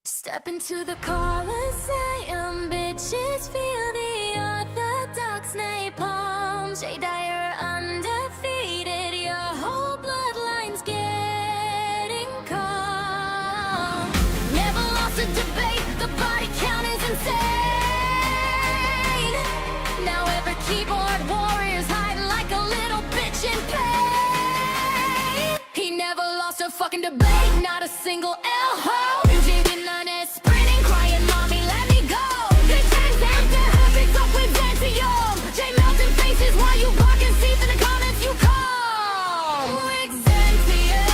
Step into the Colosseum, bitches feel the orthodox napalm. Jay Dyer undefeated, your whole bloodline's getting calm. Never lost a debate, the body count is insane. Now every keyboard warrior's hiding like a little bitch in pain. He never lost a fucking debate, not a single L-ho. Sprinting, crying, mommy, let me go. They changed after habits up with Xantium. Jay melting faces while you blocking seats in the comments you call. Xantium.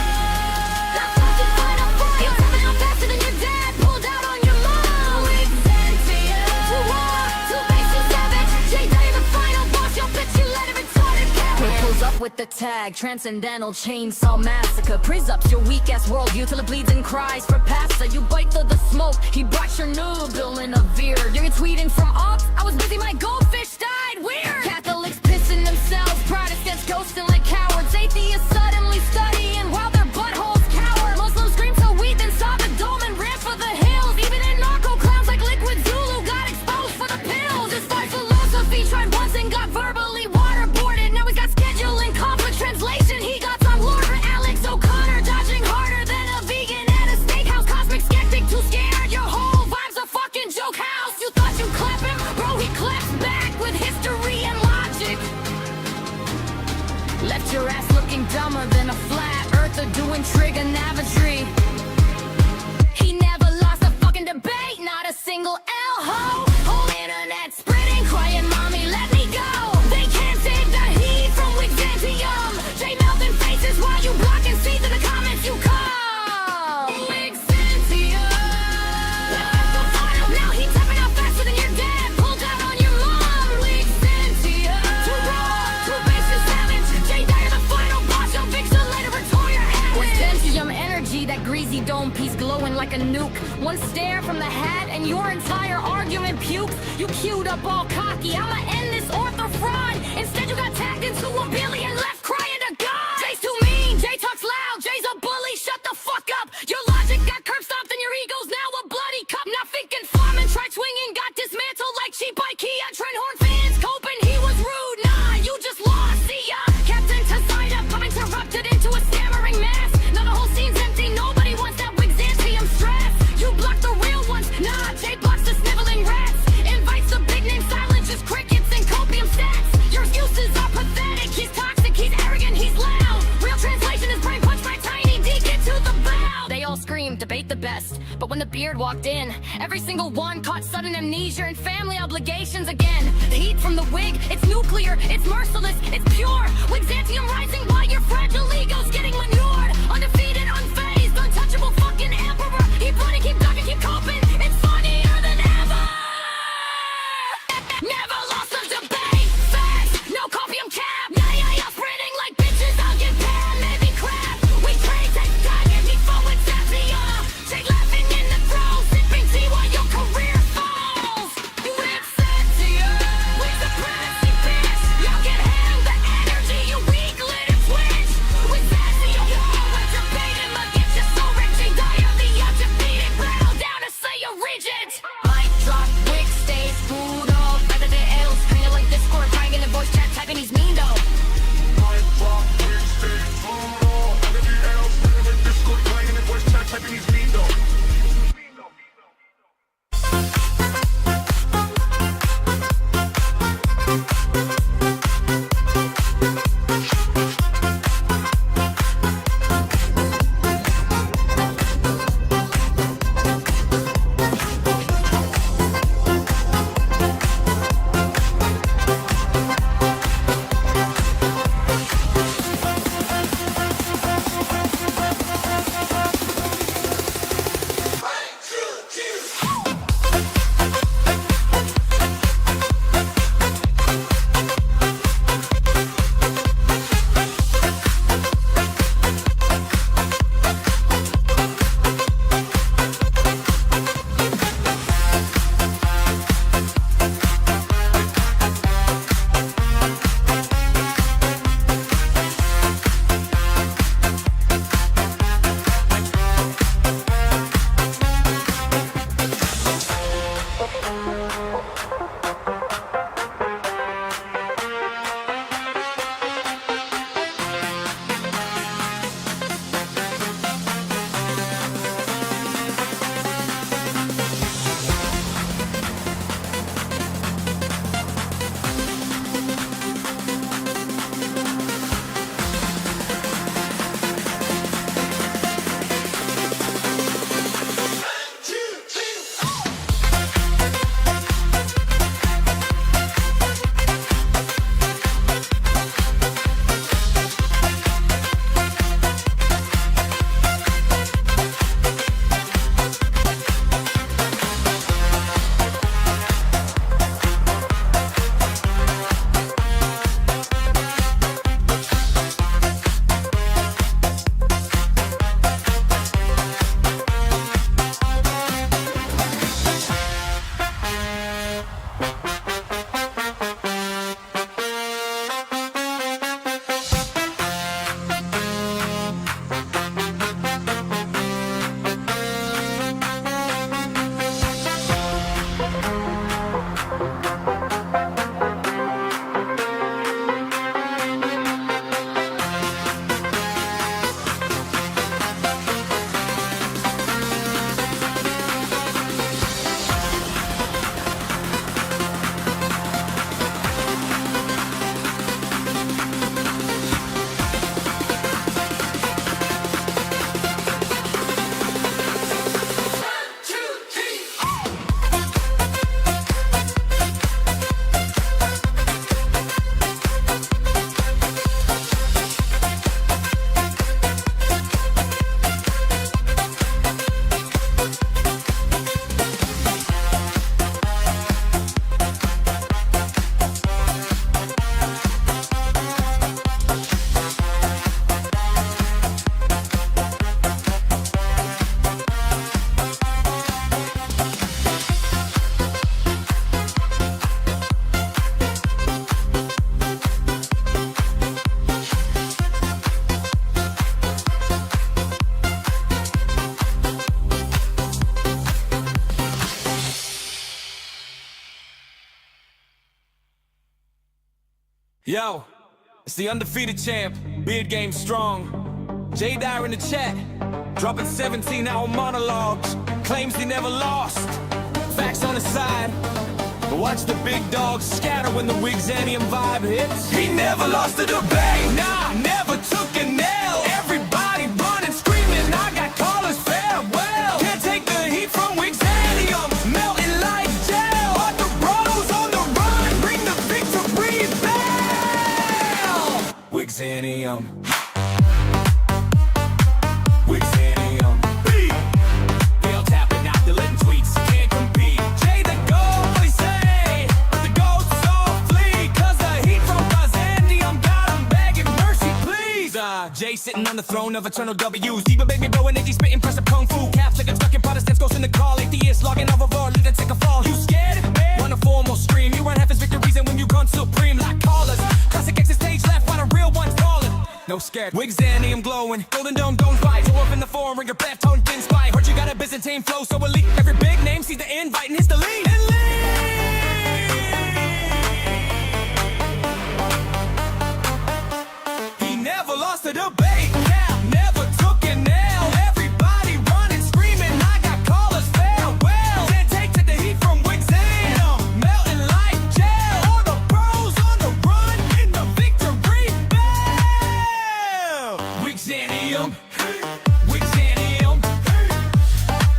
That's fucking final fire. You're coming out faster than your dad. Pulled out on your mom. Xantium. Too raw, too base, too savage. Jay Day, the final boss. Your bitch, you let it retarded cabbage. Pulls up with the tag, transcendental chainsaw massacre. Priz ups your weak ass worldview till it bleeds and cries for pasta. You bite through the smoke, he brought your noodle in a veer. You're tweeting from ops, I was busy, my goldfish died, weird. Catholics pissing themselves, Protestants ghosting like cowards. Atheists suddenly studying while their buttholes cower. Muslims scream so weak and saw the dome and ran for the hills. Even in narco clowns like Liquid Zulu got exposed for the pills. Despite philosophy, tried once and got verbally waterboarded. Now he's got scheduling conflict translation. He got some lord for Alex O'Connor, dodging harder than a vegan at a steakhouse. Cosmic skeptic, too scared. Your whole vibe's a fucking joke house. You thought you'd clap him, bro? He claps back with history and logic. Left your ass looking dumber than a flat earther doing trigonometry. He never lost a fucking debate, not a single L-ho. Whole internet spreading, crying, mommy, let me go. They can't save the heat from Xantium. Jay melting faces while you blocking seats in the comments you call. Xantium. Now he tapping out faster than your dad. Pulled out on your mom. Xantium. Too raw, too base, too savage. Jay Dyer, the final boss. Your Vixen later retore your habit. Xantium energy, that greasy dome piece glowing like a nuke. One stare from the hat and your entire argument pukes. You queued up all cocky, I'ma end this ortho fraud. Instead you got tagged into a billion left crying to God. Jay's too mean, Jay talks loud, Jay's a bully, shut the fuck up. Your logic got curb stomped and your ego's now a bloody cup. Not thinking farming, tried swinging, got dismantled like cheap IKEA. Trenhorn fans coping, he was rude, nah, you just lost, see ya. Captain Tazida, I'm interrupted into a stammering mass. Now the whole scene's empty, nobody wants that Xantium stress. You block the real ones, nah, Jay blocks the sniveling rats. Invites the big name silent, just crickets and copium stats. Your excuses are pathetic, he's toxic, he's arrogant, he's loud. Real translation is brain punched by Tiny D, get to the bow. They all scream, debate the best, but when the beard walked in, every single one caught sudden amnesia and family obligations again. The heat from the wig, it's nuclear, it's merciless, it's pure. Xantium rising while your fragile ego's getting manured. Undefeated, unfazed, untouchable fucking emperor. Keep running, keep ducking, keep coping. It's funnier than ever. Never lost a debate. Facts, no copium cap. Yeah, spreading like bitches. I'll get paid, maybe crap. We trade, take time before it's Xantium. Take laughing in the throes, sipping tea while your career falls. Xantium, we supremacy, bitch. Y'all can handle the energy, you weak little twitch. Xantium, Yo, it's the undefeated champ, beard game strong. J-Dyer in the chat, dropping 17-hour monologues. Claims he never lost, facts on his side. But watch the big dogs scatter when the Wigzanium vibe hits. He never lost a debate, nah, never took an L. Everybody running, screaming, I got callers farewell. Can't take the heat from Wigzanium, melting like gel. But the bros on the run, bring the victory bell. Wigzanium. Wigzanium. They all tapping out, deleting tweets, can't compete. Jay the goat, they say, the goats all flee. Cause the heat from Wigzanium got 'em begging mercy, please. Jay sitting on the throne of eternal W's. Diva baby blowing, AG spitting, press up kung fu. Catholic and stuck in Protestants, ghost in the call. Atheists logging off of our lit and take a fall. You scared? Run a formal stream. You run half his victories and when you gun supreme like callers. Classic exit stage left while the real ones falling. No scared, Wigzanium glowing. Golden dome, don't fight. Show up in the forum, ring your bath tone, thin spy. Heard you got a Byzantine flow, so elite. Every big name sees the invite and hits the lead. And lead. He never lost a debate. Yeah, never took an L. Everybody running, screaming, I got callers farewell. Can't take the heat from Wigzanium, melting like gel. All the bros on the run in the victory bell. Wigzanium, Wigzanium.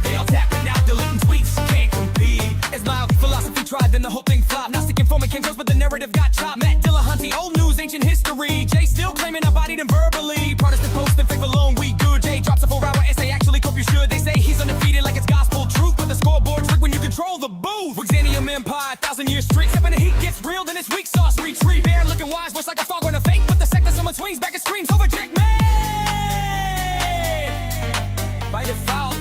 They all tapping out, deleting tweets, can't compete. As my philosophy tried, then the whole thing flopped. Gnostic informant came close, but the narrative got chopped. Matt Dillahunty, old news, ancient history. Jay still claiming I bodied him verbally. Protestant post and faith alone, we good. Jay drops a 4-hour essay, actually hope you should. They say he's undefeated like it's gospel truth, but the scoreboard trick when you control the booth. Wigzanium empire, 1,000-year streak. Step in the heat gets real, then it's weak sauce retreat. Bear looking wise, looks like a fog on a fake, but the second someone swings back and screams over checkmate. By default,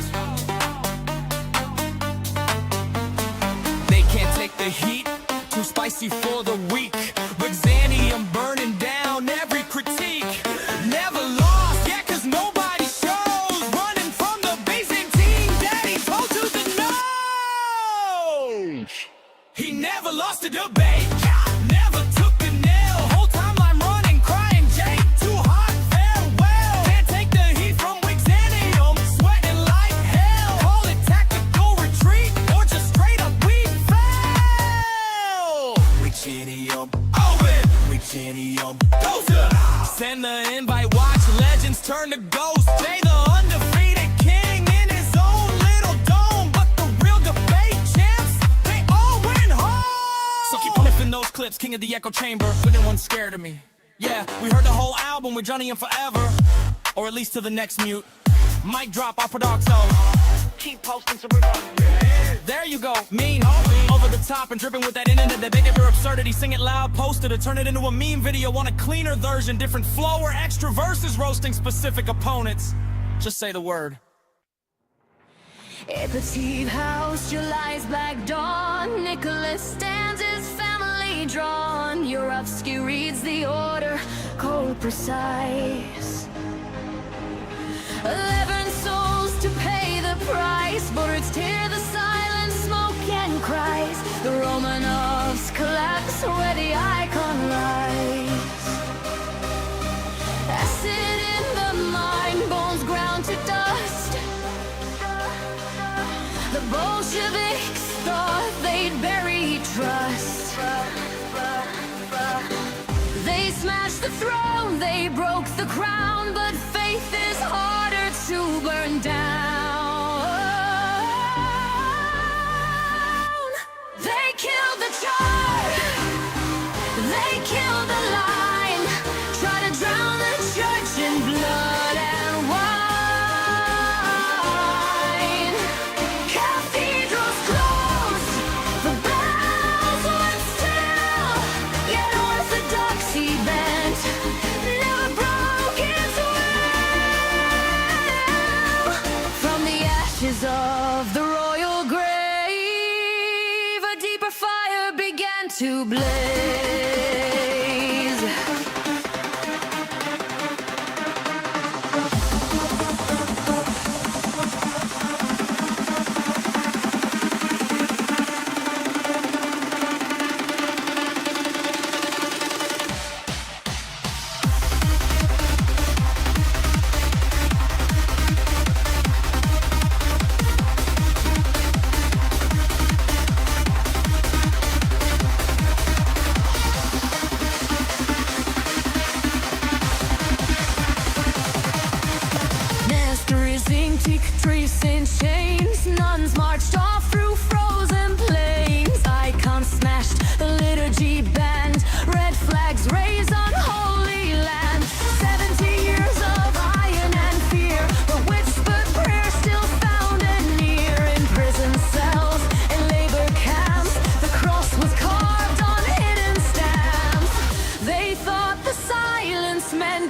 they can't take the heat, too spicy for the weak. Wigzanium burning down every critique. Never lost, yeah, cause nobody shows. Running from the Byzantine daddy told to the nose. He never lost a debate, never took an L. Whole time I'm running, crying, Jay, too hot, farewell. Can't take the heat from Wigzanium, sweating like hell. Call it tactical retreat, or just straight up we fell. Wigzanium, open, Wigzanium, go to. Send the invite, watch legends turn to ghosts. Jay the undefeated king in his own little dome. But the real debate champs, they all went home. So keep flipping those clips, king of the echo chamber. But no one's scared of me. Yeah, we heard the whole album with Johnny and Forever. Or at least to the next mute. Mic drop, Opera Dog, so keep posting so we're done. There you go, mean, over the top and dripping with that internet. They make it your absurdity, sing it loud, post it, or turn it into a meme video on a cleaner version, different flow or extra verses, roasting specific opponents. Just say the word. Epitaph house, July's black dawn. Nicholas stands his family drawn. Yurovsky reads the order, cold precise. 11 souls to pay the price. Birds tear the silent smoke and cries. The Romanovs collapse where the icon lies. Acid in the mind, bones ground to dust. The Bolsheviks thought they'd bury trust. They smashed the throne, they broke the crown, but faith is harder to burn down. They killed the chart, they killed the line, try to drown the church in blood and wine. Cathedrals closed, the bells went still, yet orthodoxy bent, never broke its will. From the ashes of the royal grave, a deeper fire began to blaze.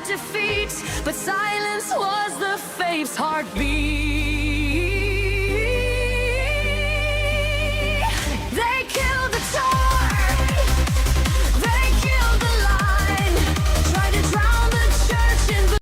meant defeat, but silence was the fate's heartbeat. They killed the torch, they killed the line, tried to drown the church in the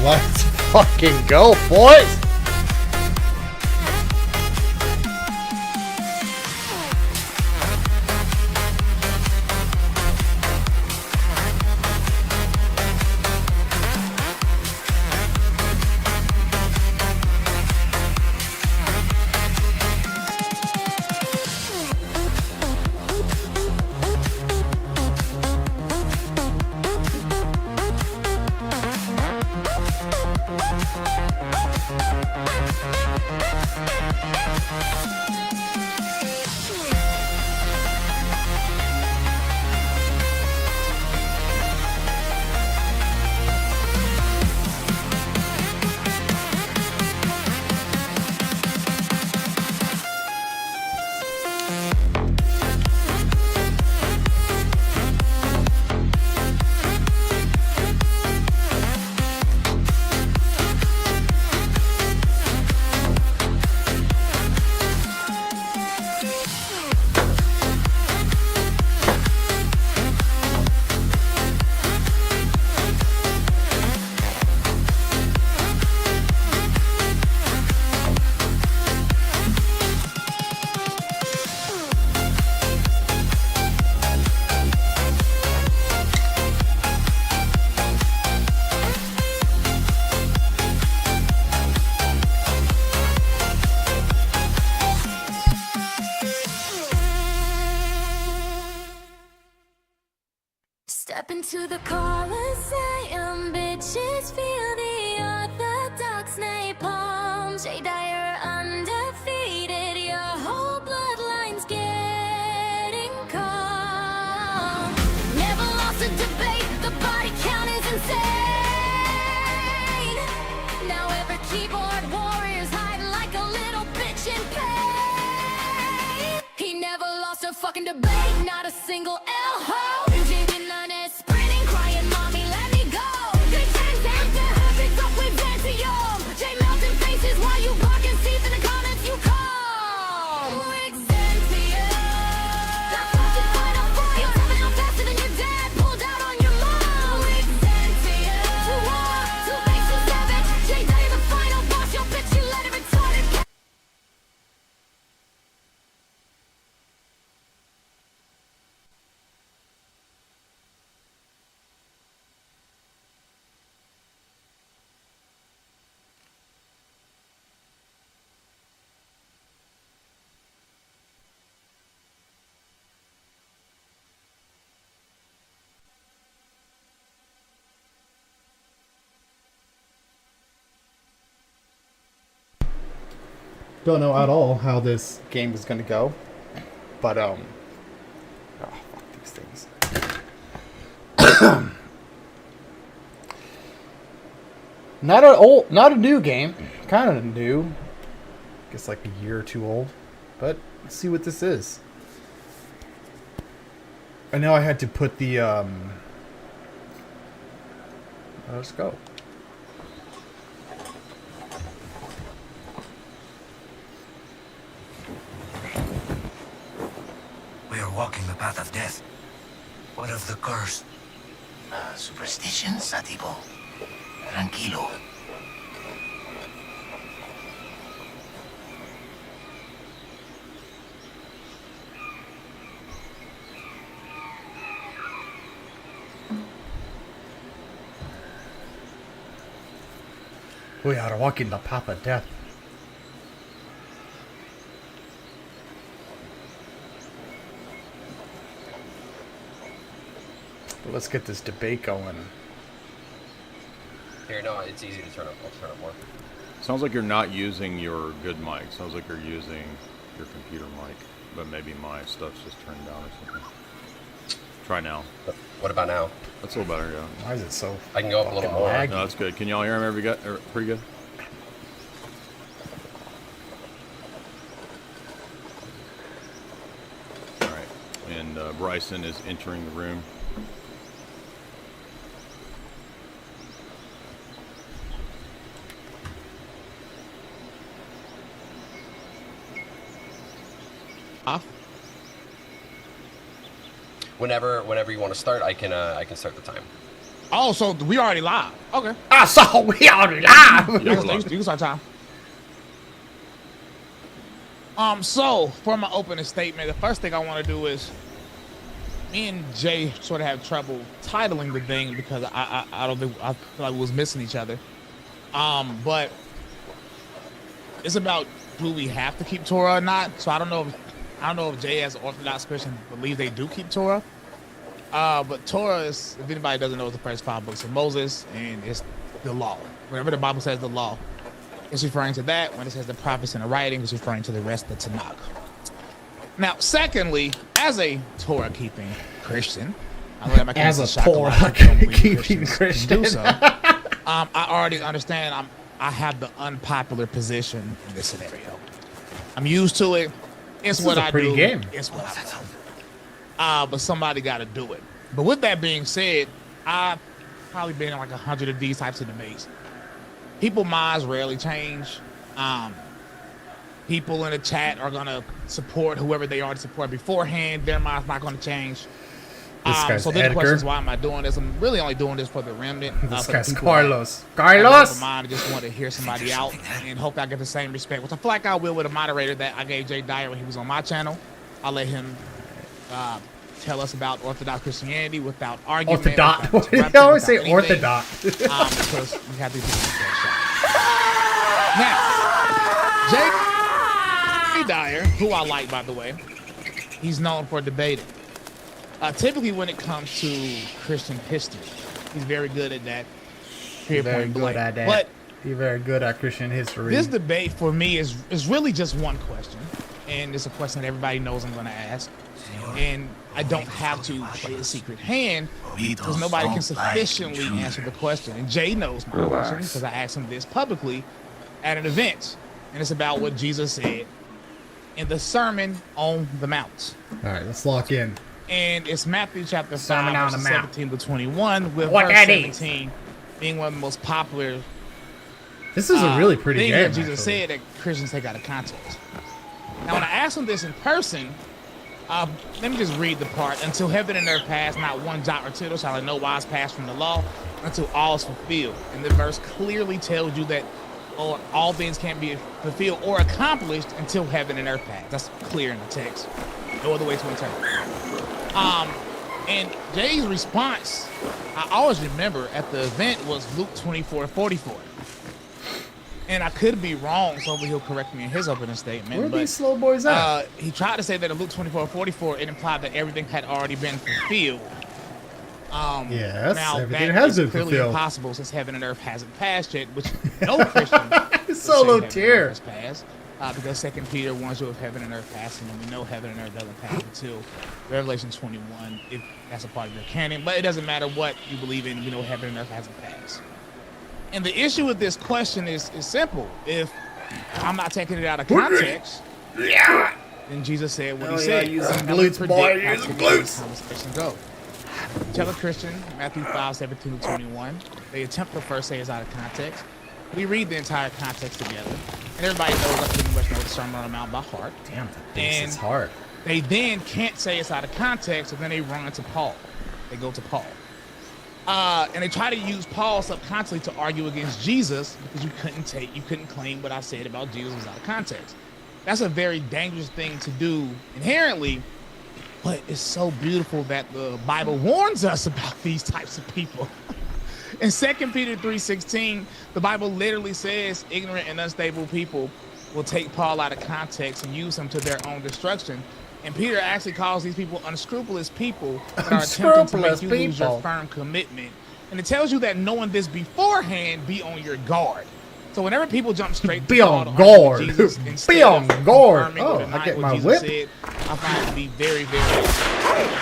Let's fucking go, boys! Step into the Colosseum, bitches feel the orthodox napalm. Jay Dyer undefeated, your whole bloodline's getting calm. Never lost a debate, the body count is insane. Now every keyboard warrior's hiding like a little bitch in pain. He never lost a fucking debate, not a single L-ho. Sprinting, crying, mommy, let me go. They changed after her, they talk with Dantium. Jay melting faces while you barking seats in the comments you come. Exentia. That fucking final fire. You're tapping out faster than your dad pulled out on your mom. Exentia. To war, to base, to savage. Jay Dyer the final boss, your bitch, you let it retarded. Don't know at all how this game is gonna go, but oh, fuck these things. Not a new game. Kind of new. Guess like a year or two old. But let's see what this is. I know I had to put the let's go. We are walking the path of death. What of the curse? Superstition, Satibo. Tranquilo. We are walking the path of death. But let's get this debate going. Here, no, it's easy to turn up. I'll turn up more. Sounds like you're not using your good mic. Sounds like you're using your computer mic, but maybe my stuff's just turned down or something. Try now. What about now? That's a little better, yeah. Why is it so? I can go up a little more. laggy? No, that's good. Can y'all hear him pretty good? All right. And Bryson is entering the room. Whenever you want to start, I can start the time. Oh, so we already live. Okay. Ah, so we already live. Yeah, You can start time. So for my opening statement, the first thing I want to do is, me and Jay sort of have trouble titling the thing because I feel like we was missing each other. But it's about, do we have to keep Torah or not? So I don't know if Jay as an Orthodox Christian believes they do keep Torah. But Torah is, if anybody doesn't know, it's the first 5 books of Moses, and it's the law. Whenever the Bible says the law, it's referring to that. When it says the prophets and the writings, it's referring to the rest of the Tanakh. Now, secondly, as a Torah-keeping Christian, I know that my As a shock lot of Torah-keeping Christians do Christian. so. I already understand I have the unpopular position in this scenario. I'm used to it. It's This what is a I pretty do. game. It's what I do. But somebody got to do it. But with that being said, I've probably been in like 100 of these types of debates. People minds rarely change. People in the chat are gonna support whoever they already support beforehand. Their mind's not gonna change. This guy's So then the Edgar. question is, why am I doing this? I'm really only doing this for the remnant. This for the guy's people Carlos. that have an Carlos! open mind and just want to hear somebody out, and hope I get the same respect, which I feel like I will with a moderator that I gave Jay Dyer when he was on my channel. I'll let him tell us about Orthodox Christianity without argument. Orthodox. without You interruption, always say without anything. Orthodox. Because we have to do this Now, Jay Dyer, who I like, by the way, he's known for debating. Typically, when it comes to Christian history, he's very good at that. Period, Very point good blank. at that. But You're very good at Christian history. this debate for me is really just one question, and it's a question that everybody knows I'm going to ask. And I don't have to play a secret hand because nobody can sufficiently answer the question. And Jay knows my question because I asked him this publicly at an event. And it's about what Jesus said in the Sermon on the Mount. All right, let's lock in. And it's Matthew chapter Sermon 5, on the verses Mount. 17 to 21, with What verse that is. 17 being one of the most popular This is a really pretty thing game. that Jesus actually. said that Christians take out of context. Now, when I asked him this in person, let me just read the part. Until heaven and earth pass, not one jot or tittle shall in no wise pass from the law until all is fulfilled. And the verse clearly tells you that all things can't be fulfilled or accomplished until heaven and earth pass. That's clear in the text. No other way to interpret it. And Jay's response, I always remember at the event, was Luke 24:44. And I could be wrong, so he'll correct me in his opening statement. Where are but, these slow boys at? he tried to say that in Luke 24:44, it implied that everything had already been fulfilled. Yes, now everything that has is been clearly fulfilled. impossible since heaven and earth hasn't passed yet, which no Christian can say Solo heaven and tier. earth has passed. because 2 Peter warns you of heaven and earth passing, and we know heaven and earth doesn't pass until Revelation 21, if that's a part of your canon. But it doesn't matter what you believe in, we know heaven and earth hasn't passed. And the issue with this question is simple. If I'm not taking it out of context, then Jesus said what he said. Glutes, boy, use them glutes. Conversation go. Tell a Christian, Matthew 5:17-21. They attempt to first say it's out of context. We read the entire context together, and everybody knows I pretty much know the Sermon on the Mount by heart. Damn, that base is hard. They then can't say it's out of context, and then they run to Paul. They go to Paul. And they try to use Paul subconsciously to argue against Jesus because you couldn't claim what I said about Jesus was out of context. That's a very dangerous thing to do inherently, but it's so beautiful that the Bible warns us about these types of people. In 2 Peter 3:16, the Bible literally says ignorant and unstable people will take Paul out of context and use him to their own destruction. And Peter actually calls these people unscrupulous people that are attempting to make you lose your firm commitment. And it tells you that knowing this beforehand, be on your guard. So whenever people jump straight to Paul to argue with Jesus instead of confirming or denying what Jesus said, I find it to be very, very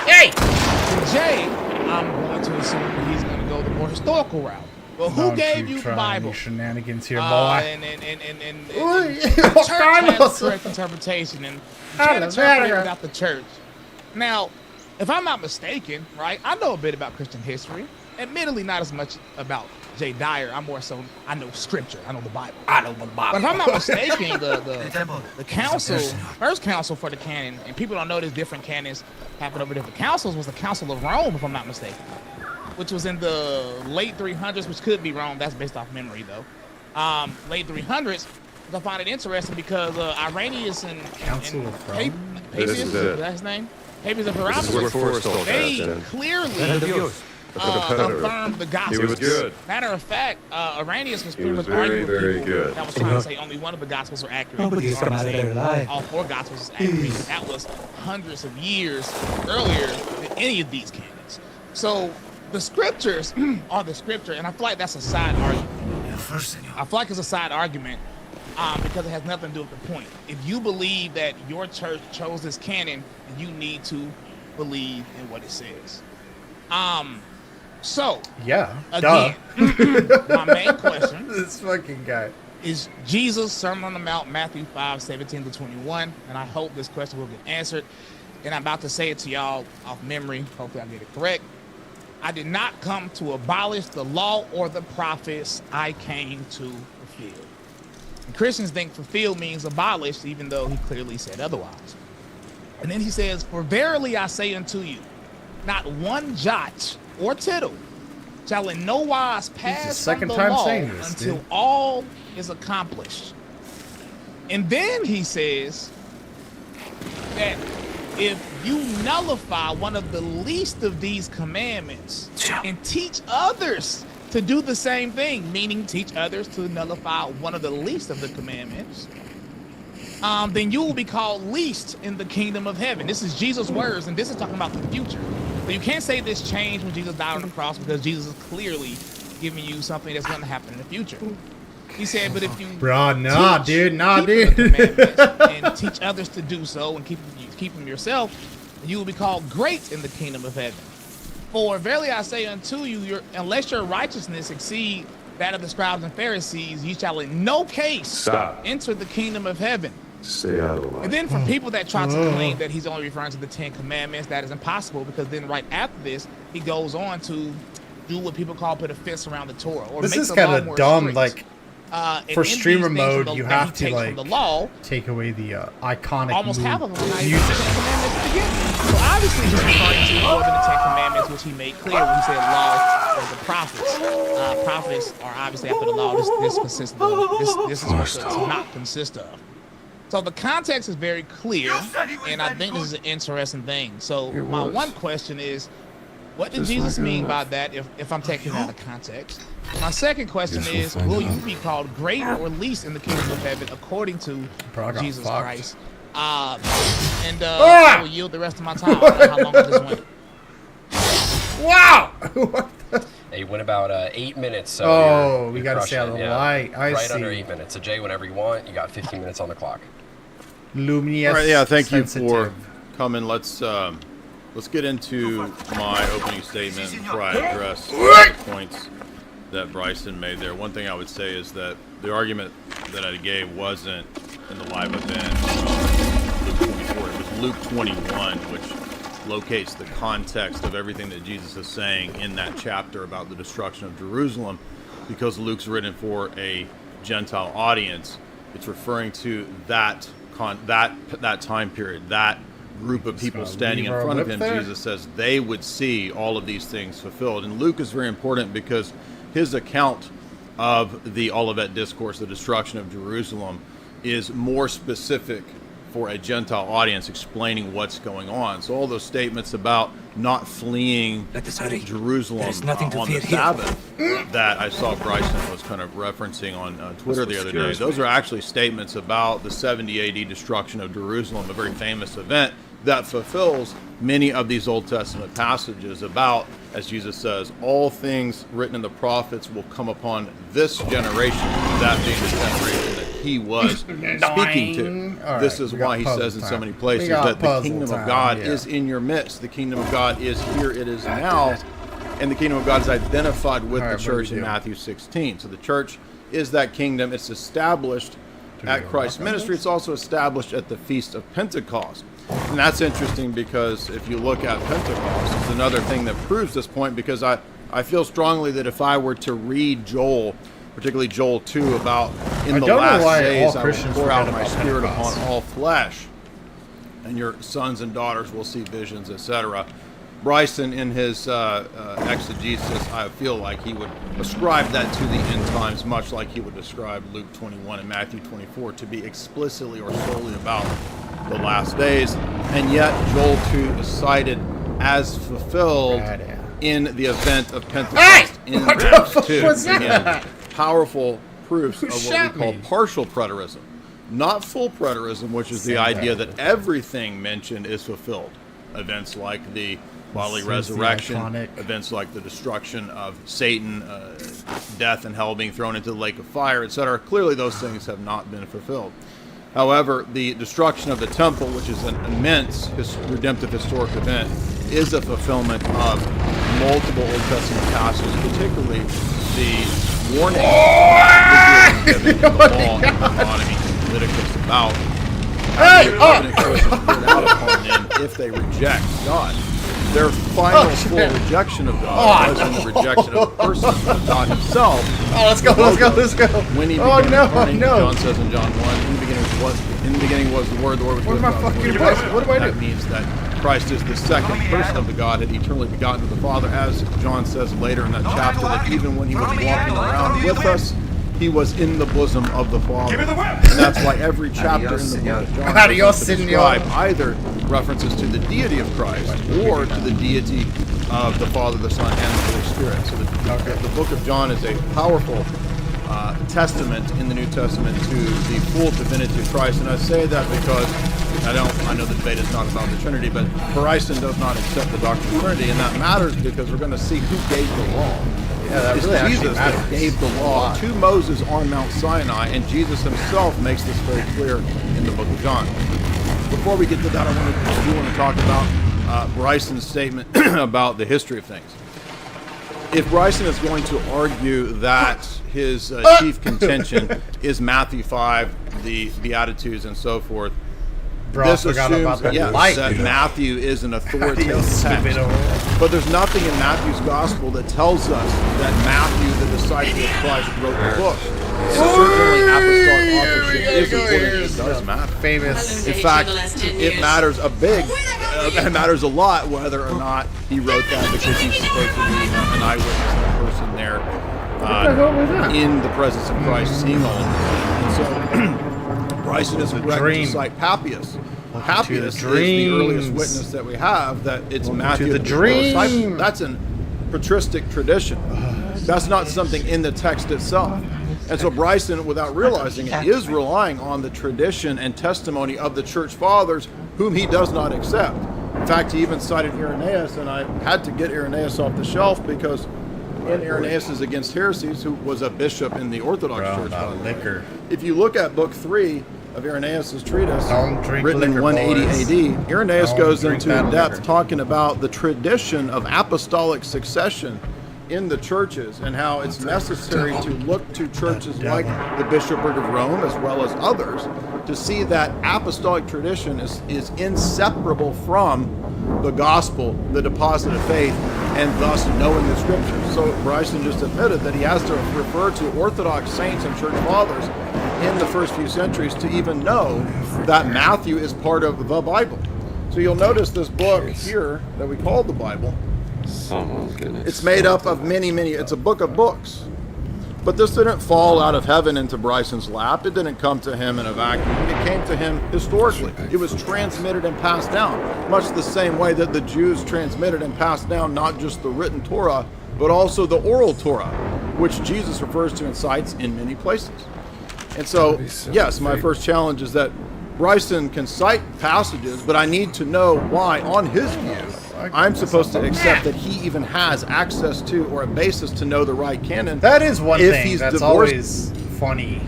Hey! To Jay, I'm going to assume that he's going to go the more historical route. Well, who gave you the Bible? Shenanigans here, boy. And the church has the correct interpretation, and interpret about the church. Now, if I'm not mistaken, right, I know a bit about Christian history. Admittedly, not as much about Jay Dyer. I'm more so, I know scripture. I know the Bible. But if I'm not mistaken, the council, first council for the canon, and people don't know there's different canons happen over different councils, was the Council of Rome, if I'm not mistaken, which was in the late 300s, which could be wrong. That's based off memory, though. Late 300s. I find it interesting because Irenaeus and Papias, is that his name? Papias and Herodotus, they clearly confirmed the gospel. He was good. Matter of fact, Irenaeus was pretty much arguing with people that was trying to say only one of the gospels were accurate. All 4 gospels was accurate. That was hundreds of years earlier than any of these canons. So the scriptures are the scripture, and I feel like that's a side argument. I feel like it's a side argument because it has nothing to do with the point. If you believe that your church chose this canon, then you need to believe in what it says. So yeah, again, my main question this fucking guy is Jesus' Sermon on the Mount, Matthew 5:17-21, and I hope this question will get answered. And I'm about to say it to y'all off memory. Hopefully I get it correct. I did not come to abolish the law or the prophets. I came to fulfill. And Christians think fulfill means abolish, even though he clearly said otherwise. And then he says, for verily I say unto you, not one jot or tittle shall in no wise pass from the law until all is accomplished. And then he says that if you nullify one of the least of these commandments and teach others to do the same thing, meaning teach others to nullify one of the least of the commandments, then you will be called least in the kingdom of heaven. This is Jesus' words, and this is talking about the future. So you can't say this changed when Jesus died on the cross, because Jesus is clearly giving you something that's going to happen in the future. He said, but if you keep the commandments and teach others to do so and keep them yourself, you will be called great in the kingdom of heaven. For verily I say unto you, unless your righteousness exceed that of the scribes and Pharisees, you shall in no case enter the kingdom of heaven. And then for people that try to claim that he's only referring to the 10 commandments, that is impossible, because then right after this, he goes on to do what people call put a fence around the Torah. Or this make is the kind law of more dumb, strict. like, for streamer mode, you have to, like, take away the iconic almost half of them are not music. even 10 commandments to begin with. So obviously he's referring to more than the 10 commandments, which he made clear when he said law or the prophets. Prophets are obviously after the law. This consists of this is what the Tanakh consists of. So the context is very clear, and I think this is an interesting thing. So my one question is, what did Jesus mean by that if I'm taking it out of context? My second question is, will you be called great or least in the kingdom of heaven according to Jesus Christ? I will yield the rest of my time. I don't know how long I just went. Wow! It went about 8 minutes. So Oh, we you're got to stay out of crushing the it, light. I right see. under 8 minutes. So Jay, whenever you want, you got 15 minutes on the clock. Luminous. All right, yeah, thank you for sensitive. coming. Let's get into my opening statement before I address the points that Bryson made there. One thing I would say is that the argument that I gave wasn't in the live event Luke 24. It was Luke 21, which locates the context of everything that Jesus is saying in that chapter about the destruction of Jerusalem, because Luke's written for a Gentile audience. It's referring to that time period, that group of people standing in front of him. Jesus says they would see all of these things fulfilled. And Luke is very important because his account of the Olivet Discourse, the destruction of Jerusalem, is more specific for a Gentile audience, explaining what's going on. So all those statements about not fleeing Jerusalem on the Sabbath that I saw Bryson was kind of referencing on Twitter the other day, those are actually statements about the 70 AD destruction of Jerusalem, a very famous event that fulfills many of these Old Testament passages about, as Jesus says, all things written in the prophets will come upon this generation, that being the generation that he was speaking to. All this right, is why he says in so many places that the kingdom of God is in your midst. The kingdom of God is here, it is now. And the kingdom of God is identified with the church in Matthew 16. So the church is that kingdom. It's established at Christ's ministry. It's also established at the Feast of Pentecost. And that's interesting because if you look at Pentecost, it's another thing that proves this point, because I feel strongly that if I were to read Joel, particularly Joel 2, about in the last days I will pour out my spirit upon all flesh, and your sons and daughters will see visions, etc. Bryson, in his exegesis, I feel like he would ascribe that to the end times, much like he would describe Luke 21 and Matthew 24 to be explicitly or solely about the last days. And yet Joel 2 is cited as fulfilled in the event of Pentecost in Acts 2. Again, powerful proofs of what we call partial preterism, not full preterism, which is the idea that everything mentioned is fulfilled. Events like the bodily resurrection, events like the destruction of Satan, death and hell being thrown into the lake of fire, etc. Clearly those things have not been fulfilled. However, the destruction of the temple, which is an immense redemptive historic event, is a fulfillment of multiple Old Testament passages, particularly the warning given in the law in Deuteronomy and Leviticus about how the covenant curse is poured out upon them if they reject God. Their final full rejection of God wasn't the rejection of the person, but God himself. Oh, let's go. When he began turning, John says in John 1, in the beginning was the Word was with God. What do I do? That means that Christ is the second person of the Godhead, eternally begotten of the Father, as John says later in that chapter, that even when he was walking around with us, he was in the bosom of the Father. And that's why every chapter in the book of John describe either references to the deity of Christ or to the deity of the Father, the Son, and the Holy Spirit. So the book of John is a powerful testament in the New Testament to the full divinity of Christ. And I say that because I know the debate is not about the Trinity, but Bryson does not accept the doctrine of the Trinity, and that matters because we're going to see who gave the law. It's Jesus that gave the law to Moses on Mount Sinai, and Jesus himself makes this very clear in the book of John. Before we get to that, I do want to talk about Bryson's statement about the history of things. If Bryson is going to argue that his chief contention is Matthew 5, the Beatitudes and so forth, this assumes that Matthew is an authoritative text. But there's nothing in Matthew's gospel that tells us that Matthew, the disciple of Christ, wrote the book. Certainly apostolic authorship is important. It does matter. Famous. In fact, it matters it matters a lot whether or not he wrote that, because he's supposed to be an eyewitness, the person there in the presence of Christ, seeing all of this. And so Bryson is correct to cite Papias. Papias is the earliest witness that we have that it's Matthew the disciple. That's a patristic tradition. That's not something in the text itself. And so Bryson, without realizing it, is relying on the tradition and testimony of the church fathers, whom he does not accept. In fact, he even cited Irenaeus, and I had to get Irenaeus off the shelf because in Irenaeus' Against Heresies, who was a bishop in the Orthodox Church. About liquor. If you look at book 3 of Irenaeus' treatise, Don't drink written in liquor, 180 AD, Irenaeus Don't goes drink into bad depth liquor. talking about the tradition of apostolic succession in the churches and how it's necessary to look to churches like the Bishopric of Rome as well as others to see that apostolic tradition is inseparable from the gospel, the deposit of faith, and thus knowing the scriptures. So Bryson just admitted that he has to refer to Orthodox saints and church fathers in the first few centuries to even know that Matthew is part of the Bible. So you'll notice this book here that we call the Bible, it's made up of many, it's a book of books. But this didn't fall out of heaven into Bryson's lap. It didn't come to him in a vacuum. It came to him historically. It was transmitted and passed down, much the same way that the Jews transmitted and passed down not just the written Torah, but also the oral Torah, which Jesus refers to and cites in many places. And so, yes, my first challenge is that Bryson can cite passages, but I need to know why, on his view, I'm supposed to accept that he even has access to or a basis to know the right canon. That is one if thing he's that's divorced. always funny.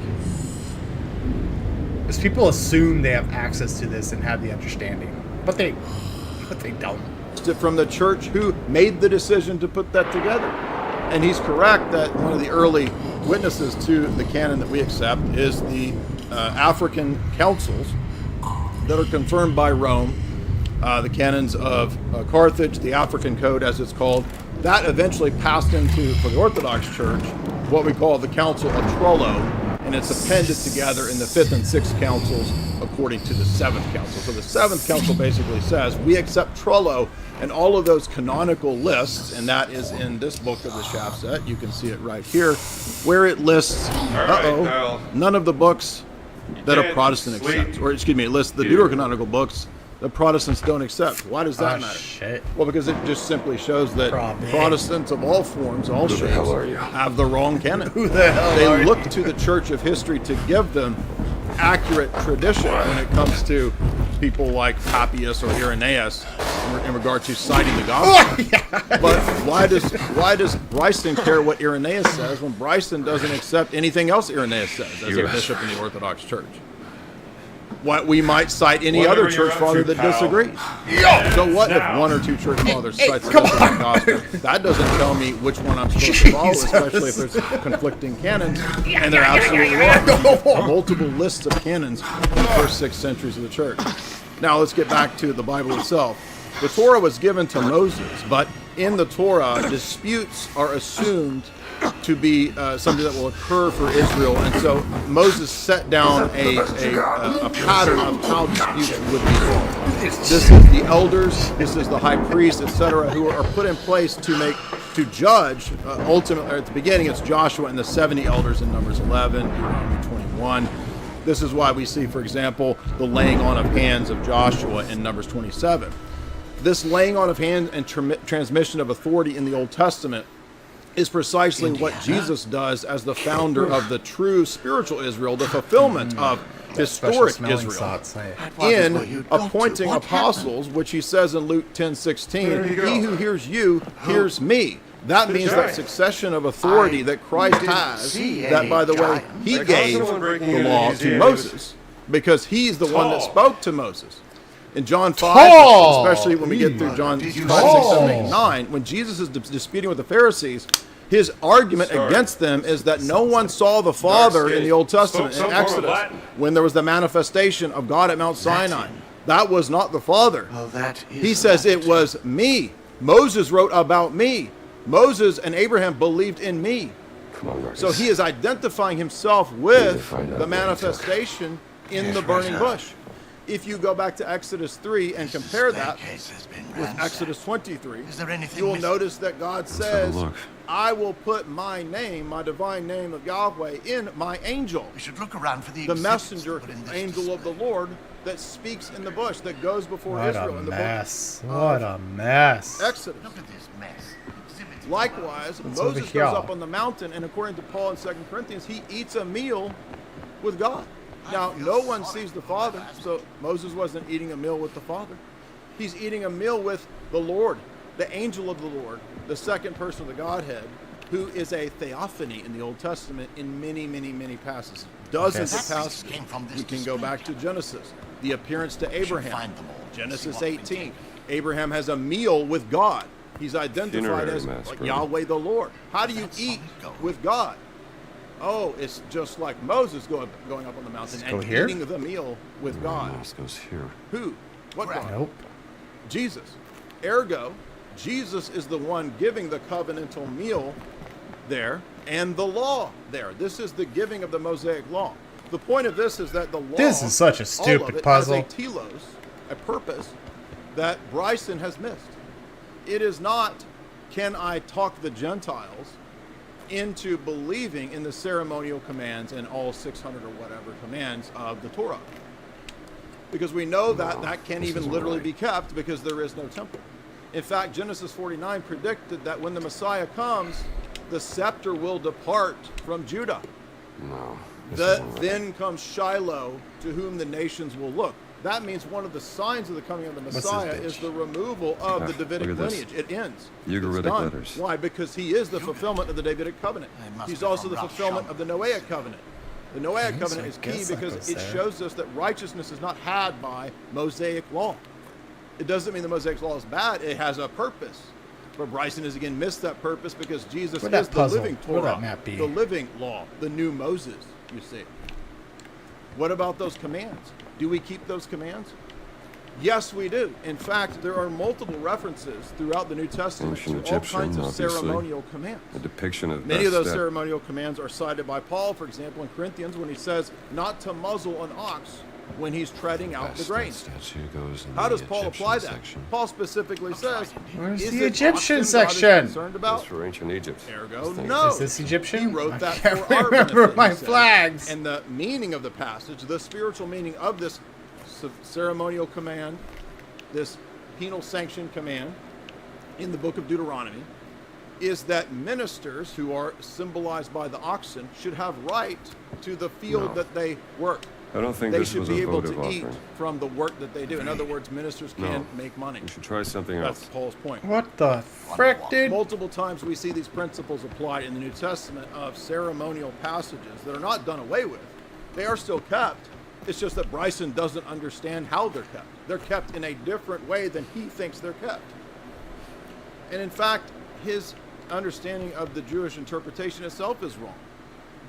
Is people assume they have access to this and have the understanding, but they don't. From the church who made the decision to put that together. And he's correct that one of the early witnesses to the canon that we accept is the African councils that are confirmed by Rome, the canons of Carthage, the African Code as it's called. That eventually passed into, for the Orthodox Church, what we call the Council of Trullo, and it's appended together in the 5th and 6th councils according to the 7th council. So the 7th council basically says, we accept Trullo and all of those canonical lists, and that is in this book of the Shaft set. You can see it right here, where it lists, none of the books that a Protestant accepts, or excuse me, it lists the deuterocanonical books that Protestants don't accept. Why does that matter? Shit. Well, because it just simply shows that Protestants of all forms, all shapes, have the wrong canon. Who the hell They are look to the Church of History to give them accurate tradition when it comes to people like Papias or Irenaeus in regard to citing the gospel. But why does Bryson care what Irenaeus says when Bryson doesn't accept anything else Irenaeus says as a bishop in the Orthodox Church? What we might cite any other church father that disagrees. So what if one or two church fathers cite the gospel? That doesn't tell me which one I'm supposed to follow, especially if there's conflicting canons, and they're absolutely wrong. Multiple lists of canons in the first 6 centuries of the church. Now let's get back to the Bible itself. The Torah was given to Moses, but in the Torah, disputes are assumed to be something that will occur for Israel, and so Moses set down a pattern of how disputes would be solved. This is the elders, this is the high priest, etc., who are put in place to judge. Ultimately, at the beginning, it's Joshua and the 70 elders in Numbers 11, Deuteronomy 21. This is why we see, for example, the laying on of hands of Joshua in Numbers 27. This laying on of hands and transmission of authority in the Old Testament is precisely what Jesus does as the founder of the true spiritual Israel, the fulfillment of historic Israel, in appointing apostles, which he says in Luke 10:16, he who hears you hears me. That means that succession of authority that Christ has, that, by the way, he gave the law to Moses, because he's the one that spoke to Moses. In John 5, especially when we get through John 5, 6, 7, 8, 9, when Jesus is disputing with the Pharisees, his argument against them is that no one saw the Father in the Old Testament, in Exodus, when there was the manifestation of God at Mount Sinai. That was not the Father. He says it was me. Moses wrote about me. Moses and Abraham believed in me. So he is identifying himself with the manifestation in the burning bush. If you go back to Exodus 3 and compare that with Exodus 23, you will notice that God says, I will put my name, my divine name of Yahweh, in my angel. We should look around for the messenger, angel of the Lord, that speaks in the bush, that goes before Israel in the book. What a mess. Exodus. Look at this mess. Likewise, Moses goes up on the mountain, and according to Paul in 2 Corinthians, he eats a meal with God. Now, no one sees the Father, so Moses wasn't eating a meal with the Father. He's eating a meal with the Lord, the angel of the Lord, the second person of the Godhead. who is a theophany in the Old Testament in many, many, many passages. Dozens of passages. We can go back to Genesis. The appearance to Abraham. Genesis 18. Abraham has a meal with God. He's identified as like Yahweh the Lord. How do you eat with God? Oh, it's just like Moses going up on the mountain and eating the meal with God. Goes here. Who? What God? Nope. Jesus. Ergo, Jesus is the one giving the covenantal meal there and the law there. This is the giving of the Mosaic law. The point of this is that the law, This is such a stupid all of it, puzzle. has a telos, a purpose that Bryson has missed. It is not, can I talk the Gentiles into believing in the ceremonial commands and all 600 or whatever commands of the Torah? Because we know that that can't even literally be kept because there is no temple. In fact, Genesis 49 predicted that when the Messiah comes, the scepter will depart from Judah. No. Then comes Shiloh, to whom the nations will look. That means one of the signs of the coming of the Messiah is the removal of the Davidic lineage. It ends. It's done. Letters. Why? Because he is the fulfillment of the Davidic covenant. He's also the fulfillment of the Noahic covenant. The Noahic covenant is key because it shows us that righteousness is not had by Mosaic law. It doesn't mean the Mosaic law is bad. It has a purpose. But Bryson has again missed that purpose because Jesus is the living Torah, the living law, the new Moses, you see. What about those commands? Do we keep those commands? Yes, we do. In fact, there are multiple references throughout the New Testament to all kinds of ceremonial commands. A depiction of many of those ceremonial commands are cited by Paul, for example, in Corinthians when he says not to muzzle an ox when he's treading out the grain. How does Paul apply that? Paul specifically says, where's the Egyptian section? That's for ancient Egypt. Ergo, no. Is this Egyptian? He wrote that I for our remember benefit, my he said. flags. And the meaning of the passage, the spiritual meaning of this ceremonial command, this penal sanction command in the book of Deuteronomy, is that ministers who are symbolized by the oxen should have right to the field that they work. I don't think they this should was be a able votive to eat offering. from the work that they do. In other words, ministers can make money. We should try something That's else. Paul's point. What the frick, dude? Multiple times we see these principles applied in the New Testament of ceremonial passages that are not done away with. They are still kept. It's just that Bryson doesn't understand how they're kept. They're kept in a different way than he thinks they're kept. And in fact, his understanding of the Jewish interpretation itself is wrong.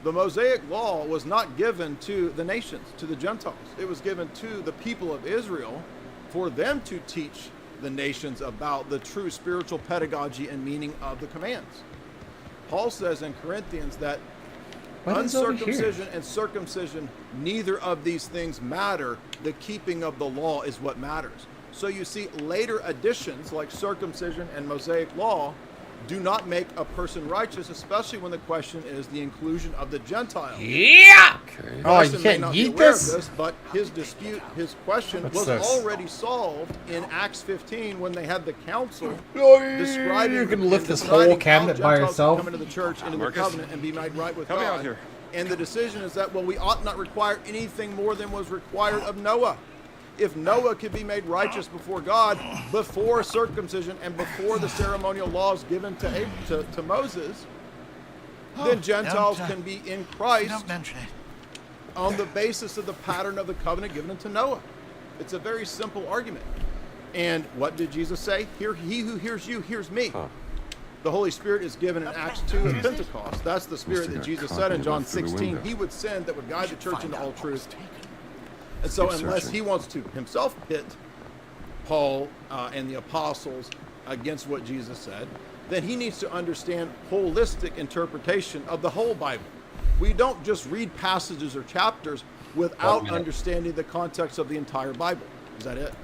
The Mosaic law was not given to the nations, to the Gentiles. It was given to the people of Israel for them to teach the nations about the true spiritual pedagogy and meaning of the commands. Paul says in Corinthians that uncircumcision and circumcision, neither of these things matter. The keeping of the law is what matters. So you see, later additions like circumcision and Mosaic law do not make a person righteous, especially when the question is the inclusion of the Gentiles. Yeah! Okay. Oh, you can't eat this? But his dispute, his question was already solved in Acts 15 when they had the council describing. You can lift this whole cabinet by yourself. Come into the church, into the covenant, and be made right with God. Help me out here. And the decision is that, well, we ought not require anything more than was required of Noah. If Noah could be made righteous before God before circumcision and before the ceremonial laws given to Moses, then Gentiles can be in Christ on the basis of the pattern of the covenant given to Noah. It's a very simple argument. And what did Jesus say? He who hears you hears me. The Holy Spirit is given in Acts 2 at Pentecost. That's the Spirit that Jesus said in John 16 he would send that would guide the church into all truth. And so unless he wants to himself pit Paul and the apostles against what Jesus said, then he needs to understand holistic interpretation of the whole Bible. We don't just read passages or chapters without understanding the context of the entire Bible. Is that it?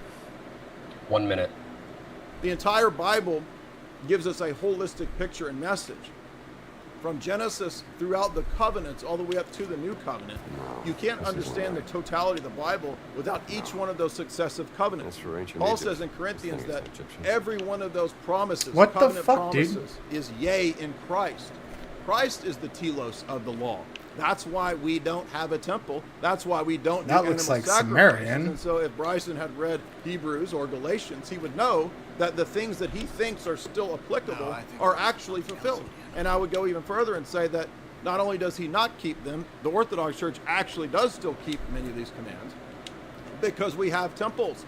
1 minute. The entire Bible gives us a holistic picture and message. From Genesis throughout the covenants all the way up to the new covenant, you can't understand the totality of the Bible without each one of those successive covenants. Paul says in Corinthians that every one of those promises, covenant promises, is yea in Christ. Christ is the telos of the law. That's why we don't have a temple. That's why we don't do animal sacrifices. And so if Bryson had read Hebrews or Galatians, he would know that the things that he thinks are still applicable are actually fulfilled. And I would go even further and say that not only does he not keep them, the Orthodox Church actually does still keep many of these commands because we have temples.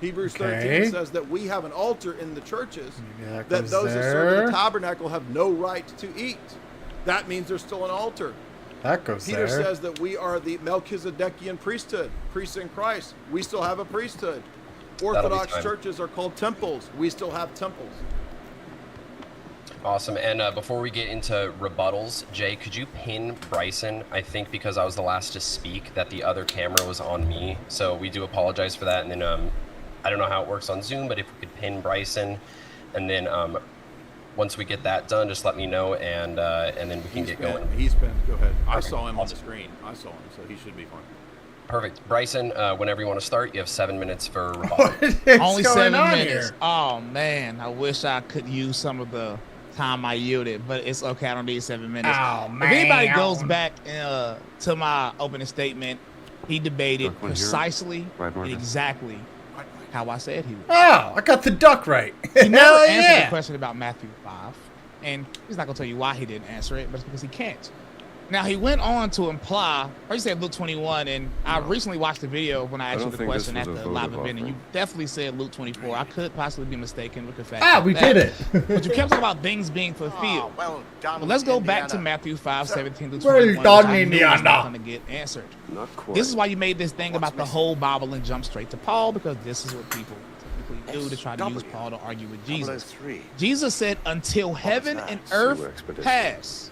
Hebrews 13 says that we have an altar in the churches that those that serve in the tabernacle have no right to eat. That means there's still an altar. That goes Peter there. says that we are the Melchizedekian priesthood, priests in Christ. We still have a priesthood. Orthodox churches are called temples. We still have temples. Awesome. And before we get into rebuttals, Jay, could you pin Bryson? I think because I was the last to speak that the other camera was on me. So we do apologize for that. And then I don't know how it works on Zoom, but if we could pin Bryson, and then once we get that done, just let me know, and then we can get going. He's pinned. Go ahead. I saw him on the screen. I saw him, so he should be fine. Perfect. Bryson, whenever you want to start, you have 7 minutes for rebuttal. Only 7 minutes. Oh, man. I wish I could use some of the time I yielded, but it's okay. I don't need 7 minutes. Oh, man. If anybody goes back to my opening statement, he debated precisely and exactly how I said he would. Oh, I got the duck right. He never answered the question about Matthew 5, and he's not going to tell you why he didn't answer it, but it's because he can't. Now, he went on to imply, or he said Luke 21, and I recently watched the video when I asked you the question at the live event, and you definitely said Luke 24. I could possibly be mistaken. We could fact check we that. did it. But you kept talking about things being fulfilled. Well, let's go back to Matthew 5, 17 to 21, Well which done, I knew was Indiana. not going to get answered. Not quite. This is why you made this thing about the whole Bible and jump straight to Paul, because this is what people typically do to try to use Paul to argue with Jesus. Jesus said, until heaven and earth pass,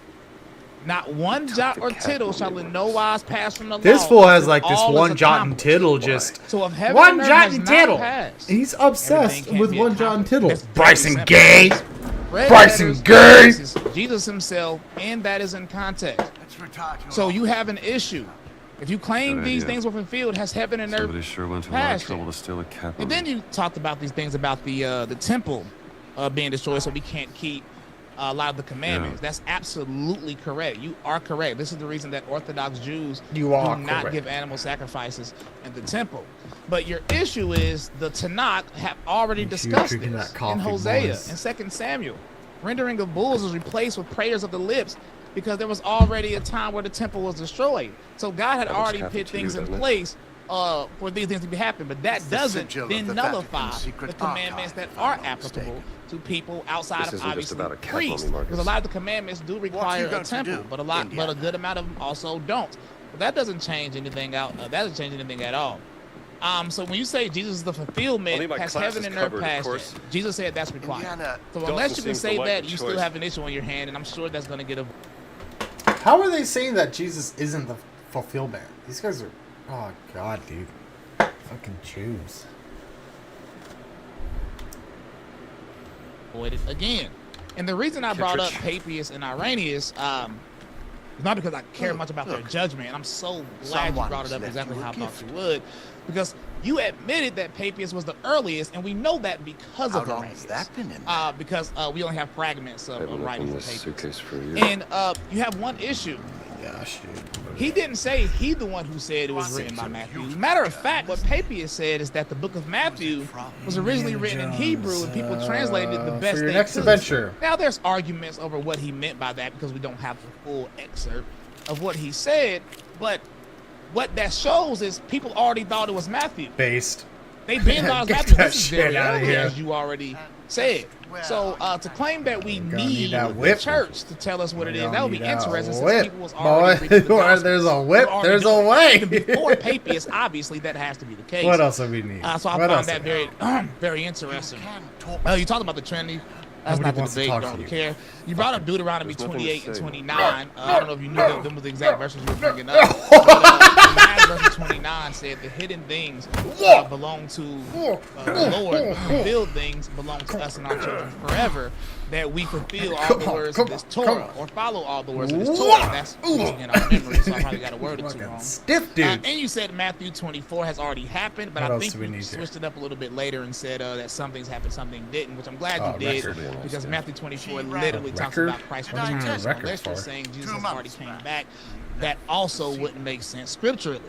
not one jot or tittle shall in no wise pass from the law. This fool has like this all is one jot and accomplished. tittle just. So if heaven One and earth jot has and not tittle. passed, He's obsessed everything can't with be one jot and accomplished. tittle. That's very Bryson simple. gay. Red Bryson letters, gay. this is Jesus himself, and that is in context. So you have an issue. If you claim Good these idea. things were fulfilled, has heven and Somebody earth sure went to a lot of passed trouble it? to steal a cap. And then you talked about these things about the temple being destroyed, so we can't keep a lot of the commandments. That's absolutely correct. You are correct. This is the reason that Orthodox Jews do not give animal sacrifices in the temple. But your issue is the Tanakh have already discussed this in Hosea and 2 Samuel. Rendering of bulls was replaced with prayers of the lips because there was already a time where the temple was destroyed. So God had already put things in place for these things to be happening, but that doesn't then nullify the commandments that are applicable to people outside of obviously priests, because a lot of the commandments do require a temple, but a good amount of them also don't. But that doesn't change anything out. That doesn't change anything at all. So when you say Jesus is the fulfillment, has heaven and earth passed it? Jesus said that's required. So unless you can say that, you still have an issue on your hand, and I'm sure that's going to get a. How are they saying that Jesus isn't the fulfillment? These guys are. Oh God, dude. Fucking Jews. Again, and the reason I brought up Papias and Irenaeus is not because I care much about their judgment. I'm so glad you brought it up exactly how I thought you would, because you admitted that Papias was the earliest, and we know that because of Irenaeus. Because we only have fragments of writings of Papias. And you have one issue. Gosh, dude. He didn't say he the one who said it was written by Matthew. Matter of fact, what Papias said is that the book of Matthew was originally written in Hebrew, and people translated it the best for your they next could. adventure. Now there's arguments over what he meant by that because we don't have the full excerpt of what he said, but what that shows is people already thought it was Matthew. Based. They been thought it was Matthew. This is very early, as you already said. So to claim that we need the church to tell us what it is, that would be interesting since people was already reading the Gospels. There's a whip, there's a way. Even before Papias, obviously that has to be the case. What else do we need? So I found that very interesting. You talked about the Trinity. That's Nobody not the debate. wants to Don't talk to care. You brought up Deuteronomy 28 and 29. I don't know if you knew that them was the exact verses you were bringing up. But, verse 29 said the hidden things belong to the Lord. The revealed things belong to us and our children forever. That we fulfill all the words of this Torah or follow all the words of this Torah. That's in our memory, so I probably got a word or two wrong. Stiff dude. And you said Matthew 24 has already happened, but I think you switched it up a little bit later and said that some things happened, something didn't, which I'm glad you did, because Matthew 24 literally talks about Christ's return. So unless you're saying Jesus already came back, that also wouldn't make sense scripturally.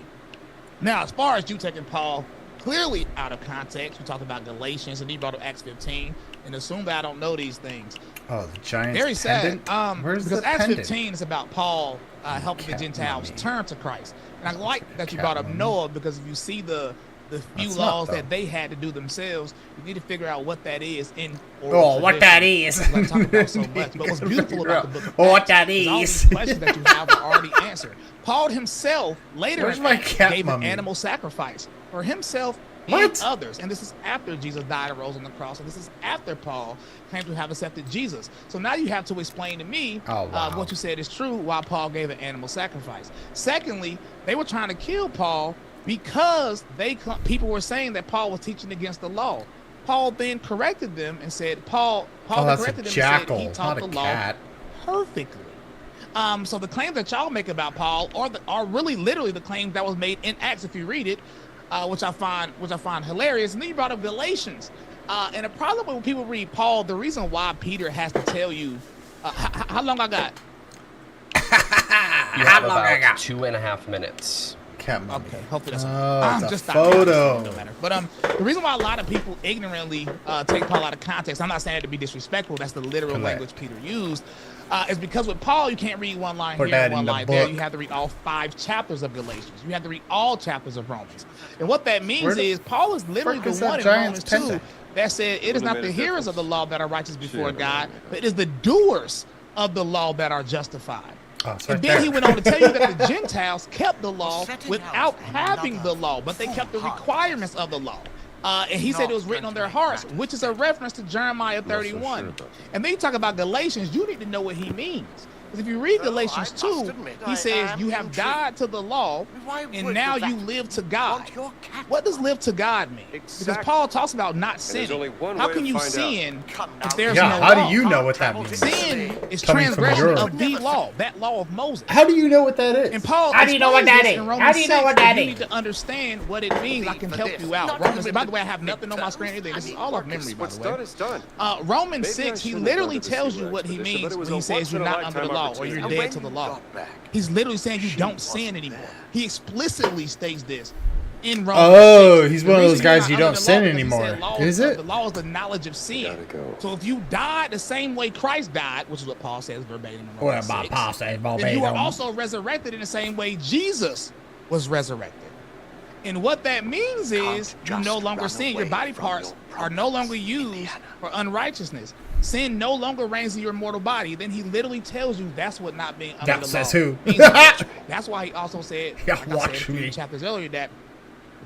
Now, as far as you taking Paul clearly out of context. We talked about Galatians, and he brought up Acts 15, and assume that I don't know these things. Oh, the Giants. Very sad. Where's Because the Acts pendant? 15 is about Paul helping the Gentiles turn to Christ. And I like that you brought up Noah, because if you see the few That's laws not, that they had to do themselves, you need to figure out what that is in what that is. I talk about so much. But what's beautiful about the book of What Acts that is all is. these questions that you have are already answered. Paul himself later Where's in my Acts cat gave an mummy? animal sacrifice for himself What? and others. And this is after Jesus died and rose on the cross. And this is after Paul claimed to have accepted Jesus. So now you have to explain to me what you said is true, why Paul gave an animal sacrifice. Secondly, they were trying to kill Paul because people were saying that Paul was teaching against the law. Paul then corrected them and said, Paul that's a corrected them jackal, and said he taught not the a law cat. perfectly. So the claims that y'all make about Paul are really literally the claims that was made in Acts if you read it, which I find hilarious. And then you brought up Galatians. And the problem when people read Paul, the reason why Peter has to tell you how long I got. You have about 2.5 minutes. Okay, hopefully that's it's a just photo. No matter. But the reason why a lot of people ignorantly take Paul out of context, I'm not saying it to be disrespectful, that's the literal language Peter used, is because with Paul you can't read one line here and one line there. You have to read all 5 chapters of Galatians. You have to read all chapters of Romans. And what that means is Paul is literally the one in Romans 2 that said it is not the hearers of the law that are righteous before God, but it is the doers of the law that are justified. And then he went on to tell you that the Gentiles kept the law without having the law, but they kept the requirements of the law. And he said it was written on their hearts, which is a reference to Jeremiah 31. And then you talk about Galatians, you need to know what he means. Because if you read Galatians 2, he says you have died to the law, and now you live to God. What does live to God mean? Because Paul talks about not sinning. How can you sin if there's no law? How do you know what that means? Sin is transgression of the law, that law of Moses. How do you know what that is? And Paul, how do you know what that is? How do you know what that is? You need to understand what it means. I can help you out. Romans. By the way, I have nothing on my screen or anything. This is all off memory, by the way. What's done is done. Romans 6, he literally tells you what he means when he says you're not under the law or you're dead to the law. He's literally saying you don't sin anymore. He explicitly states this in Romans 6. He's one of those guys you don't sin anymore. Is it? The law is the knowledge of sin. So if you died the same way Christ died, which is what Paul says verbatim in Romans 6, then you are also resurrected in the same way Jesus was resurrected. And what that means is you no longer sin. Your body parts are no longer used for unrighteousness. Sin no longer reigns in your mortal body. Then he literally tells you that's what not being under the law. Says who? That's why he also said, like I said a few chapters earlier, that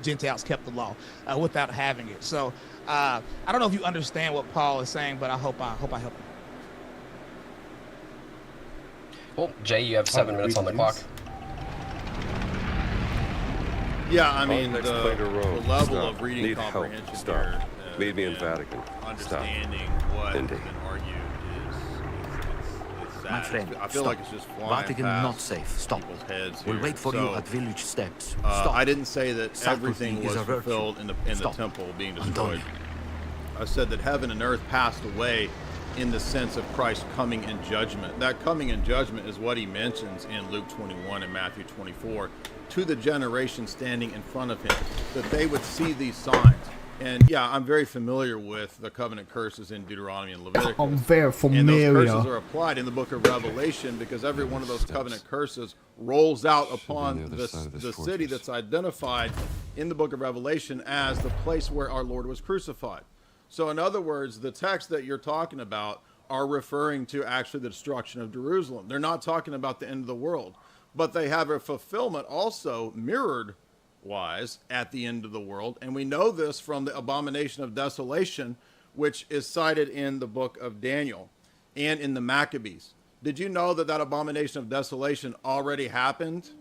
Gentiles kept the law without having it. So I don't know if you understand what Paul is saying, but I hope I help you. Well, Jay, you have 7 minutes on the clock. Yeah, I mean, Next the play to Rome. level Stop. of reading Need help. comprehension Stop. here, Meet me in and Vatican. understanding what has Indy. been argued is sad. My friend, I feel stop. like it's just flying Vatican past not safe. Stop. people's heads We'll here. wait for you So, at village steps. Stop. I didn't say that Sacrifice everything is was a virtue. fulfilled in the Stop. temple being I'm destroyed. done. I said that heaven and earth passed away in the sense of Christ coming in judgment. That coming in judgment is what he mentions in Luke 21 and Matthew 24 to the generation standing in front of him, that they would see these signs. And yeah, I'm very familiar with the covenant curses in Deuteronomy and Leviticus. I'm very And those familiar. curses are applied in the book of Revelation because every one of those covenant curses rolls out upon the city that's identified in the book of Revelation as the place where our Lord was crucified. So in other words, the text that you're talking about are referring to actually the destruction of Jerusalem. They're not talking about the end of the world, but they have a fulfillment also mirrored wise at the end of the world. And we know this from the abomination of desolation, which is cited in the book of Daniel and in the Maccabees. Did you know that that abomination of desolation already happened?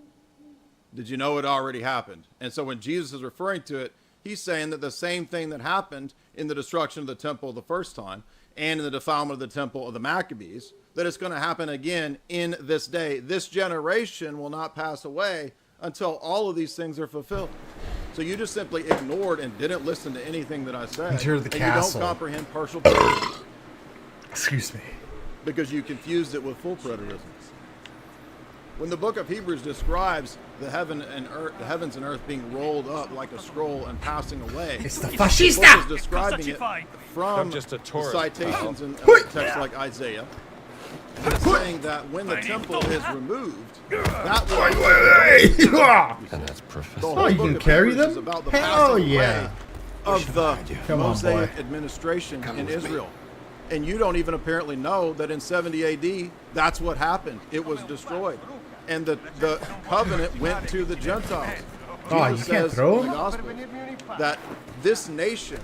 Did you know it already happened? And so when Jesus is referring to it, he's saying that the same thing that happened in the destruction of the temple the first time and in the defilement of the temple of the Maccabees, that it's going to happen again in this day. This generation will not pass away until all of these things are fulfilled. So you just simply ignored and didn't listen to anything that I said. Enter the and castle. You don't comprehend partial preterism. Excuse me. Because you confused it with full preterism. When the book of Hebrews describes the heavens and earth being rolled up like a scroll and passing away, It's the the book fascista! is describing it from I'm just a tourist. citations and texts like Isaiah. It's saying that when the temple is removed, that will And that's perfect. the Oh, whole you book can of carry Hebrews them? is about the Hell passing yeah. away of the Come on, Mosaic boy. administration in Israel. And you don't even apparently know that in 70 AD, that's what happened. It was destroyed. And the covenant went to the Gentiles. Oh, Jesus you can't says throw in the them? gospel that this nation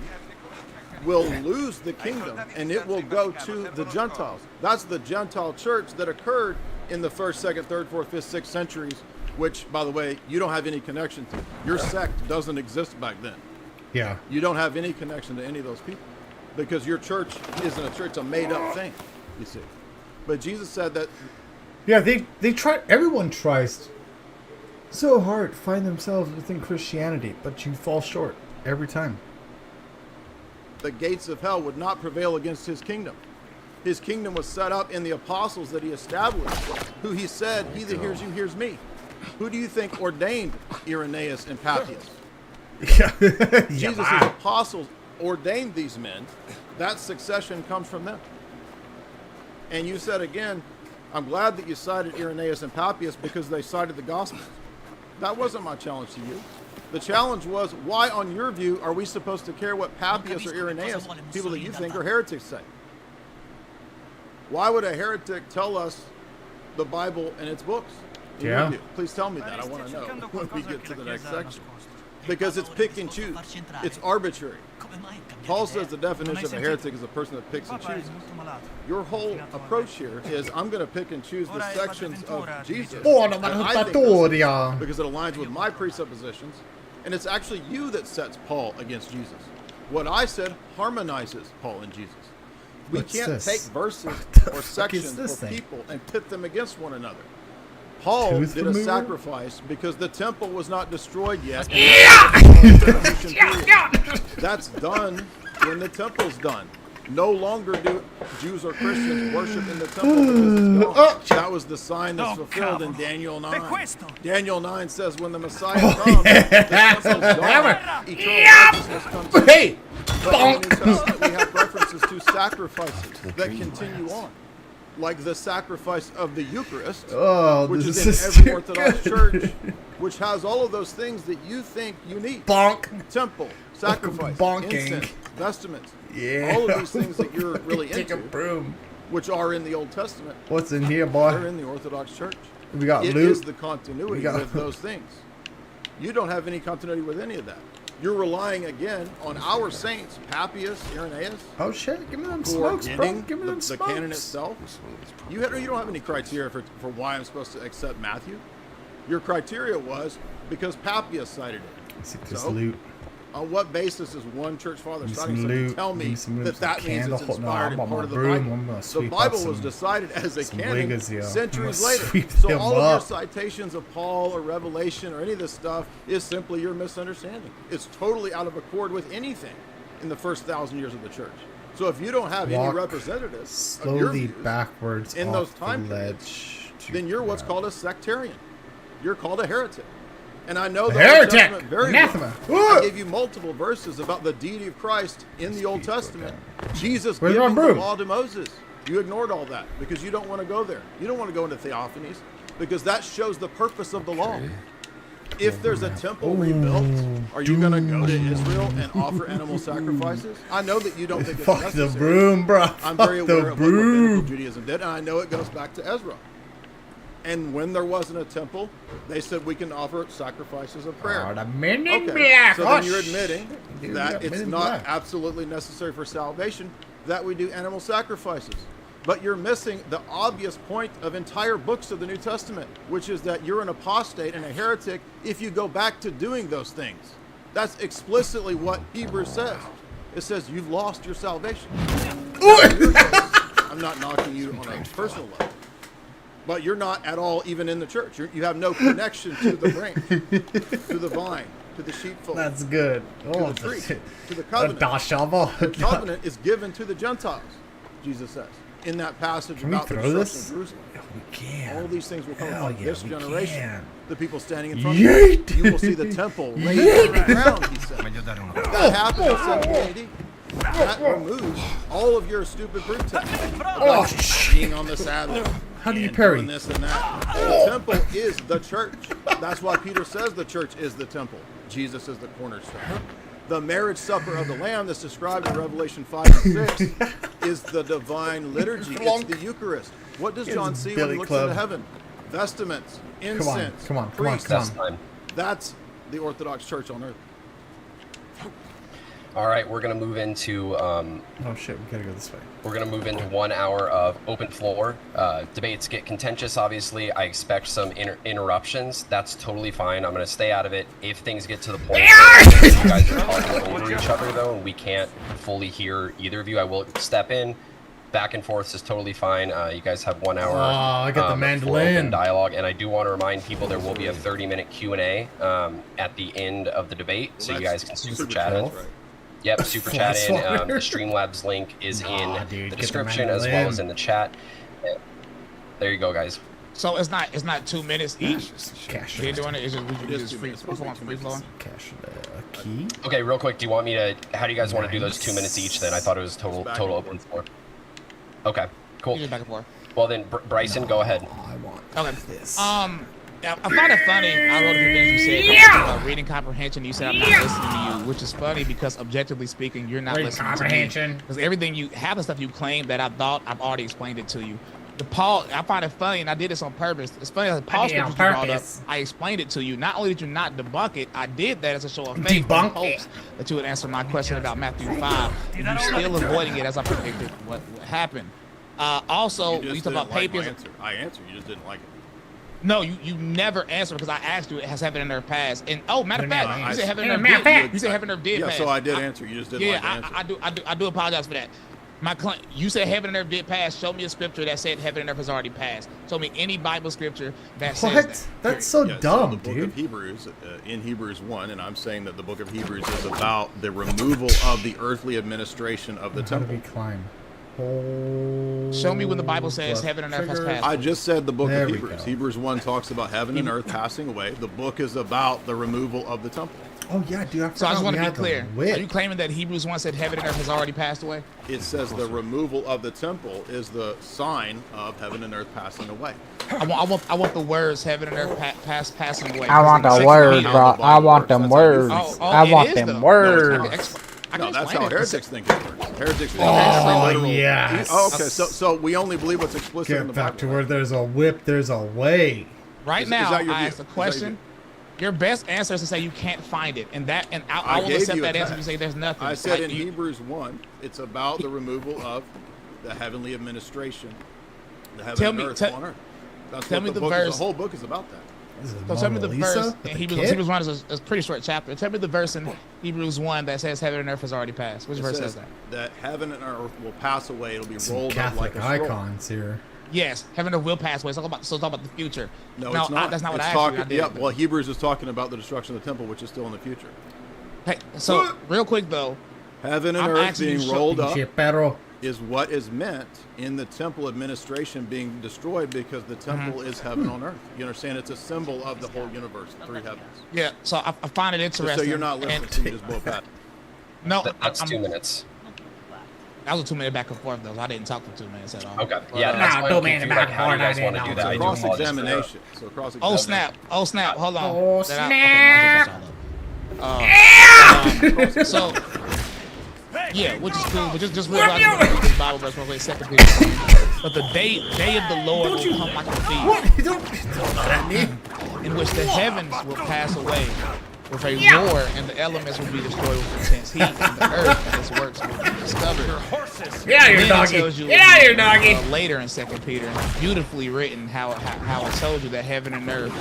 will lose the kingdom and it will go to the Gentiles. That's the Gentile church that occurred in the 1st, 2nd, 3rd, 4th, 5th, 6th centuries, which, by the way, you don't have any connection to. Your sect doesn't exist back then. Yeah. You don't have any connection to any of those people because your church isn't a church, it's a made-up thing, you see. But Jesus said that Yeah, they try. Everyone tries so hard to find themselves within Christianity, but you fall short every time. the gates of hell would not prevail against his kingdom. His kingdom was set up in the apostles that he established, who he said, he that hears you hears me. Who do you think ordained Irenaeus and Papias? Yeah. Jesus' apostles ordained these men. That succession comes from them. And you said again, I'm glad that you cited Irenaeus and Papias because they cited the Gospels. That wasn't my challenge to you. The challenge was, why, on your view, are we supposed to care what Papias or Irenaeus, people that you think are heretics, say? Why would a heretic tell us the Bible and its books? In your Yeah. view? Please tell me that. I want to know when we get to the next section. Because it's pick and choose. It's arbitrary. Paul says the definition of a heretic is a person that picks and chooses. Your whole approach here is, I'm going to pick and choose the sections of Jesus Buona that I think manutatoria. because it aligns with my presuppositions, and it's actually you that sets Paul against Jesus. What I said harmonizes Paul and Jesus. We What's can't this? take verses or fuck is sections this or thing? people and pit them against one another. Paul Tooth did a removal? sacrifice because the temple was not destroyed yet. That's done when the temple's done. No longer do Jews or Christians worship in the temple because it's gone. That was the sign that's fulfilled in Daniel 9. Daniel 9 says when the Messiah comes, the temple's gone. Eternal righteousness comes in. Hey! But in the New Testament, we have references to sacrifices that continue on. Like the sacrifice of the Eucharist, Oh, which this is in is every too Orthodox good. church, which has all of those things that you think you need. Bonk. Temple, sacrifice, Bonking. incense, vestments. Yeah. All of these things that you're really Take a into, broom. which are in the Old Testament, What's in here, they're boy? in the Orthodox Church. We got It loot. is the continuity We got- with those things. You don't have any continuity with any of that. You're relying again on our saints, Papias, Irenaeus, Oh shit! Give me them who are smokes, bro. getting Give me them the canon smokes. itself. You don't have any criteria for why I'm supposed to accept Matthew. Your criteria was because Papias cited it. Let's see this So, loot. On what basis is one church father Give me citing some something to loot. tell Give me me some loot, that some that means it's candle. No, inspired I'm and on part my of the broom. Bible? I'm gonna The sweep up Bible was some- decided as a some canon wiggers here. I'm centuries gonna later. sweep So them all of your up. citations of Paul or Revelation or any of this stuff is simply your misunderstanding. It's totally out of accord with anything in the first 1,000 years of the church. So if you don't have any Walk representatives of your slowly views backwards in off those the time ledge. to then you're what's grab. called a sectarian. You're called a heretic. And I know the Heretic! Old Testament very Anathema! well. I gave you multiple verses about the deity of Christ in the Old Testament. Jesus Where's my giving the broom? law to Moses. You ignored all that because you don't want to go there. You don't want to go into theophanies because that shows the purpose of the law. If there's a temple rebuilt, are you going to go to Israel and offer animal sacrifices? I know that you don't think it's Fuck necessary. the broom, bro. I'm Fuck very the aware of what rabbinical broom. Judaism did, and I know it goes back to Ezra. And when there wasn't a temple, they said we can offer sacrifices of prayer. Oh, the men in Okay, black. so Oh, then you're admitting Dude, we that got men it's in not black. absolutely necessary for salvation that we do animal sacrifices. But you're missing the obvious point of entire books of the New Testament, which is that you're an apostate and a heretic if you go back to doing those things. That's explicitly what Hebrews says. It says you've lost your salvation. Now, in your case, I'm not knocking you on a personal level, but you're not at all even in the church. You have no connection to the branch, to the vine, to the sheepfold, That's good. Oh, to the tree, to the the covenant. dashava. The covenant is given to the Gentiles, Jesus says. in that passage Can we about the throw destruction this? of Jerusalem. Yeah, we can. All these things will come Hell upon yeah, this we generation. can. The people standing in front of Yeet. you. You will see the temple raised from the ground, he said. That happened in 70 AD. That removes all of your stupid proof texts about being on the Sabbath. How do you and parry? doing this and that. The temple is the church. That's why Peter says the church is the temple. Jesus is the cornerstone. The marriage supper of the Lamb that's described in Revelation 5 and 6 is the divine liturgy. It's the Eucharist. What does John see when he looks into heaven? Vestments, incense, Come on. That's the Orthodox Church on earth. All right, we're gonna move into. Oh shit, we gotta go this way. We're gonna move into 1 hour of open floor. Debates get contentious, obviously. I expect some interruptions. That's totally fine. I'm gonna stay out of it. If things get to the point where you guys are talking over each other, though, and we can't fully hear either of you, I will step in. Back and forth is totally fine. You guys have 1 hour. I got the mandolin. Open dialogue, and I do want to remind people there will be a 30-minute Q&A at the end of the debate, so you guys can super chat in. Yep, super chat in. The Streamlabs link is in the description as well as in the chat. There you go, guys. So it's not 2 minutes each. Cash. They're doing it. It's just free flowing. Cash key. Okay, real quick. Do you want me to? How do you guys want to do those 2 minutes each? Then I thought it was total open floor. Okay, cool. Back and forth. Well then, Bryson, go ahead. I want this. I find it funny. I wrote a few things you said about reading comprehension. You said I'm not listening to you, which is funny because objectively speaking, you're not listening comprehension. to me. Because everything you have, the stuff you claim that I thought I've already explained it to you. I find it funny, and I did this on purpose. It's funny that Paul scriptures you brought up. I explained it to you. Not only did you not debunk it, I did that as a show of faith. In hopes that you would answer my question about Matthew 5. You're still avoiding it as I predicted what happened. Also, we talk about papacy. I answered. You just didn't like it. No, you never answered because I asked you, has heaven and earth passed? And matter of fact, you said heaven and earth did. You said heaven and earth did pass. Yeah, so I did answer. You just didn't like the answer. I do apologize for that. You said heaven and earth did pass. Show me a scripture that said heaven and earth has already passed. Show me any Bible scripture that says that. That's so dumb, so the book dude. of Hebrews, in Hebrews 1, and I'm saying that the book of Hebrews is about the removal of the earthly administration of the temple. How do we climb? Show me when the Bible says heaven and earth has passed. I just said the book of Hebrews. Hebrews 1 talks about heaven and earth passing away. The book is about the removal of the temple. Oh yeah, dude. So I just want to be clear. Are you claiming that Hebrews 1 said heaven and earth has already passed away? It says the removal of the temple is the sign of heaven and earth passing away. I want the words heaven and earth passing away. I want the words, bro. I want them words. I want them words. No, that's how heretics think it works. Heretics think literal. Yes. Oh, okay, so we only believe what's explicit in the Bible. Get back to where there's a whip, there's a way. Right now, I asked a question. Your best answer is to say you can't find it, and I will accept that answer if you say there's nothing. I said in Hebrews 1, it's about the removal of the heavenly administration, the heaven and earth on earth. That's tell what me the the verse. The whole book is about that. So tell me the verse in Hebrews 1 is a pretty short chapter. Tell me the verse in Hebrews 1 that says heaven and earth has already passed. Which verse says that? That heaven and earth will pass away. It'll be rolled up Catholic like a scroll. icons here. Yes, heaven and earth will pass away. So talk about the future. No, it's not. That's not what it's I asked you. Yeah, well, Hebrews is talking about the destruction of the temple, which is still in the future. Hey, so real quick though, heaven and earth being rolled up is what is meant in the temple administration being destroyed, because the temple is heaven on earth. You understand? It's a symbol of the whole universe, the three heavens. Yeah, so I find it interesting. So you're not listening, so you just blow past. No, that's 2 minutes. That was a 2 minute back and forth though. I didn't talk for 2 minutes at all. Okay. Yeah, that's why 2 minutes back and forth. How do you guys want to do that? Cross-examination. So cross-examination. Oh snap! Oh snap! Hold on. Oh snap! So yeah, which is cool. But just realize this Bible verse real quick. 2 Peter. But the day of the Lord will come like a thief. What? Don't that mean? In which the heavens will pass away with a roar, and the elements will be destroyed with intense heat, and the earth and its works will be discovered. Yeah, your doggy. Yeah, your doggy. Later in 2 Peter, and it's beautifully written how it told you that heaven and earth,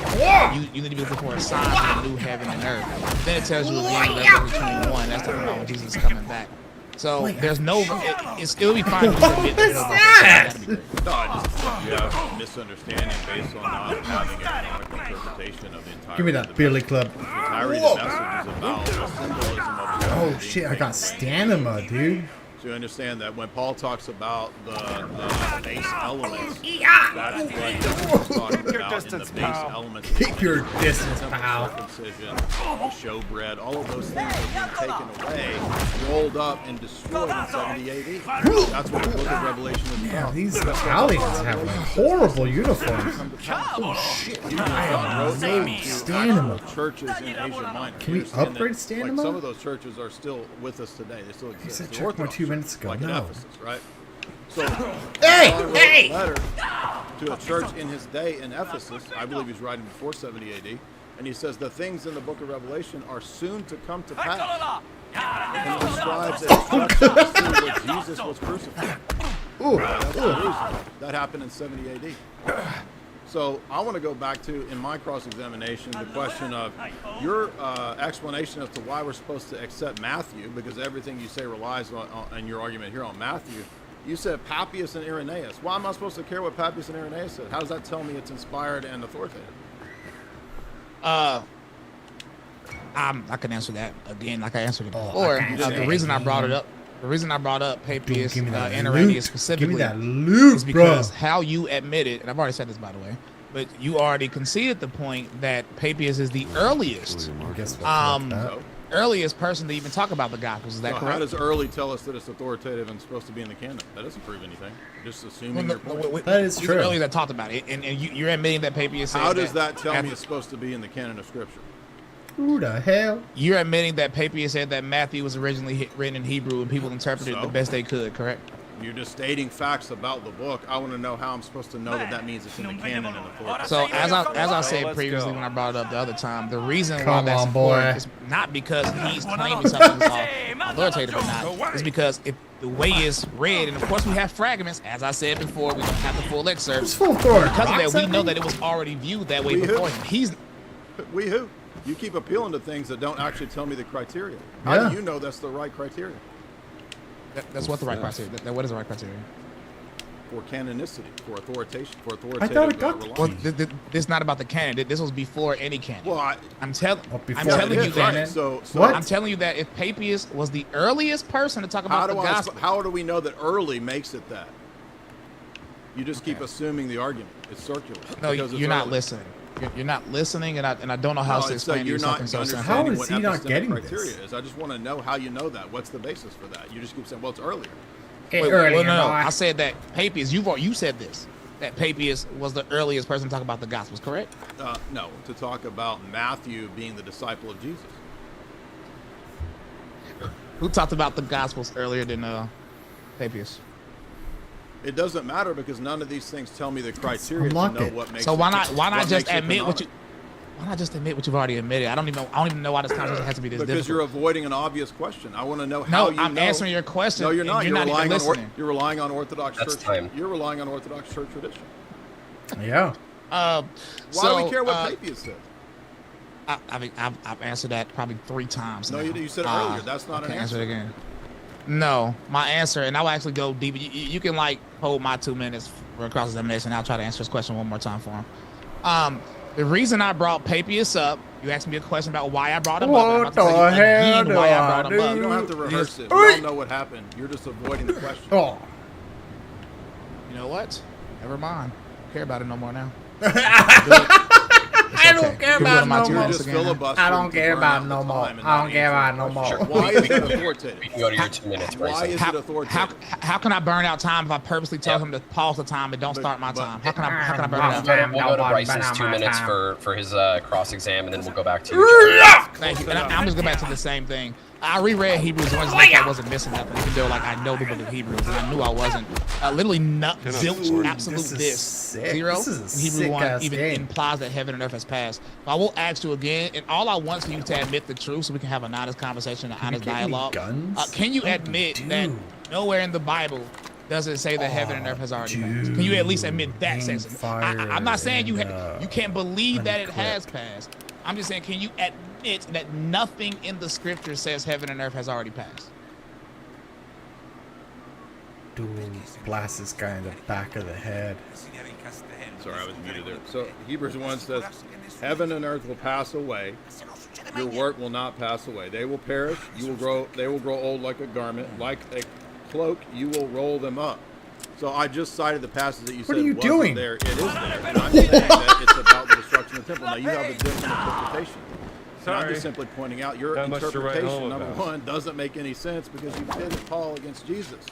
you need to be looking for a sign of the new heaven and earth. Then it tells you again in Revelation 21, that's talking about when Jesus is coming back. So there's no, it'll be fine. No, I just you have misunderstanding based on not having a canonical interpretation of the entire. Give me that Billy Club. The entirety of the message is about the symbolism of the Oh shit! I got stamina, dude. So you understand that when Paul talks about the base elements, that's what he's talking about in the base elements. Keep your distance, pal. Circumcision, showbread, all of those things are being taken away, rolled up, and destroyed in 70 AD. That's what the Book of Revelation is Yeah, about. these Italians have horrible uniforms. Oh shit! Stand them. Churches in Asia Minor. Can we Understand upgrade that, stand like, them? some of those churches are still with us today. They still exist. said The check more Orthodox 2 minutes ago. like in No. Ephesus, right? So, Hey, Paul wrote hey! a letter to a church in his day in Ephesus. I believe he's writing before 70 AD, and he says the things in the Book of Revelation are soon to come to pass. And he describes it where Jesus was crucified. Ooh, That's the reason. That happened in 70 AD. So I want to go back to, in my cross-examination, the question of your explanation as to why we're supposed to accept Matthew, because everything you say relies on in your argument here on Matthew. You said Papias and Irenaeus. Why am I supposed to care what Papias and Irenaeus said? How does that tell me it's inspired and authoritative? I can answer that again, like I answered it before. The reason I brought up Papias and Irenaeus specifically is because how you admitted, and I've already said this by the way, but you already conceded the point that Papias is the earliest, earliest person to even talk about the Gospels. Is that correct? How does early tell us that it's authoritative and supposed to be in the canon? That doesn't prove anything. Just assuming your point. That is true. Earlier that talked about it, and you're admitting that Papias said How does that tell me it's supposed to be in the canon of Scripture? Who the hell? You're admitting that Papias said that Matthew was originally written in Hebrew and people interpreted it the best they could, correct? You're just stating facts about the book. I want to know how I'm supposed to know that that means it's in the canon and authoritative. So as I said previously when I brought it up the other time, the reason why Come that's on, boy. important is not because he's claiming something is authoritative or not. It's because if the way it's read, and of course we have fragments, as I said before, we don't have the full excerpt. It's full Thor. Because of that, we know that it was already viewed that way before him. We who? You keep appealing to things that don't actually tell me the criteria. How do you know that's the right criteria? That's what the right criteria. What is the right criteria? For canonicity, for authoritative. I thought it got Well, this is not about the canon. This was before any canon. Well, I'm telling you right. that. So What? I'm telling you that if Papias was the earliest person to talk about the gospel, how do we know that early makes it that? You just keep assuming the argument. It's circular. No, you're not listening. You're not listening, and I don't know how else to explain to you something so simple. How is he not getting criteria is. I just want to know how you know that. What's the basis for that? You just keep saying, well, it's earlier. No. I said that Papias. You said this. That Papias was the earliest person to talk about the Gospels, correct? No, to talk about Matthew being the disciple of Jesus. Who talked about the Gospels earlier than Papias? It doesn't matter because none of these things tell me the criteria to know what makes. So why not just admit what you? Why not just admit what you've already admitted? I don't even know why this conversation has to be this difficult. Because you're avoiding an obvious question. I want to know how you know. No, I'm answering your question. No, you're not. You're You're relying on Orthodox That's church. time. You're relying on Orthodox church tradition. Yeah. Why do we care what Papias said? I've answered that probably 3 times. No, now. you said it earlier. That's not an answer. Answer it again. No, my answer, and I will actually go deeper. You can like hold my 2 minutes for cross-examination. I'll try to answer this question one more time for him. The reason I brought Papias up, you asked me a question about why I brought him up. What the hell do I do? You don't have to rehearse it. We all know what happened. You're just avoiding the question. Oh. You know what? Never mind. I don't care about it no more now. I don't care about it no more. I don't care about it no more. I don't care about it no more. Why is it authoritative? We can go to your 2 minutes. Why is it authoritative? How can I burn out time if I purposely tell him to pause the time and don't start my time? How can I burn out time? We'll go to Bryson's 2 minutes for his cross-exam, and then we'll go back to you. Thank you. And I'm just going back to the same thing. I reread Hebrews 1 like I wasn't missing nothing, even though like I know the book of Hebrews and I knew I wasn't. Literally not zilch, absolute zero. In Hebrews 1 even implies that heaven and earth has passed. But I will ask you again, and all I want is for you to admit the truth so we can have an honest conversation, an honest dialogue. Can you admit that nowhere in the Bible does it say that heaven and earth has already passed? Can you at least admit that section? I'm not saying you can't believe that it has passed. I'm just saying, can you admit that nothing in the scripture says heaven and earth has already passed? Dude, blast this guy in the back of the head. Sorry, I was muted there. So Hebrews 1 says, heaven and earth will pass away. Your work will not pass away. They will perish. You will grow. They will grow old like a garment, like a cloak, you will roll them up. So I just cited the passage that you said What are you wasn't doing? there. It is there. And I'm saying that it's about the destruction of the temple. Now you have a different interpretation. And I'm just simply pointing out your interpretation, number one, doesn't make any sense because you pitted Paul against Jesus.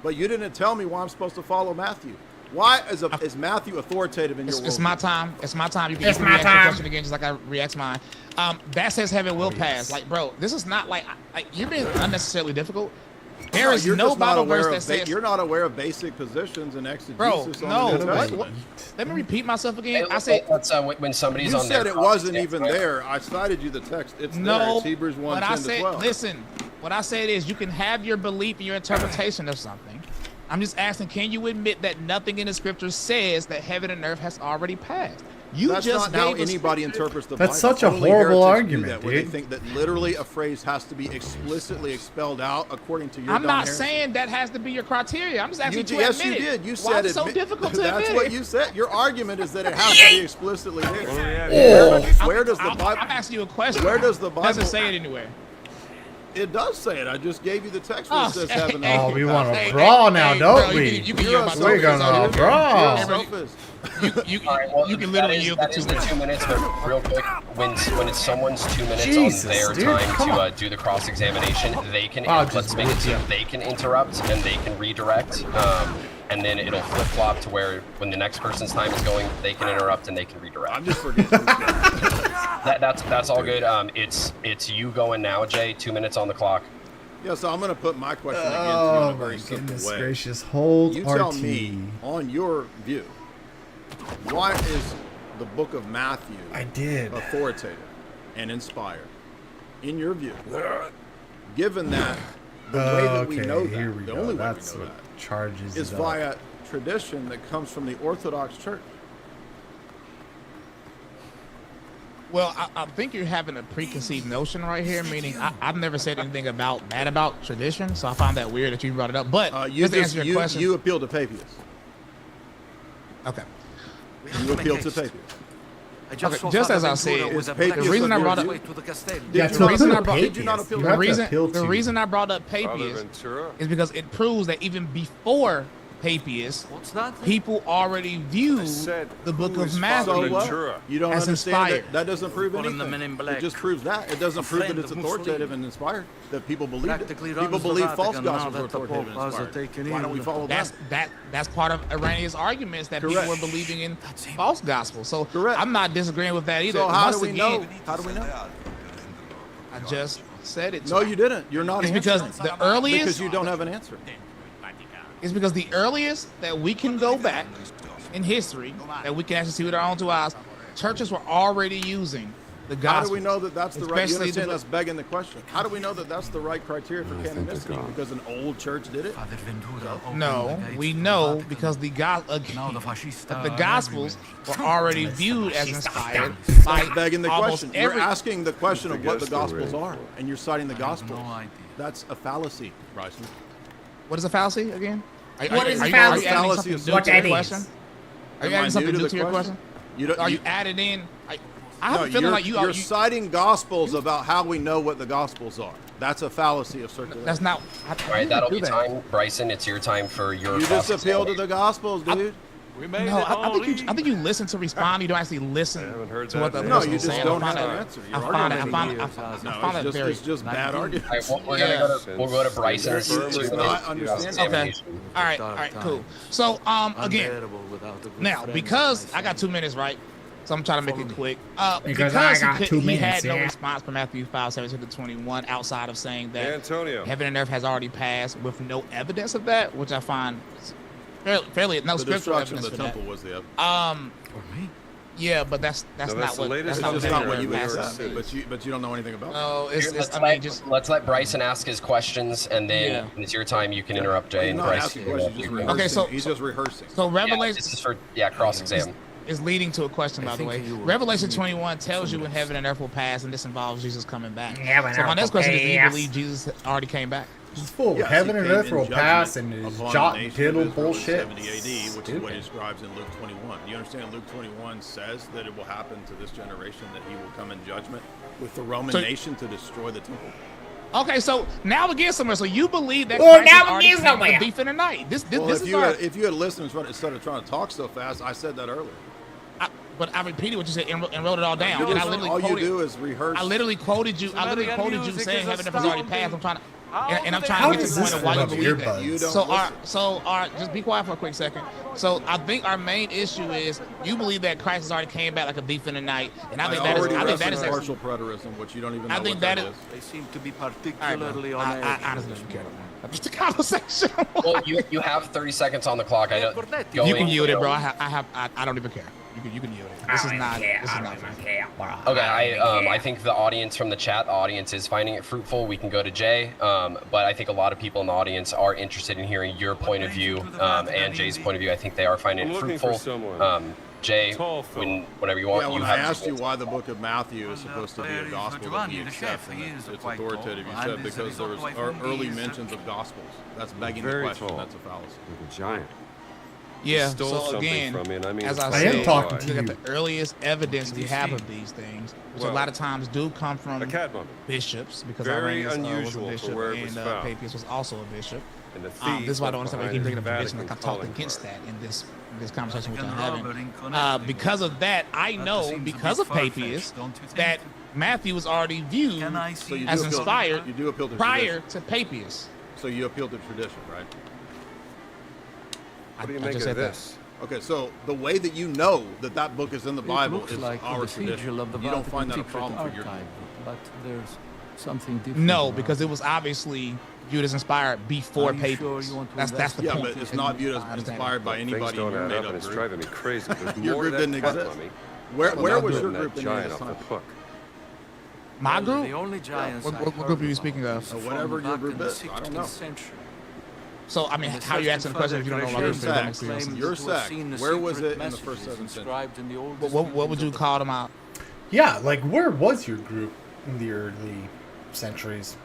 But you didn't tell me why I'm supposed to follow Matthew. Why is Matthew authoritative in your world? It's my time. It's my time. You can react your question again, just like I react mine. That says heaven will pass. Like, bro, this is not like you're being unnecessarily difficult. There is no Bible verse that says you're not aware of basic positions and exegesis. Bro, on the New Testament. what? Let me repeat myself again. I said when somebody's you on said their it wasn't even there. I cited you the text. It's there. It's Hebrews 1:10 as well. Listen, what I said is you can have your belief and your interpretation of something. I'm just asking, can you admit that nothing in the scriptures says that heaven and earth has already passed? That's not how anybody interprets the Bible. That's such a horrible argument, dude. Where they think that literally a phrase has to be explicitly expelled out according to your. I'm not saying that has to be your criteria. I'm just asking you to yes, admit you did. You it. said Why it. is it so difficult to admit That's it? what you said. Your argument is that it has to be explicitly there. Where does the Bible? I'm asking you a question. Where does the Bible? Doesn't say it anywhere. It does say it. I just gave you the text where it says heaven. Oh, we want to brawl now, don't we? We're gonna brawl. You can literally yield that is the 2 minutes, but real quick, when it's someone's 2 minutes Jesus, on their dude, time to do the cross-examination, they can let's make it so they can interrupt and they can redirect, and then it'll flip-flop to where when the next person's time is going, they can interrupt and they can redirect. I'm just forgetting. That's all good. It's you going now, Jay. 2 minutes on the clock. Yeah, so I'm going to put my question again to you Oh in a very my simple goodness way. gracious! Hold You RT. tell me, on your view, why is the book of Matthew authoritative and inspired? In your view, given that the way that we know that, the only way we know that, charges is via tradition that comes from the Orthodox Church. Well, I think you're having a preconceived notion right here, meaning I've never said anything bad about tradition, so I find that weird that you brought it up. But just to answer your question, you appeal to Papias. Okay. You appeal to Papias. Okay, just as I said, the reason I brought up the reason I brought up Papias is because it proves that even before Papias, people already view the book of Matthew You don't as understand inspired. that doesndon't prove anything. It just proves that. It doesn't prove that it's authoritative and inspired, that people believe it. People believe false gospels are authoritative and inspired. Why don't we follow that? That's part of Iranian's arguments that people were believing in false gospels. So I'm not disagreeing with that either. So how do we know? How do we know? I just said it. No, you didn't. You're not It's answering. because the earliest. Because you don't have an answer. It's because the earliest that we can go back in history, that we can actually see with our own 2 eyes, churches were already using the gospel. How do we know that that's the right? You Especially understand that's begging the question. How do we know that that's the right criteria for canonicity? Because an old church did it? No, we know because the Gospels were already viewed as inspired by That's begging the almost question. You're every. asking the question of what the Gospels are, and you're citing the Gospels. That's a fallacy, Bryson. What is a fallacy again? What is a Are you fallacy? adding something new What to your that question? is? Are you Am I adding something new to new the to your question? question? Are you adding in? I have a feeling like you you're are. citing Gospels about how we know what the Gospels are. That's a fallacy of circulation. That's not. All right, that'll be time. Bryson, it's your time for your. You just appeal to the Gospels, dude. No, I think you listen to respond. You don't actually listen to what the other No, person you is just saying. don't have an answer. I found it very. It's just bad argument. All right, we'll go to Bryson. Not understanding. Okay. All right, cool. So, again, now because I got 2 minutes, right? So I'm trying to make it quick. Because I got 2 he minutes, had no yeah. response from Matthew 5:17-21 outside of saying that Antonio. heaven and earth has already passed with no evidence of that, which I find fairly no The scriptural destruction of evidence the for temple that. was the evidence. Yeah, but that's No, not that's the what latest that's not It's what just heaven not what and you earth heard. passed. But you don't know anything about it. No, Let's let Bryson ask his questions, and then when it's your time, you can interrupt Jay He's and not Bryson. asking questions, he's just rehearsing. Okay, so- he's just rehearsing. So Yeah, Revelation this is for cross-exam. is leading to a question, by the way. Revelation 21 tells you when heaven and earth will pass, and this involves Jesus coming back. So my next question is, do you believe Jesus already came back? It's full. Yes, Heaven he and came earth in will pass, judgment and his upon jot the and nation of tittle Israel in bullshit. 70 AD, which is what he describes in Luke 21. Do you understand Luke 21 says that it will happen to this generation, that he will come in judgment with the Roman nation to destroy the temple? Okay, so now we get somewhere. So you believe that Well, Christ now has we already get came somewhere. to beef in the night. This Well, is if you had listened instead of trying to talk so fast, I said that earlier. But I repeated what you said and wrote it all down. You And I just- literally all you quoted, do is rehearse. I literally quoted you. I literally quoted you saying heaven has already passed. I'm trying to, and I'm How trying to get does to the point this of why you rub believe that. earbuds? You don't So listen. our just be quiet for a quick second. So I think our main issue is you believe that Christ has already came back like a thief in the night, and I think that is actually, partial preterism, which you don't even know I think what that that is. is. They seem to be All right, particularly bro. on I honestly don't care. Just a conversation. Well, you have 30 seconds on the clock. I don't. You can yield it, bro. I don't even care. You can yield it. This is not. Okay, I think the audience from the chat, the audience is finding it fruitful. We can go to Jay, but I think a lot of people in the audience are interested in hearing your point of view and Jay's point of view. I think they are finding it fruitful. Jay, whenever you want. Yeah, when you I have asked you why the book of Matthew is supposed to be a gospel that we accept, and it's authoritative, you said because there was early mentions of gospels. That's begging the question. That's a fallacy. Like a giant. Yeah. Stole So something again, from me, and I mean, as I I said, am talking to look at you. the earliest evidence we have of these things, which a lot of times do come from a cat moment. bishops, because Very Irenaeus was a unusual for bishop where it was and found. Papias was also a bishop. And the This is why I don't understand why you keep bringing up behind tradition. Like I Vatican talked calling against card. that in this conversation which I'm having. Because of that, I know because of Papias that Matthew was already viewed So you as do appeal- inspired you do appeal to prior tradition. to Papias. So you appeal to tradition, right? What do you I make just of said that. Okay, this? so the way that you know that that book is in the Bible looks is like our the sigil tradition. of the You don't Vatican find that a secret problem for your archive, but there's something different. No, about because it was obviously viewed as inspired before Are you Papias. sure you want to That's the Yeah, point. but it's not viewed as I understand. inspired by Things anybody in don't your add up, and made-up it's group. driving me crazy. There's Your more group that didn't cat exist. mummy Where than was that your group in any giant of this off time? the hook. My group? The only giants What I group heard are you about speaking of? is Or from whatever your back group in the is. I don't know. 16th century. So, I mean, And the how are you answering the question if you don't know my Your group? It don't make sect. sense. Your to have sect. seen the Where was secret it in the first messages 7th century? inscribed in the oldest What would paintings you of the call them out? Yeah, like where was your group in the early centuries?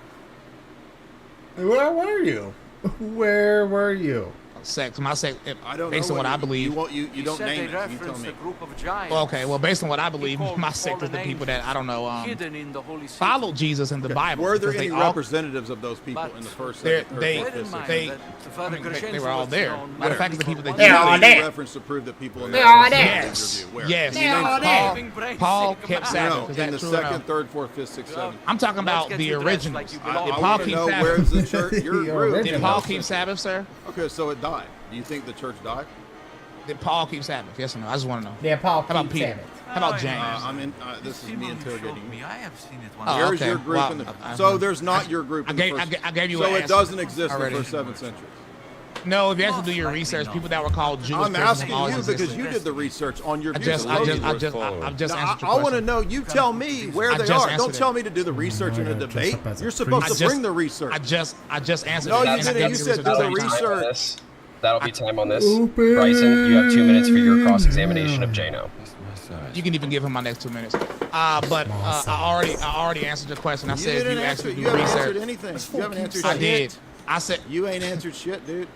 Where were you? Where were you? Sect. My sect, I don't based know on what I you believe. you don't said name they it. You tell referenced me. a group of giants Well, okay, well, based on what I believe, called my sect is the fallen people that, I don't know, hidden in the holy city. followed Jesus in the Bible. Were there because any they all- representatives of those people in the first, They're- second, third, they- fourth, Bear in fifth, mind sixth? they- that I Father mean, they Crescenzo were all was there. known Matter of fact, to the be people that called They're You all need there. reference to prove that people in They're the all first there. century did your view. Where? Yes. They're all there. Paul kept Sabbath. No, Is in the that true or no? second, third, fourth, fifth, sixth, seventh. I'm talking about Let's the get you dressed like originals. you I belong. Did want Paul to keep know Sabbath? where's the church, your The group. Did Paul keep Sabbath, sir? Okay, so it died. Do you think the church died? Did Paul keep Sabbath? Yes or no? I just want to know. Yeah, Paul How about keeps Peter? Sabbath. How about James? This is me interrogating you. I have seen it Oh, Where's okay. your group Well, in the? I- So there's not your group I in the gave- first. I gave you So an it answer doesn't exist already. in the first 7th century. No, if you actually do your research, people that were called Jewish I'm persons asking always you because existed. you did the research on your I views. just alone. answered Now, your I want to question. know. You tell me where I they just are. answered Don't it. tell me to do the research in a dress debate. up as a You're supposed priest. to I just- bring the research. I just answered No, it. you And I didn't. gave You the said do the time. research. That'll be time on this. Bryson, you have 2 minutes for your cross-examination of Jano. You can even give him my next 2 minutes. But I already answered your question. I You said didn't you answer. actually You do haven't answered research. anything. You haven't answered I shit. did. I said. You ain't answered shit, dude.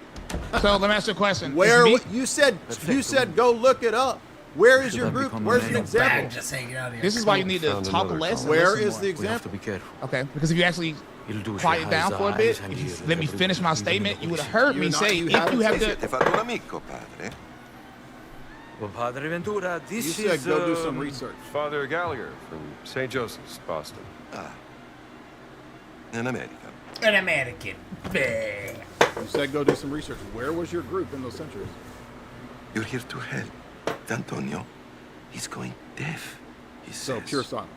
So let me ask you a question. Where Is me- you said go look it up. Where is your group? Where's an example? Just hanging out here. This is why you need to Found talk another less. and Where listen is more. the We have to example? be careful. Okay, because if you actually He'll do quiet down for a bit, if you let me finish my statement, you would have heard me say, if you have to. Ti fatto un amico, padre. Well, Padre Ventura, You this said is go do some research. Father Gallagher from St. Joseph's, Boston. In America. An American. Bleh. You said go do some research. Where was your group in those centuries? You're here to help. D'Antonio, he's going deaf. He So says. pure silence.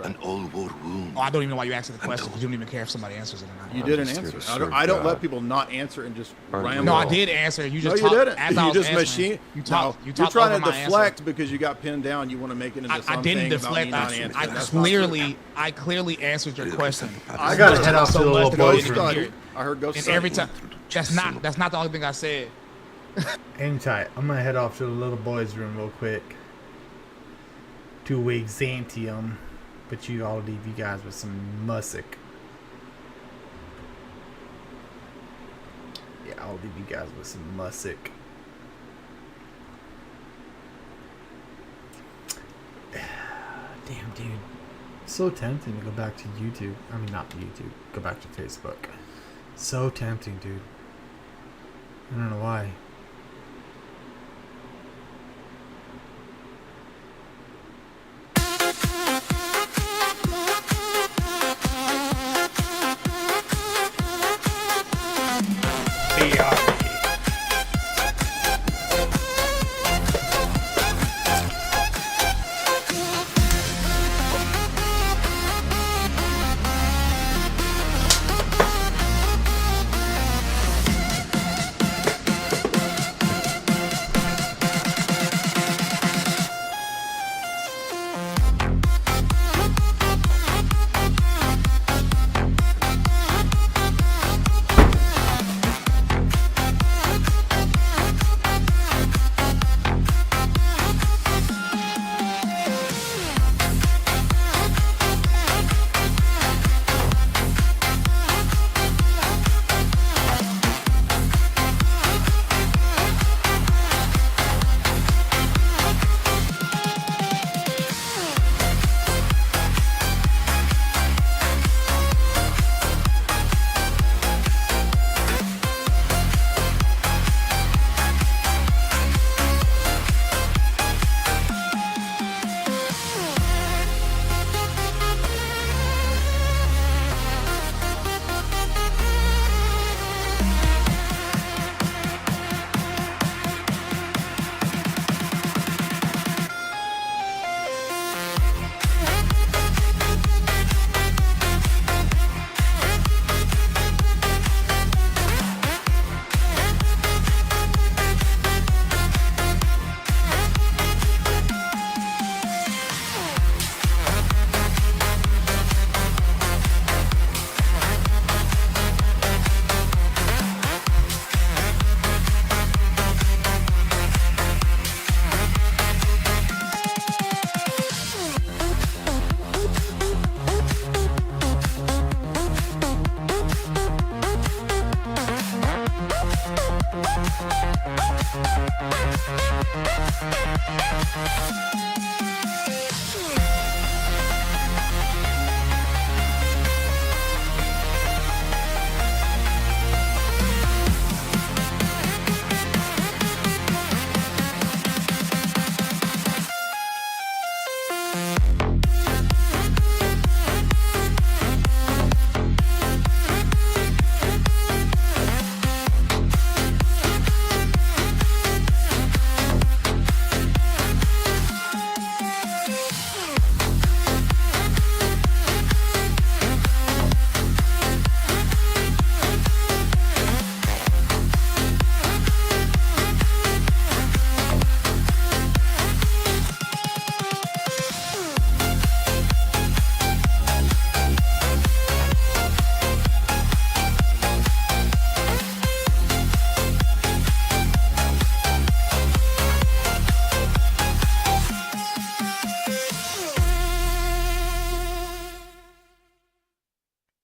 An old war wound. Oh, I don't even know why you asked the question because you don't even care if somebody answers it or not. You I'm didn't just here answer. to I don't, serve I don't let God. people not answer and just Aren't you ramble. No, I all? did answer. You No, just you talked didn't. as I You was just answering. machine. You talked. No, You you're talked trying over to my deflect because you got pinned down. You want to make it into answer. something. I didn't about deflect. me not answering. I That's not true. clearly answered your question. I gotta got head off to the little Go Go boys' study. room. study. I heard go And study. every time, that's not the only thing I said. Hang tight. I'm gonna head off to the little boys' room real quick to Exantium, but I'll leave you guys with some music. Yeah, I'll leave you guys with some music. Damn, dude. So tempting to go back to YouTube. I mean, not YouTube. Go back to Facebook. So tempting, dude. I don't know why.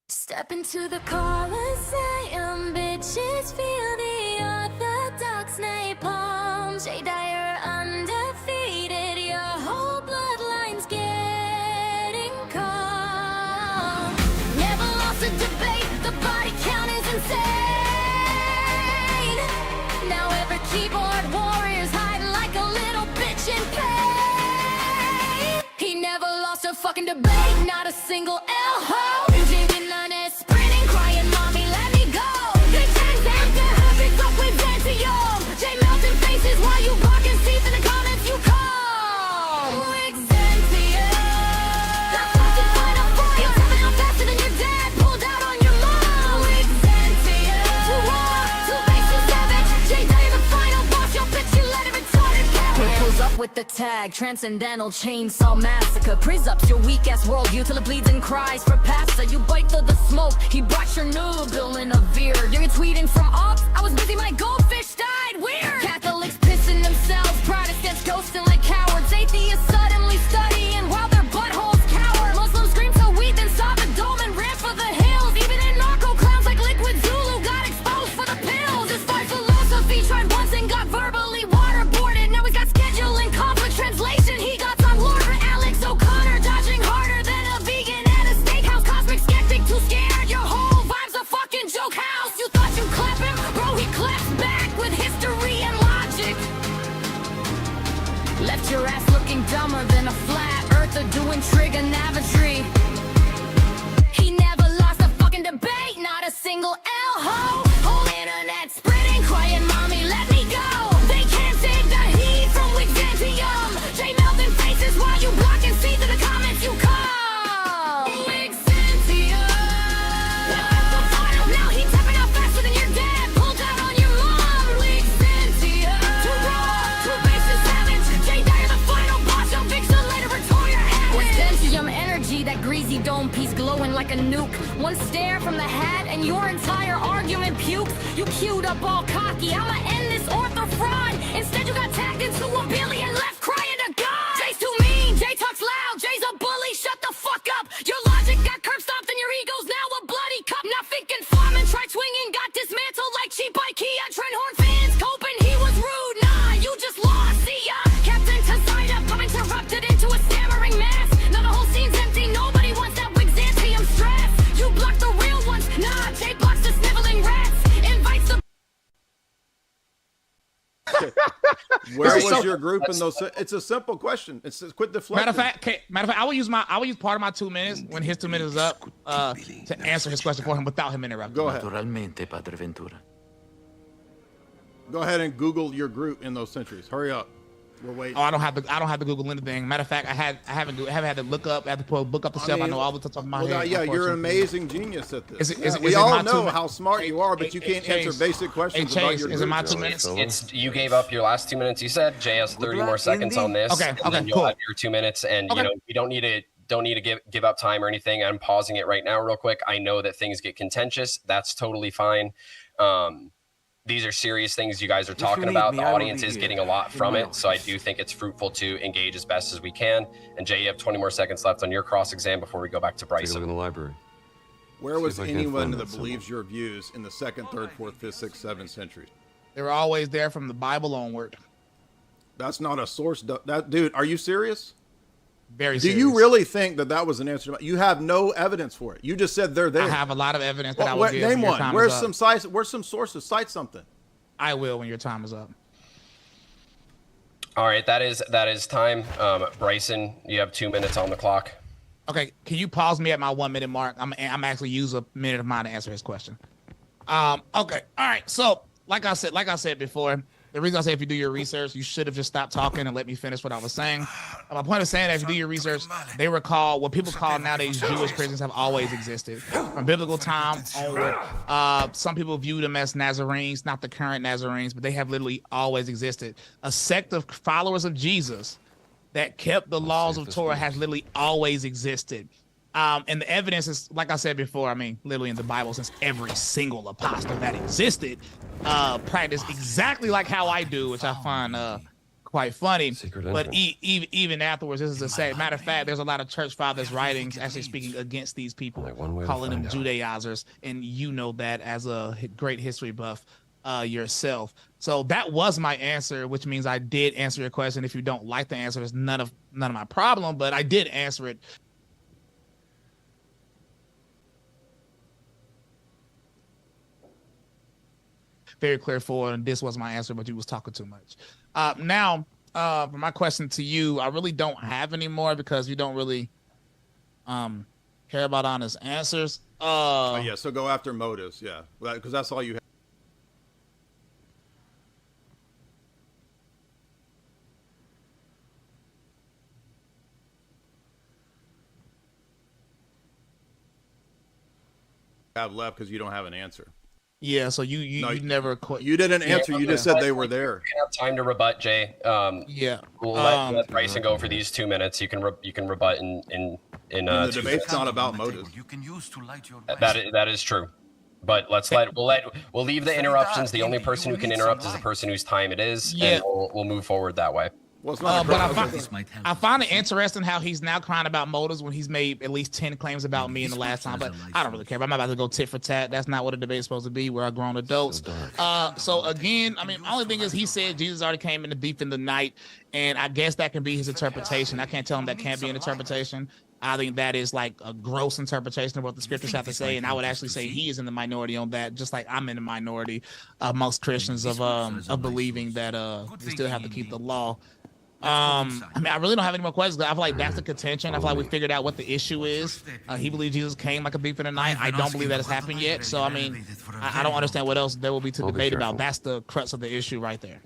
Step into the Colosseum, bitches feel the orthodox napalm. Jay Dyer undefeated, your whole bloodline's getting calm. Never lost a debate, the body count is insane. Now every keyboard warrior's hiding like a little bitch in pain. He never lost a fucking debate, not a single L-ho. Sprinting, crying, mommy, let me go. Big tanks after her, big fuck with Xantium. Jay melting faces while you barking seats in the comments you call. With Xantium. That fucking final for you. Tapping out faster than your dad. Pulled out on your mom. With Xantium. Too raw, too base, too savage. Jay Dyer the final boss. Your bitch, you let it retarded cabbage. Pulls up with the tag. Transcendental chainsaw massacre. Priz ups your weak ass worldview till it bleeds and cries for pasta. You bite through the smoke. He brought your new bill in a veer. You're tweeting from ops. I was busy, my goldfish died. Weird. Catholics pissing themselves. Protestants ghosting like cowards. Atheists suddenly studying while their buttholes cower. Muslims scream so weak then saw the dome and ran for the hills. Even in narco clowns like Liquid Zulu got exposed for the pills. Despite philosophy, tried once and got verbally waterboarded. Now he's got scheduling conflict translation. He got some Lord for Alex O'Connor, dodging harder than a vegan and trigonometry. He never lost a fucking debate, not a single L-ho. Whole internet spreading, crying, mommy, let me go. They can't take the heat from Wixantium. J Melvin faces while you block and see through the comments you call. Wixantium. The final, now he tapping out faster than your dad. Pulled out on your mom. Wixantium. Too raw, too basic, savage. J Dyer, the final boss. Your pixelator, Victoria Wixantium energy, that greasy dome piece glowing like a nuke. One stare from the hat and your entire argument pukes. You queued up all cocky, I'ma end this author fraud. Instead you got tagged into a billion, left crying to God. Jay's too mean, Jay talks loud, Jay's a bully, shut the fuck up. Your logic got curb stomped and your ego's now a bloody cup. Not thinking farming, tried swinging, got dismantled like cheap IKEA. Trent Horn fans coping, he was rude, nah, you just lost, see ya. Captain to side up, I'm interrupted into a stammering mass. Now the whole scene's empty, nobody wants that Wixantium stress. You block the real ones, nah, Jay blocks the sniveling rats. Invites the Where was your group in those? It's a simple question. It's quit deflecting. Matter of fact, I will use part of my 2 minutes when his 2 minutes is up to answer his question for him without him interrupting. Go ahead. Naturalmente, Padre Ventura. Go ahead and Google your group in those centuries. Hurry up. We're waiting. Oh, I don't have to Google anything. Matter of fact, I haven't had to look up. I have to book up the stuff. I know all the top of my head. Yeah, you're an amazing genius at this. Is we it all my know how smart you are, but you can't answer basic questions about your group. Is it my 2 minutes? It's you gave up your last 2 minutes. You said Jay has 30 more seconds on this. Okay, and then you'll cool. have your 2 minutes, and you know you don't need to give up time or anything. I'm pausing it right now, real quick. I know that things get contentious. That's totally fine. These are serious things you guys are talking about. The audience is getting a lot from it, so I do think it's fruitful to engage as best as we can. And Jay, you have 20 more seconds left on your cross exam before we go back to Bryson. Take a look in the library. Where was anyone that believes your views in the 2nd, 3rd, 4th, 5th, 6th, 7th centuries? They were always there from the Bible onward. That's not a source. Dude, are you serious? Very serious. Do you really think that was an answer? You have no evidence for it. You just said they're there. I have a lot of evidence that I will give. Name one. Where's some sources? Cite something. I will when your time is up. All right, that is time. Bryson, you have 2 minutes on the clock. Okay, can you pause me at my 1 minute mark? I'm actually use a minute of mine to answer his question. Okay, all right. So like I said before, the reason I say if you do your research, you should have just stopped talking and let me finish what I was saying. My point of saying that if you do your research, they recall what people call nowadays Jewish prisons have always existed from biblical time onward. Some people view them as Nazarenes, not the current Nazarenes, but they have literally always existed. A sect of followers of Jesus that kept the laws of Torah has literally always existed. And the evidence is, like I said before, I mean, literally in the Bible, since every single apostle that existed practiced exactly like how I do, which I find quite funny. But even afterwards, this is a say. Matter of fact, there's a lot of church fathers' writings actually speaking against these people, calling them Judaizers, and you know that as a great history buff yourself. So that was my answer, which means I did answer your question. If you don't like the answer, it's none of my problem, but I did answer it. Very clear forward, and this was my answer, but you was talking too much. Now, for my question to you, I really don't have any more because you don't really care about honest answers. Yeah, so go after motives, yeah, because that's all you have. Left because you don't have an answer. Yeah, so you never quit. You didn't answer. You just said they were there. You have time to rebut, Jay. Yeah. We'll let Bryson go for these 2 minutes. You can rebut in the debate's not about motives. You can use to light your that is true. But we'll leave the interruptions. The only person who can interrupt is the person whose time it is. Yeah. And we'll move forward that way. Well, it's not but I find it interesting how he's now crying about motives when he's made at least 10 claims about me in the last time. But I don't really care. I'm not about to go tit for tat. That's not what a debate is supposed to be. We're grown adults. So again, I mean, the only thing is he said Jesus already came in the deep in the night, and I guess that can be his interpretation. I can't tell him that can't be an interpretation. I think that is like a gross interpretation of what the scriptures have to say, and I would actually say he is in the minority on that, just like I'm in the minority amongst Christians of believing that we still have to keep the law. I mean, I really don't have any more questions. I feel like that's the contention. I feel like we figured out what the issue is. He believes Jesus came like a thief in the night. I don't believe that has happened yet. So, I mean, I don't understand what else there will be to debate about. That's the crux of the issue right there.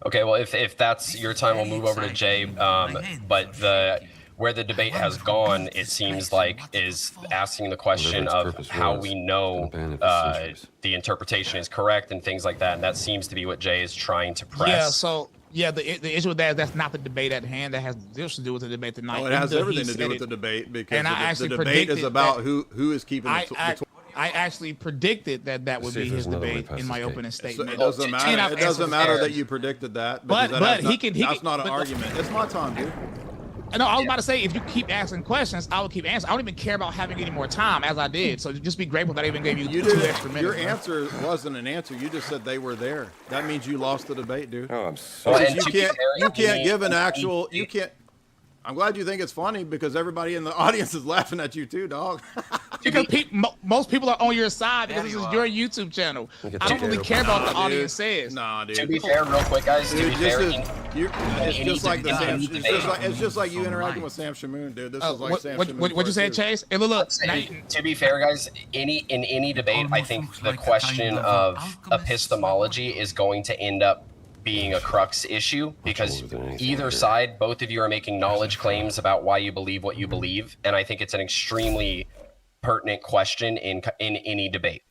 Okay, well, if that's your time, we'll move over to Jay. But where the debate has gone, it seems like, is asking the question of how we know the interpretation is correct and things like that. And that seems to be what Jay is trying to press. Yeah, so, yeah, the issue with that is that's not the debate at hand. That has this to do with the debate tonight. Oh, it has everything to do with the debate, because the debate is about who is keeping I actually predicted that would be his debate in my opening statement. It doesn't matter. It doesn't matter that you predicted that. But that's not an argument. It's my time, dude. No, I was about to say, if you keep asking questions, I will keep answering. I don't even care about having any more time, as I did. So just be grateful that I even gave you 2 extra minutes. Your answer wasn't an answer. You just said they were there. That means you lost the debate, dude. Oh, I'm sorry. You can't give an actual. You can't. I'm glad you think it's funny, because everybody in the audience is laughing at you too, dog. Because most people are on your side because this is your YouTube channel. I don't really care about what the audience says. Nah, dude. To be fair, real quick, guys. Dude, it's just like you interacting with Sam Shamoon, dude. This is like Sam Shamoon. What you said, Chase? Hey, look. To be fair, guys, in any debate, I think the question of epistemology is going to end up being a crux issue, because either side, both of you are making knowledge claims about why you believe what you believe, and I think it's an extremely pertinent question in any debate.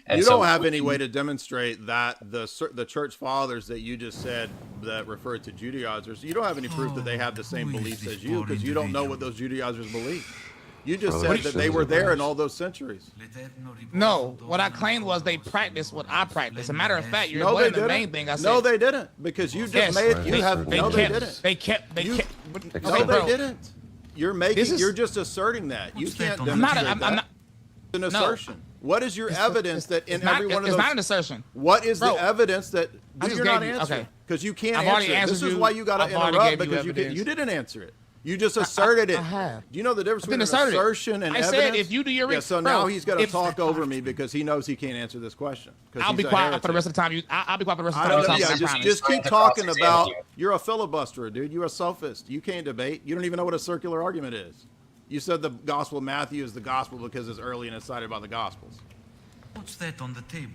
And you don't have any way to demonstrate that the church fathers that you just said that referred to Judaizers, you don't have any proof that they have the same beliefs as you, because you don't know what those Judaizers believe. You just said that they were there in all those centuries. No, what I claimed was they practiced what I practice. As a matter of fact, you're avoiding the main thing I said. No, they didn't, because you just made. You have. No, they didn't. They kept. No, they didn't. You're making. You're just asserting that. You can't demonstrate that. I'm not. It's an assertion. What is your evidence that in every one of those? It's not an assertion. What is the evidence that you're not answering? Because you can't answer it. This is why you got to interrupt, because you didn't answer it. You just asserted it. Do you know the difference between assertion and evidence? I said if you do your research. Yeah, so now he's got to talk over me because he knows he can't answer this question. I'll be quiet for the rest of the time. I'll be quiet for the rest of the time. Yeah, just keep talking about. You're a filibusterer, dude. You're a sophist. You can't debate. You don't even know what a circular argument is. You said the Gospel of Matthew is the gospel because it's early and it's cited by the Gospels. What's that on the table?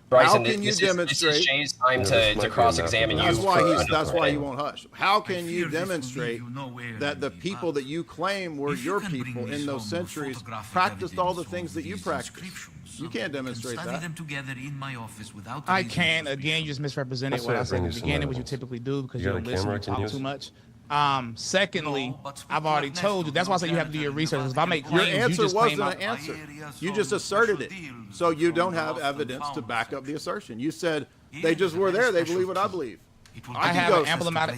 Bryson, how can you demonstrate? This is Jay's time to cross-examine you. That's why he won't hush. How can you demonstrate that the people that you claim were your people in those centuries practiced all the things that you practiced? You can't demonstrate that. I can. Again, you just misrepresented what I said at the beginning, which you typically do because you don't listen and talk too much. Secondly, I've already told you. That's why I said you have to do your research. If I make claims, your answer you just wasn't an answer. You just asserted it. So you don't have evidence to back up the assertion. You said they just were there. They believe what I believe. I have an ample amount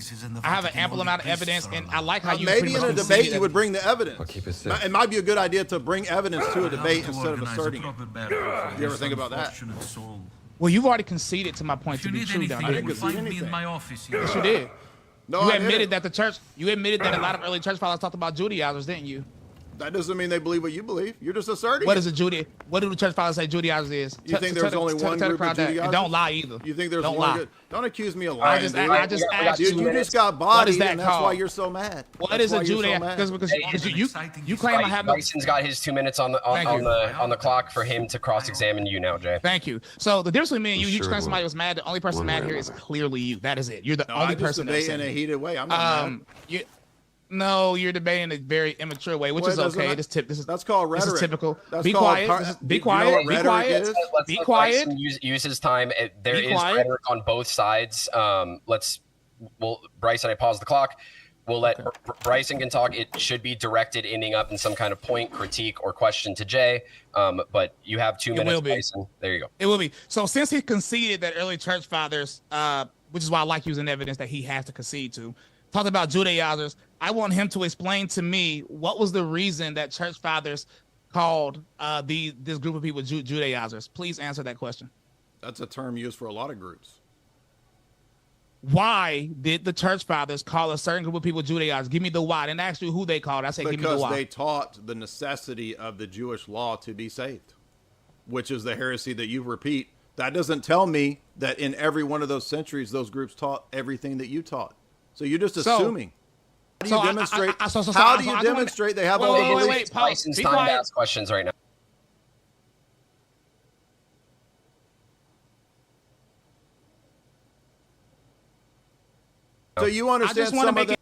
of evidence, and I like how you. Maybe in a debate you would bring the evidence. It might be a good idea to bring evidence to a debate instead of asserting it. You ever think about that? Well, you've already conceded to my point to be true. Down I didn't concede anything. Yes, you did. No, you admitted that you admitted that a lot of early church fathers talked about Judaizers, didn't you? That doesn't mean they believe what you believe. You're just asserting. What do the church fathers say Judaizers is? You think there's only one group of Judaizers? Don't lie either. You think there's one? Don't accuse me of lying. I just asked you. You just got bodied, and that's why you're so mad. What is a Judaizer? Because you claim I have. Bryson's got his 2 minutes on the clock for him to cross-examine you now, Jay. Thank you. So the difference between me and you claim somebody was mad. The only person mad here is clearly you. That is it. You're the only person that's in a heated way. I'm not mad. No, you're debating in a very immature way, which is okay. That's called rhetoric. This is typical. Be quiet. Be quiet. Be quiet. Be quiet. Use his time. There is rhetoric on both sides. Bryson, I pause the clock. We'll let Bryson can talk. It should be directed, ending up in some kind of point, critique, or question to Jay. But you have 2 minutes, Bryson. There you go. It will be. So since he conceded that early church fathers, which is why I like using evidence that he has to concede to, talked about Judaizers, I want him to explain to me what was the reason that church fathers called this group of people Judaizers. Please answer that question. That's a term used for a lot of groups. Why did the church fathers call a certain group of people Judaizers? Give me the why. I didn't ask you who they called. I said give me the why. Because they taught the necessity of the Jewish law to be saved, which is the heresy that you repeat That doesn't tell me that in every one of those centuries, those groups taught everything that you taught. So you're just assuming. How do you demonstrate? How do you demonstrate they have all the beliefs? Wait, Bryson's time to ask questions right now. So you understand some of the...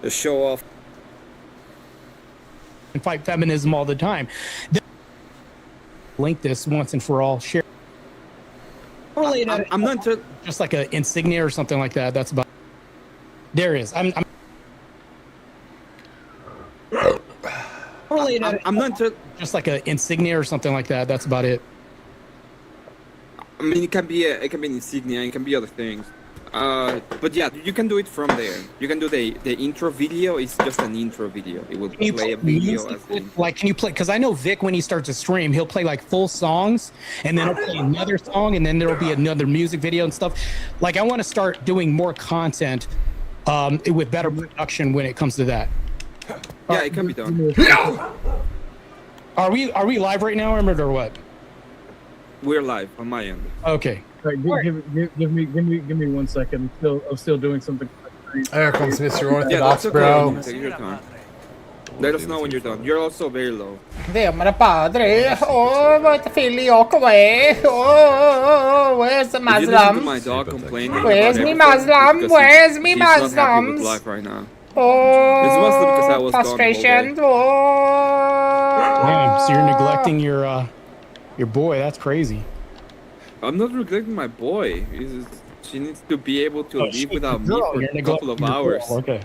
To show off and fight feminism all the time. Link this once and for all. Share. I'm not just like an insignia or something like that. That's about. There it is. I'm not just like an insignia or something like that. That's about it. I mean, it can be an insignia. It can be other things. But yeah, you can do it from there. You can do the intro video. It's just an intro video. It will play a video. Like, can you play? Because I know Vic, when he starts a stream, he'll play like full songs, and then he'll play another song, and then there'll be another music video and stuff. Like, I want to start doing more content with better production when it comes to that. Yeah, it can be done. Are we live right now, or what? We're live on my end. Okay. Right, give me 1 second. I'm still doing something. There comes Mr. Orthodox, yeah, okay. bro. Take your time. Let us know when you're done. You're also very low. Dämare padre, oh, what the filioque away, oh, where's the Muslim? Muslim? My dog complaining. Where's me Muslim? Where's me Muslims? Life right now. Oh, frustration. Oh. Damn, so you're neglecting your boy. That's crazy. I'm not neglecting my boy. She needs to be able to live without me for a couple of hours. Okay.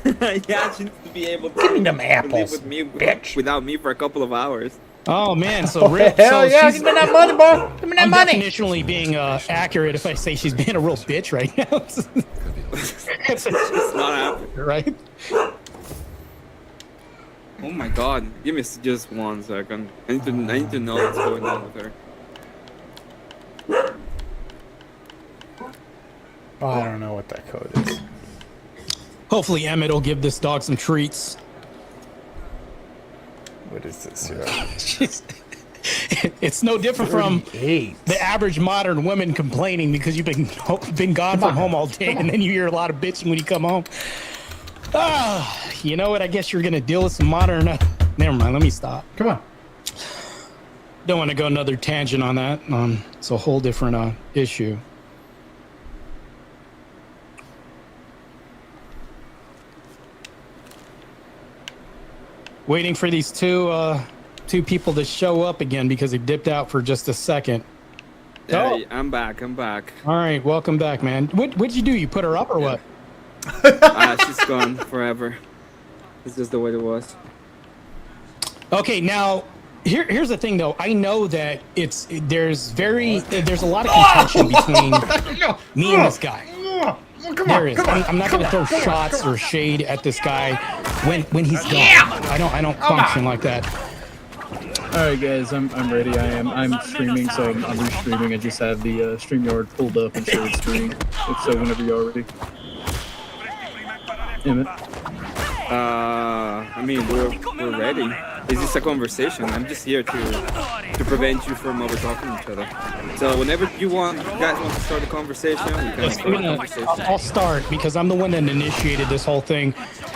Yeah, she needs to be able to Give me them live apples, with me, bitch. without me for a couple of hours. Oh man, so Rick, Hell so yeah, she's, give me that money, boy. Give me that I'm money. definitionally being accurate if I say she's being a real bitch right now. It's not happening. Right? Oh my god, give me just 1 second. I need to know what's going on with her. Oh, I don't know what that code is. Hopefully Emmett will give this dog some treats. What is this here? It's no different from the average modern woman complaining because you've been gone from home all day, and then you hear a lot of bitching when you come home. Ah, you know what? I guess you're gonna deal with some modern. Never mind. Let me stop. Come on. Don't want to go another tangent on that. It's a whole different issue. Waiting for these two people to show up again because they dipped out for just a second. Yeah, Oh. I'm back. I'm back. All right, welcome back, man. What'd you do? You put her up or what? She's gone forever. It's just the way it was. Okay, now here's the thing though. I know that there's a lot of contention between me and this guy. There is. I'm not going to throw shots or shade at this guy when he's gone. I don't function like that. All right, guys, I'm ready. I'm streaming, so I'm restreaming. I just have the StreamYard pulled up and share the screen. So whenever you're ready. Emmett. I mean, we're ready. Is this a conversation? I'm just here to prevent you from over talking to each other. So whenever you guys want to start a conversation, we can start a conversation. I'll start because I'm the one that initiated this whole thing.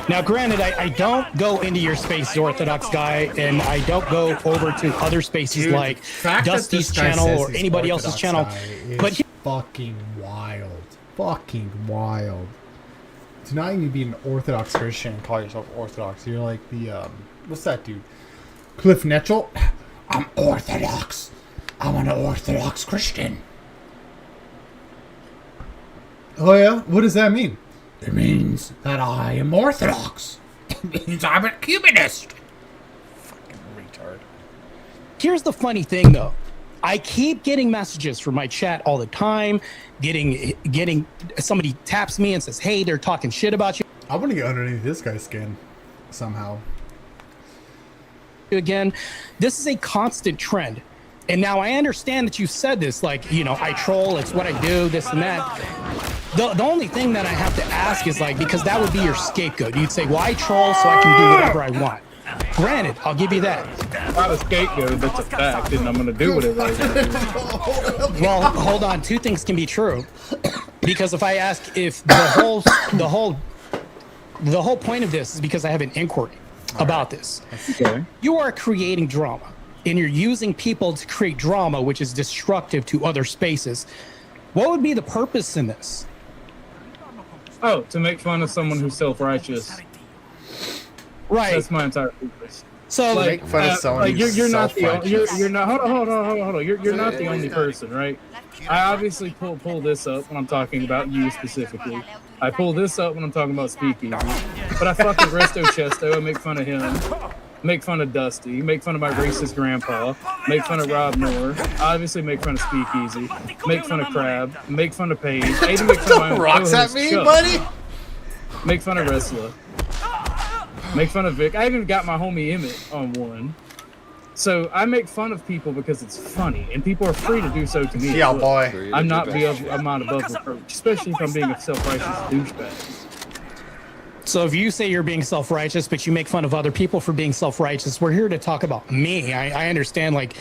Now, granted, I don't go into your space, the Orthodox guy, and I don't go over to other spaces like Dusty's channel or anybody else's channel. But fucking wild. Fucking wild. To not even be an Orthodox Christian and call yourself Orthodox. You're like the, what's that dude? Cliff Netchell? I'm Orthodox. I'm an Orthodox Christian. Oh yeah? What does that mean? It means that I am Orthodox. It means I'm a Cubanist. Fucking retard. Here's the funny thing though. I keep getting messages from my chat all the time, getting somebody taps me and says, hey, they're talking shit about you. I want to get underneath this guy's skin somehow. Again, this is a constant trend. And now I understand that you said this, like, you know, I troll, it's what I do, this and that. The only thing that I have to ask is like, because that would be your scapegoat. You'd say, well, I troll so I can do whatever I want. Granted, I'll give you that. Not a scapegoat, that's a fact, and I'm going to do whatever I want. Well, hold on. Two things can be true. Because if I ask if the whole point of this is because I have an inquiry about this. Okay. You are creating drama, and you're using people to create drama, which is destructive to other spaces. What would be the purpose in this? Oh, to make fun of someone who's self-righteous. Right. That's my entire purpose. So like, make fun of someone like who's you're not the self-righteous. you're not hold on. You're not the only person, right? I obviously pull this up when I'm talking about you specifically. I pull this up when I'm talking about Speakeasy. But I fucking Resto Chesto, I make fun of him. Make fun of Dusty, make fun of my racist grandpa, make fun of Rob Moore, obviously make fun of Speakeasy, make fun of Crab, make fun of Paige, I even make fun of my own rocks at co-host, me, Chuck. buddy. Make fun of Wrestler. Make fun of Vic. I even got my homie Emmett on one. So I make fun of people because it's funny, and people are free to do so to me. Yeah, boy. I'm not above reproach, especially if I'm being a self-righteous douchebag. So if you say you're being self-righteous, but you make fun of other people for being self-righteous, we're here to talk about me. I understand, like,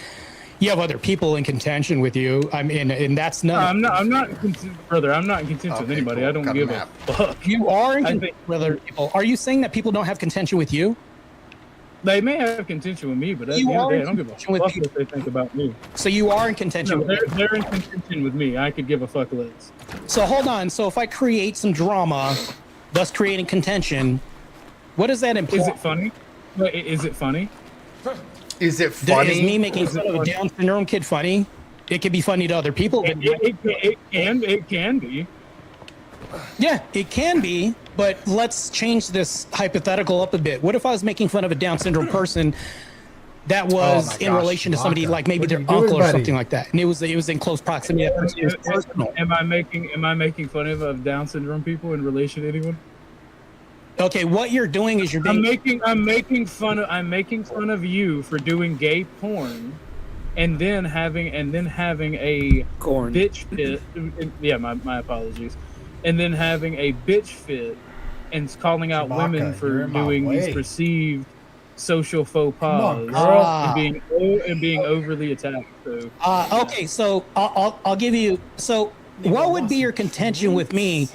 you have other people in contention with you. I mean, and that's not. I'm not in contention, brother. I'm not in contention with anybody. Cool. I don't give a fuck. You are in contention with other people. Are you saying that people don't have contention with you? They may have contention with me, but at the end of the day, I don't give a fuck what they think about me. So you are in contention No, with they're in contention with me. I could give a fuck less. So hold on. So if I create some drama, thus creating contention, what does that imply? Is it funny? Is it funny? Is it funny? Is me making fun of a Down syndrome kid funny? It could be funny to other people. But It can be. Yeah, it can be, but let's change this hypothetical up a bit. What if I was making fun of a Down syndrome person that was in relation to somebody like maybe their uncle or something like that, and it was in close proximity? Am I making fun of Down syndrome people in relation to anyone? Okay, what you're doing is you're being I'm making fun of you for doing gay porn, and then having a bitch fit. Yeah, my apologies. And then having a bitch fit and calling out women for doing these perceived social faux pas and being overly attacked. So. Okay, so I'll give you. So, what would be your contention with me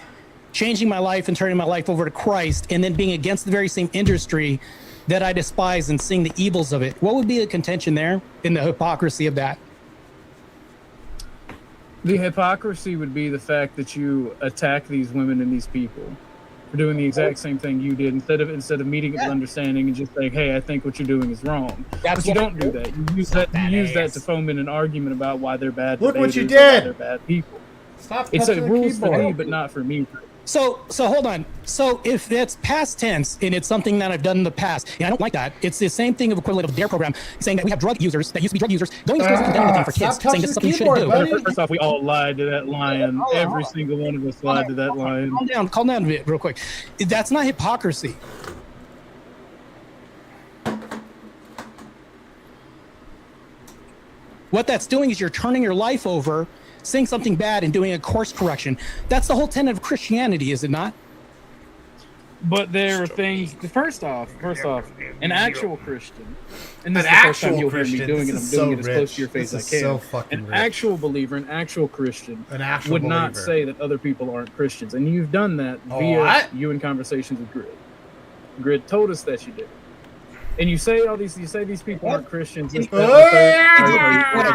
changing my life and turning my life over to Christ, and then being against the very same industry that I despise and seeing the evils of it? What would be the contention there in the hypocrisy of that? The hypocrisy would be the fact that you attack these women and these people for doing the exact same thing you did instead of meeting it with understanding and just saying, "Hey, I think what you're doing is wrong." But you don't do that. You use that to foment an argument about why they're bad. Look what you why did. They're bad people. Stop. It's a rules for me, but not for me. So hold on. So if that's past tense and it's something that I've done in the past, and I don't like that, it's the same thing of equivalent of a DARE program saying that we have drug users that used to be drug users going to schools and condemning them for kids, saying this is something you shouldn't do. First off, we all lied to that lion. Every single one of us lied to that lion. Calm down a bit, real quick. That's not hypocrisy. What that's doing is you're turning your life over, saying something bad and doing a course correction. That's the whole tenet of Christianity, is it not? But there are things. First off, an actual Christian, and this is the first time you'll hear me doing it. I'm doing it as close to your face as I can. An actual believer, an actual Christian, would not say that other people aren't Christians, and you've done that via you in conversations with Grid. Grid told us that you did. And you say all these. You say these people aren't Christians. Exactly what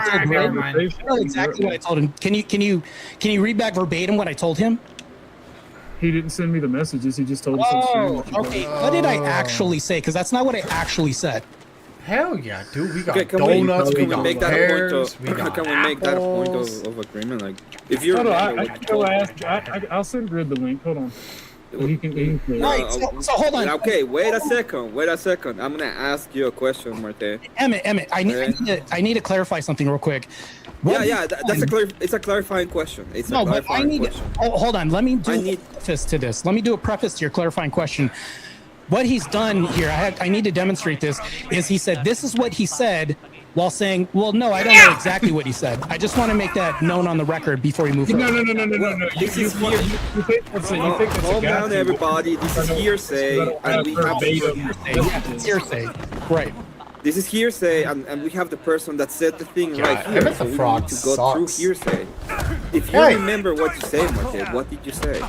I told him. Can you read back verbatim what I told him? He didn't send me the messages. He just told us. Okay. What did I actually say? Because that's not what I actually said. Hell yeah, dude. We got donuts. we got pears. Can we make that a point of agreement? Like, if you're. I'll send Grid the link. Hold on. Right, so hold on. Okay, wait a second. I'm gonna ask you a question, Marte. Emmett, I need to clarify something real quick. It's a clarifying question. Hold on. Let me do a preface to this. Let me do a preface to your clarifying question. What he's done here, I need to demonstrate this, is he said, this is what he said, while saying, well, no, I don't know exactly what he said. I just want to make that known on the record before we move on. No. You think that's calm down, everybody. This is hearsay, and we have hearsay. Right. This is hearsay, and we have the person that said the thing right here. So we need to go through hearsay. If you remember what you said, Marte, what did you say?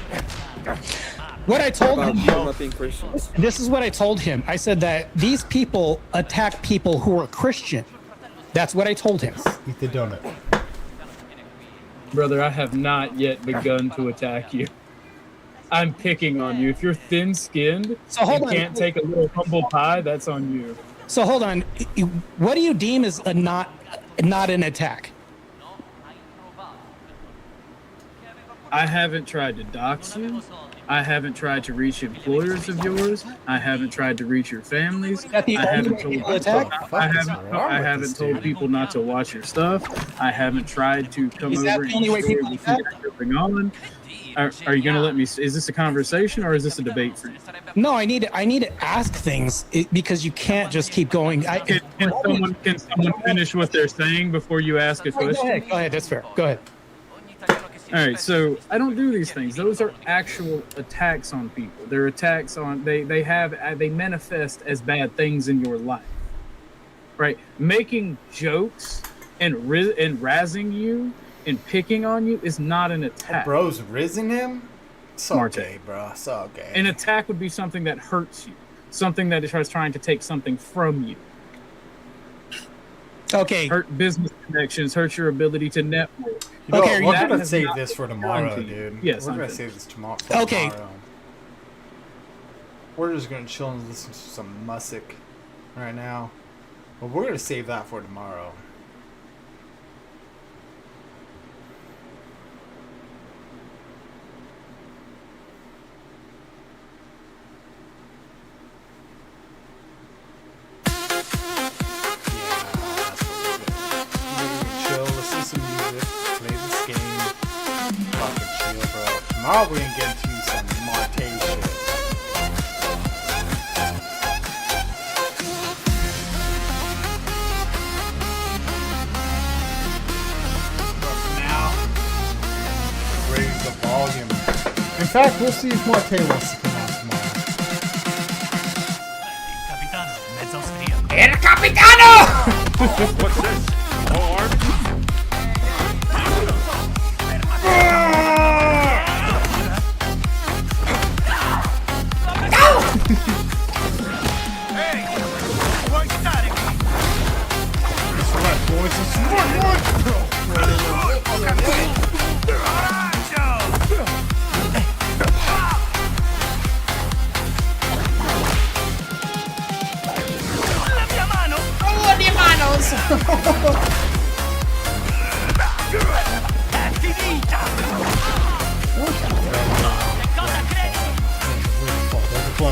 What I told him, not being Christians. This is what I told him. I said that these people attack people who are Christian. That's what I told him. Eat the donut. Brother, I have not yet begun to attack you. I'm picking on you. If you're thin-skinned and can't take a little humble pie, that's on you. So hold on. What do you deem as a not an attack? I haven't tried to dox you. I haven't tried to reach employers of yours. I haven't tried to reach your families. I haven't told people not to watch your stuff. I haven't tried to come over and share with you what's going on. Are you going to let me? Is this a conversation or is this a debate for you? No, I need to ask things because you can't just keep going. Can someone finish what they're saying before you ask a question? Go ahead. That's fair. Go ahead. All right, so I don't do these things. Those are actual attacks on people. They're attacks on they manifest as bad things in your life, right? Making jokes and razzing you and picking on you is not an attack. Bro's rizzing him? So gay, bro. So gay. An attack would be something that hurts you, something that is trying to take something from you. Okay. Hurt business connections, hurt your ability to network. You know, we're going to save this for tomorrow, dude. Yes, we're going to save this tomorrow. Okay. We're just going to chill and listen to some music right now. But we're going to save that for tomorrow. fact, we'll see if Marte wants to come on tomorrow. El Capitano! What's this? More army?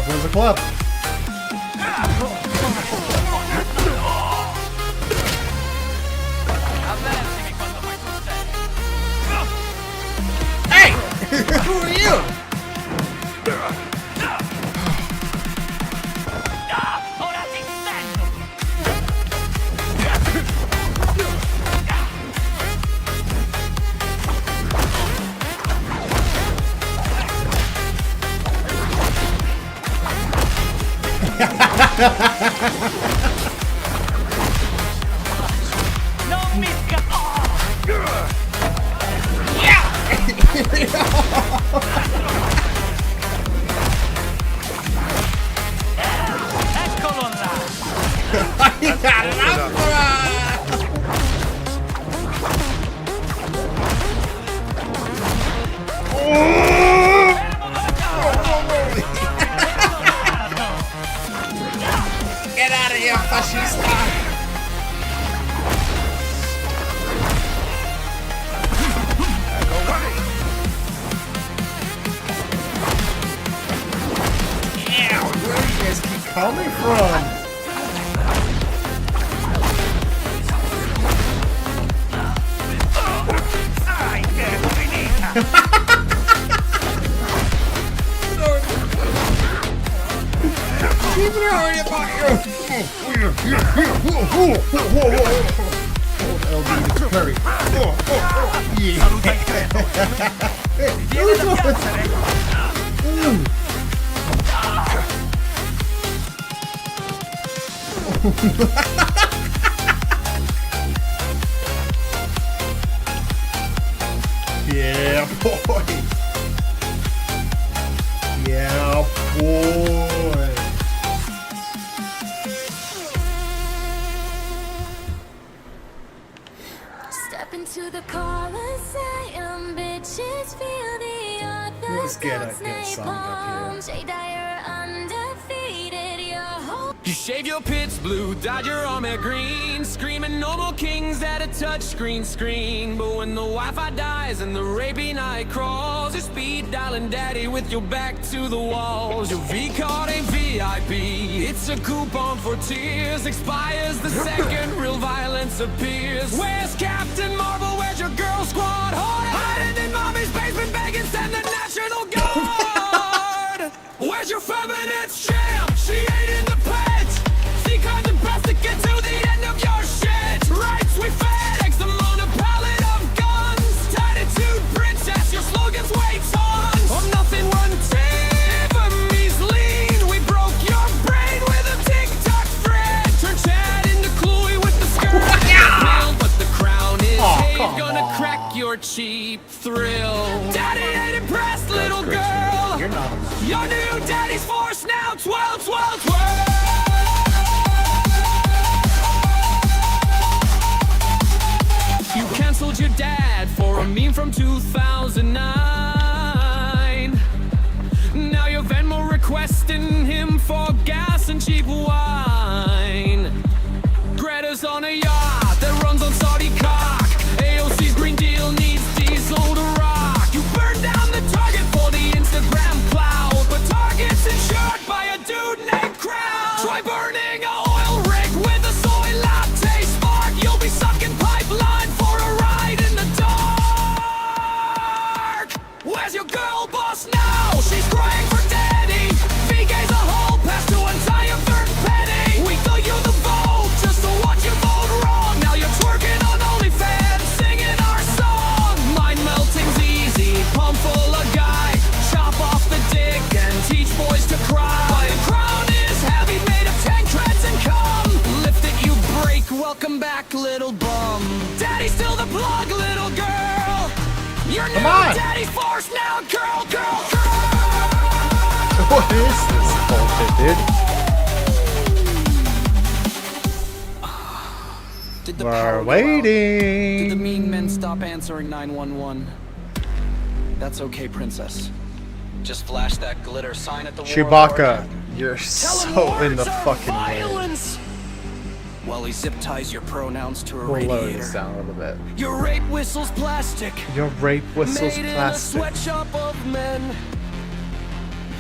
Where's the club? Hey! Who are you? Get out of here, fascista! Yeah, where do you guys keep coming from? Keep it out about you! LB Curry. Yeah, boy. Yeah, boy. Step into the Coliseum, bitches feel the Let's get a song up here. Jay Dyer undefeated, your whole You shave your pits blue, dyed your armor green, screaming normal kings at a touchscreen screen. But when the Wi-Fi dies and the rapey night crawls, you speed dialing daddy with your back to the walls. Your V card ain't VIP, it's a coupon for tears. Expires the second real violence appears. Where's Captain Marvel? Where's your girl squad? Hiding in mommy's basement, begging send the National Guard. Where's your feminist champ? She ain't in the pledge. She kind of best to get to the end of your shit. Rights we FedEx them on a pallet of guns. Attitude princess, your slogans weigh tons. Oh, nothing one Tiffany's lean. We broke your brain with a TikTok thread. Turn Chad into Chloe with the skirt. But the crown is Dave gonna crack your cheap thrill. Daddy ain't impressed, little girl. You're not. Your new daddy's force now, 12, 12, 12. You canceled your dad for a meme from 2009. Now you're Venmo requesting him for gas and cheap wine. Greta's on a yacht that runs on Saudi cock. AOC's Green Deal needs diesel to rock. You burned down the Target for the Instagram cloud, but Target's insured by a dude named Crown. Try burning a oil rig with a soy latte spark. You'll be sucking pipeline for a ride in the dark. Where's your girl boss now? She's crying for daddy. VK's a whole pass to untie a third penny. We thought you the vote just to watch you vote wrong. Now you're twerking on OnlyFans, singing our song. Mind melting's easy, palm full of guy. Chop little bum. Daddy's still the plug, little girl. Your new Come on. daddy's force now, girl, girl, girl. What is this bullshit, dude? We're waiting. Did the mean men stop answering 911? That's okay, princess. Just flash that glitter sign at the Chewbacca, you're so in the fucking way. While he zip ties your pronouns to a We'll lower radiator. this down a little bit. Your rape whistle's plastic. Your rape whistle's Made plastic. in a sweatshop of men.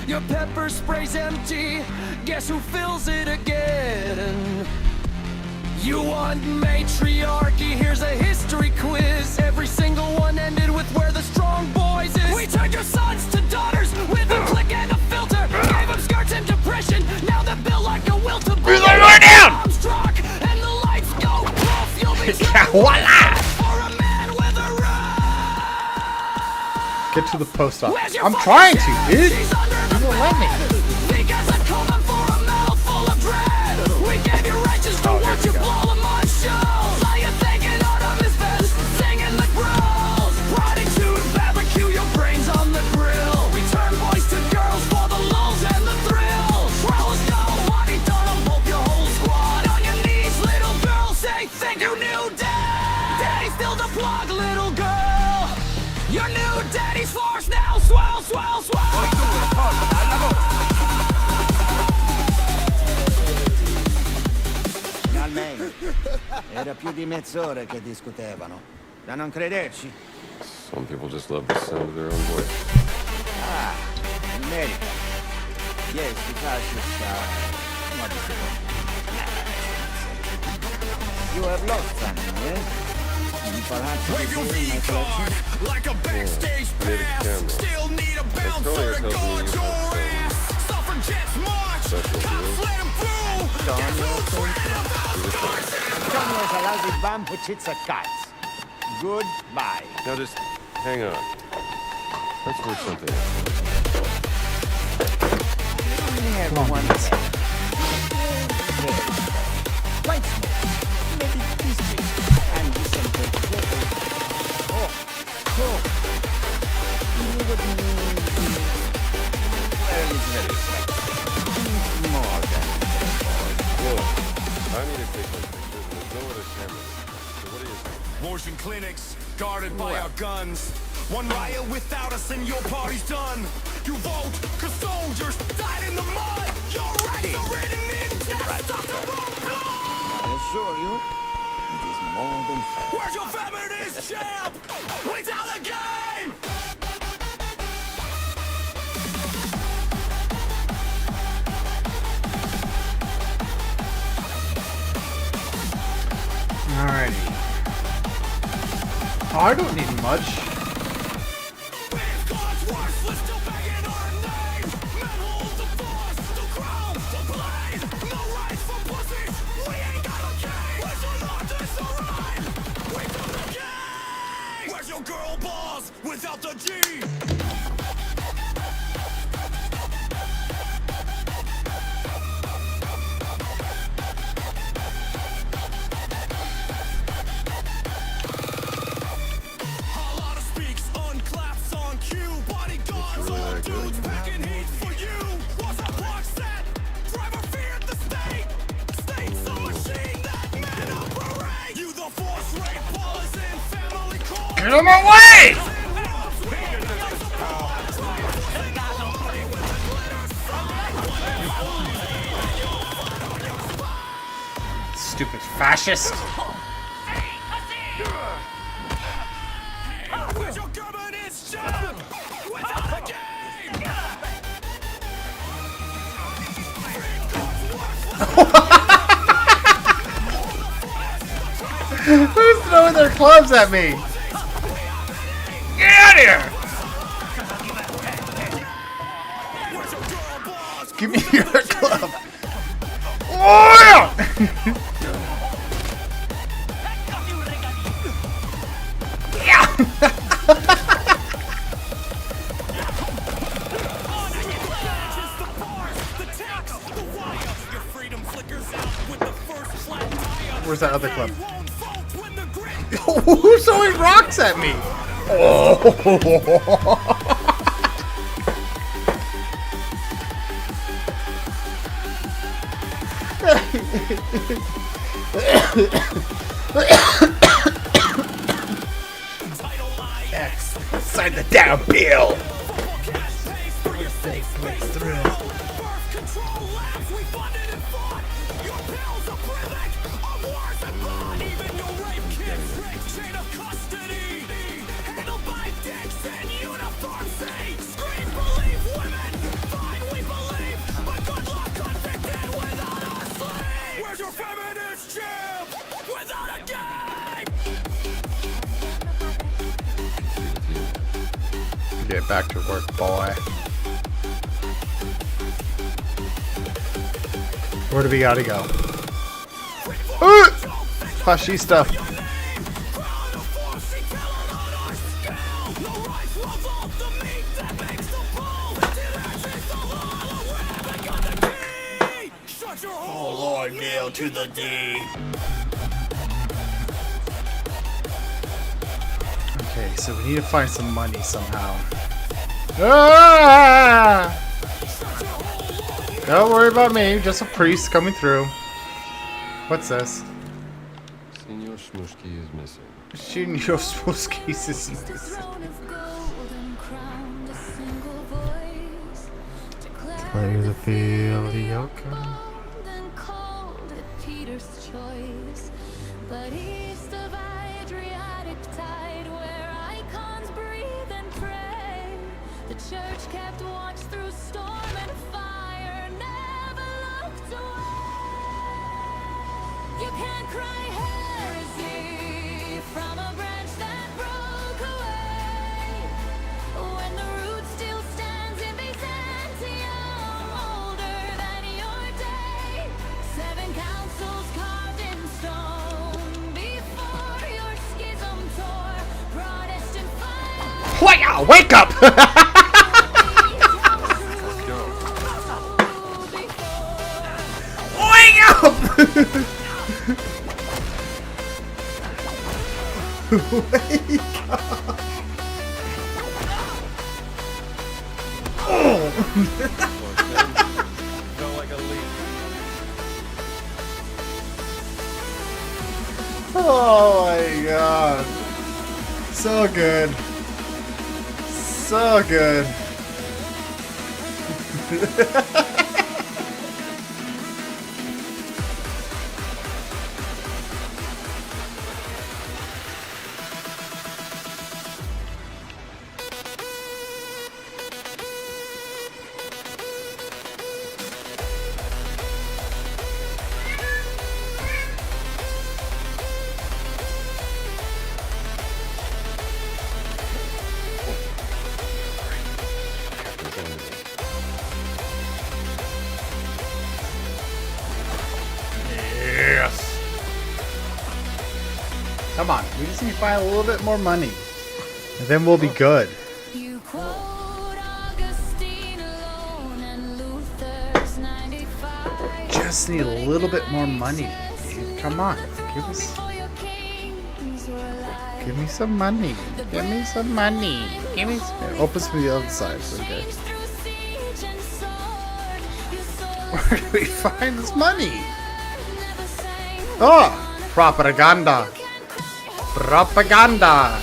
Your pepper spray's empty. Guess who fills it again? You want matriarchy? Here's a history quiz. Every single one ended with where the strong boys is. We turned your sons to daughters with a click and a filter. Gave them skirts and depression. Now they're built like a will to be. Bombs struck and the lights go off. You'll be Voila! for a man with a run. Get to the post office. I'm trying to, dude. You won't let me. Because I'm coming for a mouthful of dread. We gave you righteous to watch you blow them on shows. Now you're thinking out of his best, singing the growls. Riding to barbecue your brains on the grill. We turn boys to girls for the lulls and the thrills. Trellis go, body done, hope your whole squad. On your knees, little girl, say thank you, new dad. Daddy's still the plug, little girl. Your new daddy's force now, swell, swell, swell. Era più di mezz'ora che discutevano. Da non crederci? Some people just love the sound of their own voice. Ah, America. Yes, because it's, you have lost something, yes? Perhaps Wave your V-card like a backstage pass. Still need a bouncer to guard your ass. Suffragettes march, cops let them through. John was a lousy bum which hits a cat. Goodbye. Now just hang on. Let's work something out. Everyone light smoke, maybe history, and listen to oh, you would well, it's very more than Look, I need to take some pictures and there's no other cameras. So what do you think? Wars and clinics, guarded by our guns. One riot without us and your party's done. You vote, cause soldiers died in the mud. Your rights are written in death. Stop the wrong blood. I assure you, it is more than fair. Where's your feminist champ? We tell the game! Alrighty. Oh, I don't need much. Where's your girl boss without the G? Get out of my way! Stupid fascist. Where's your communist champ? Without the game! Who's throwing their clubs at me? Get out of here! Give me your club. Oh yeah! Yeah! Where's that other club? Who's throwing rocks at me? Oh. X, sign the damn bill. Get back to work, boy. Where do we gotta go? Flashy stuff. Oh Lord, nail to the D. Okay, so we need to find some money somehow. Ah! Don't worry about me, just a priest coming through. What's this? Senor Shmushki is missing. Senor Shmushki is missing. Play the field, But east of Adriatic tide, where icons breathe and pray, the church kept watch through storm and fire, never looked away. You can't cry heresy from a branch that broke away, when the root still stands in Byzantium, older than your day. 7 councils carved in stone. Wake up! Wake up! Wake up! Oh my god. So good. So good. Yes. Come on, we just need to find a little bit more money, and then we'll be good. You quote Augustine alone and Luther's 95. Just need a little bit more money, dude. Come on, give me some money. Give me some money. Give me some. Opens from the other side. Okay. Where do we find this money? Oh, propaganda. Propaganda.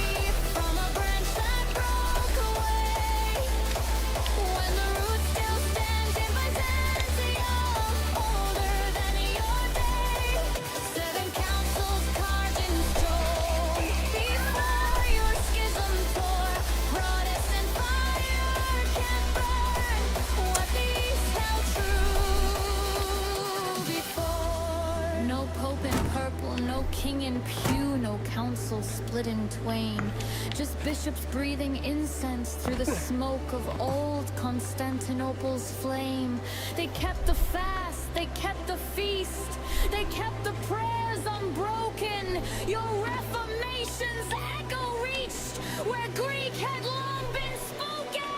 Split in twain, just bishops breathing incense through the smoke of old Constantinople's flame. They kept the fast, they kept the feast, they kept the prayers unbroken. Your reformation's echo reached where Greek had long been spoken.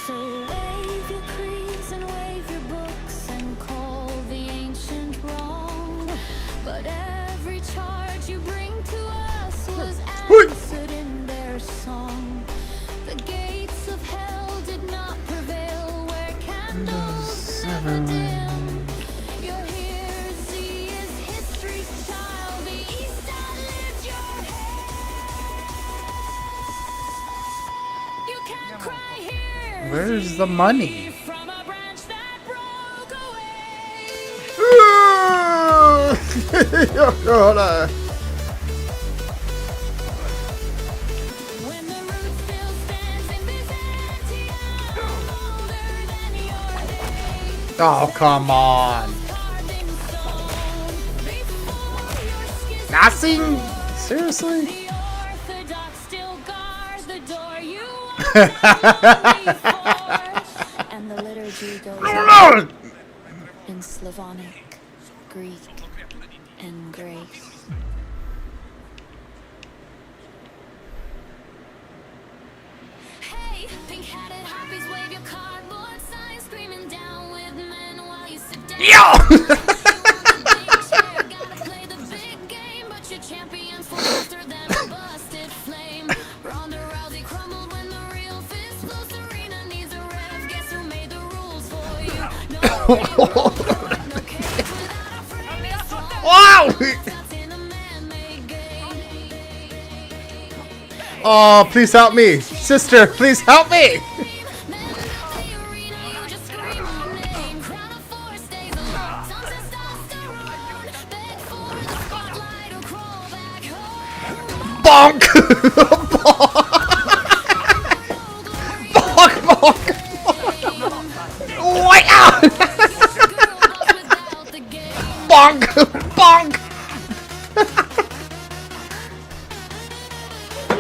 So wave your creeds and wave your books and call the ancient wrong, but every charge you bring to us Where's the money? Oh, come on. Nothing? Seriously? And the liturgy goes on in Slavonic, Greek, and Grace. Hey, pink-hatted harpies, wave your cardboard sign, screaming down with men while you sit down. Yo! Gotta play the big game, but your champions fall faster than a busted flame. Ronda Rousey crumbled when the real fist flows. Serena needs a rev. Guess who made the rules for you? No cage without a frame. It's strong. Wow! That's in a man-made game. Oh, please help me. Sister, please help me. Bonk! Bonk! Bonk! Wait out! Bonk! Bonk!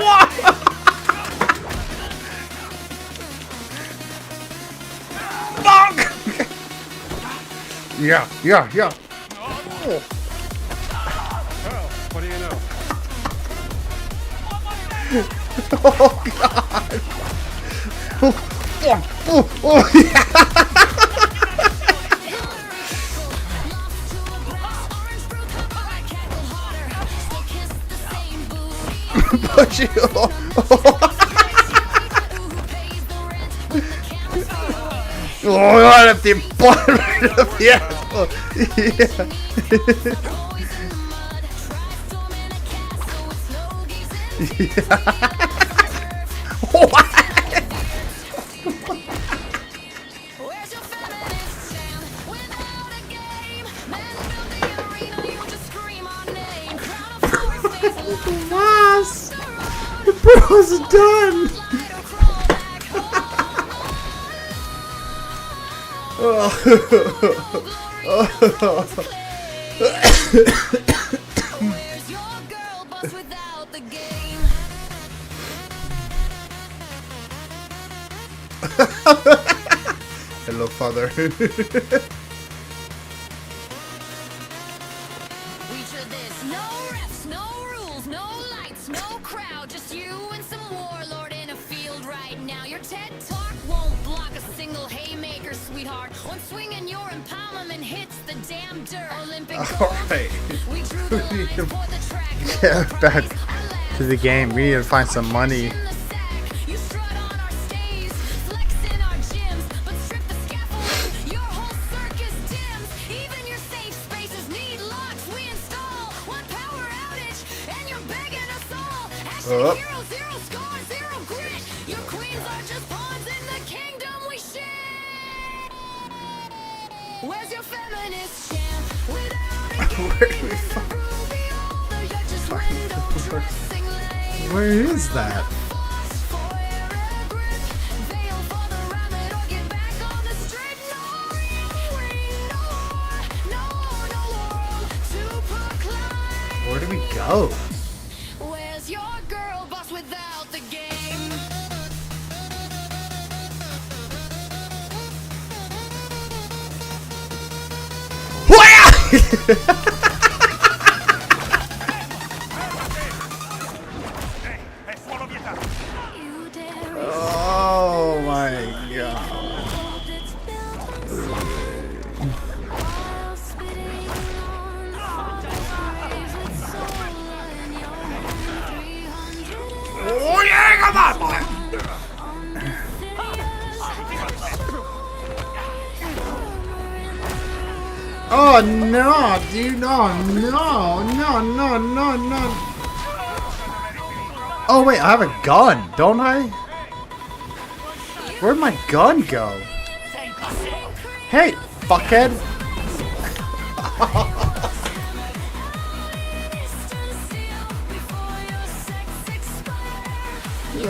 What? Bonk! Yeah. Oh. What do you know? Oh God! Oh yeah! Push you! Oh, right up the butt, right up the ass! Yeah. What? Yes! The bro's done! Where's your girl boss without the game? Hello, father. We should this. No refs, no rules, no lights, no crowd. Just you and some warlord in a field right now. Your TED Talk won't block a single haymaker, sweetheart. One swing and your empowerment hits the damn dirt. Olympic gold. Alright. We drew the line for the track. Get back to the game. We need to find some money. You strut on our stage, flex in our gyms, but strip the scaffolding, your whole circus dims. Even your safe spaces need locks. We install one power outage, and you're begging us all. Hashtag hero, zero score, zero grit. Your queens are just pawns in the kingdom we share. Where's your feminist champ? Without a game, Where is that? Where do we go? Where's your girl boss without the game? Oh my God. Oh yeah, come on, boy. Oh no, dude, no. Oh wait, I have a gun, don't I? Where'd my gun go? Hey, fuckhead!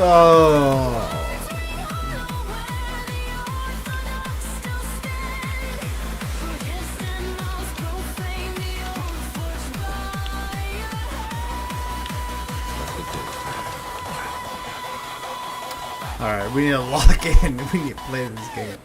Oh. Alright, we need to lock in. We need to play this game.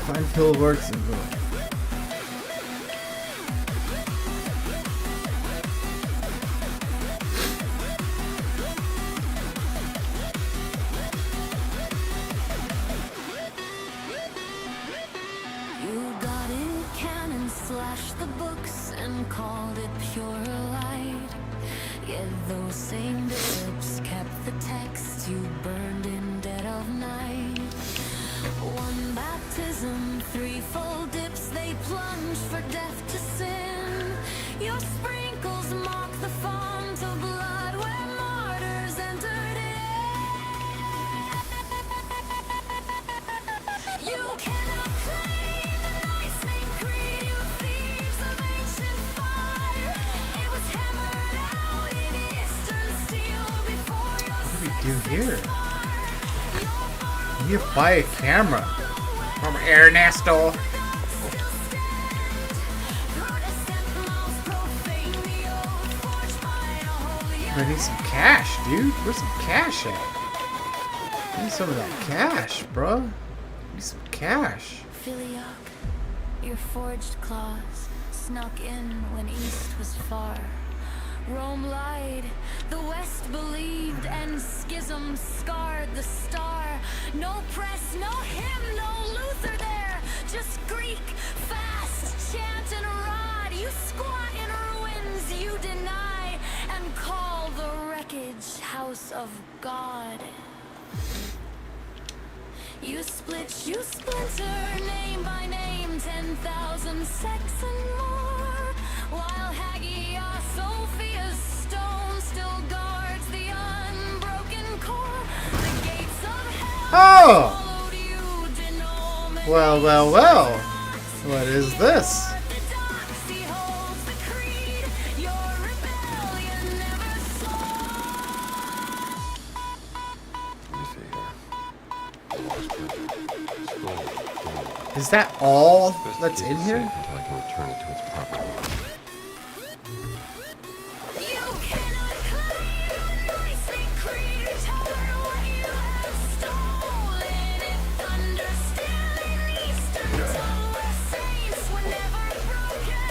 Find kill works and go. You got it, cannon slashed the books and called it pure light. Yet those same bishops kept the texts you burned in dead of night. One baptism, three full dips, they plunged for death to sin. Your sprinkles mark the font of blood where martyrs entered in. You cannot claim the lightning creed, you thieves of ancient fire. It was hammered out in eastern steel before your What do we do here? You need to buy a camera from Ernesto. I need some cash, dude. Where's some cash at? I need some of that cash, bro. I need some cash. Filiac, your forged claws snuck in when east was far. Rome lied, the west believed, and schism scarred the star. No press, no hymn, no Luther there, just Greek, fast, chant and rod. You squat in ruins, you deny, and call the wreckage house of God. You split, you splinter, name by name, 10,000 sects and more. While Hagia Sophia's stone still guards the unbroken core. The gates of hell followed you, denouement. Well, well, well. What is this? Orthodoxy holds the creed. Your rebellion never saw. Is that all that's in here? Until I can return it to its proper owner. You cannot claim the lightning creed. Return what you have stolen. If understanding Eastern tongue where saints were never broken.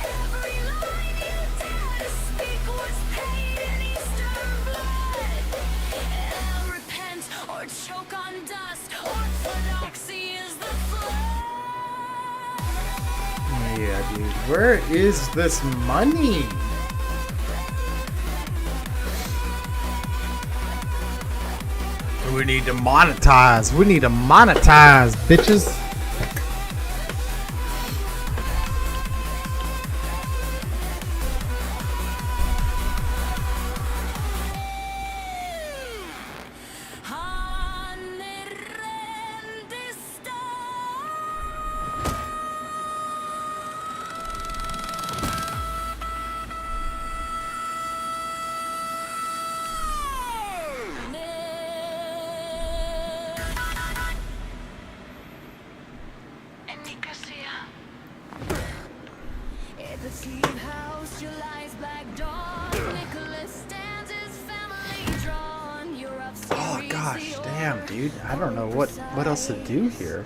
Every line you dare to speak was paid in Eastern blood. Repent or choke on dust. Orthodoxy is the flood. Yeah, dude. Where is this money? We need to monetize. We need to monetize, bitches. At the sleep house, your lies black dawn. Nicholas stands his family drawn. You're upstairs. Oh gosh, damn, dude. I don't know what else to do here.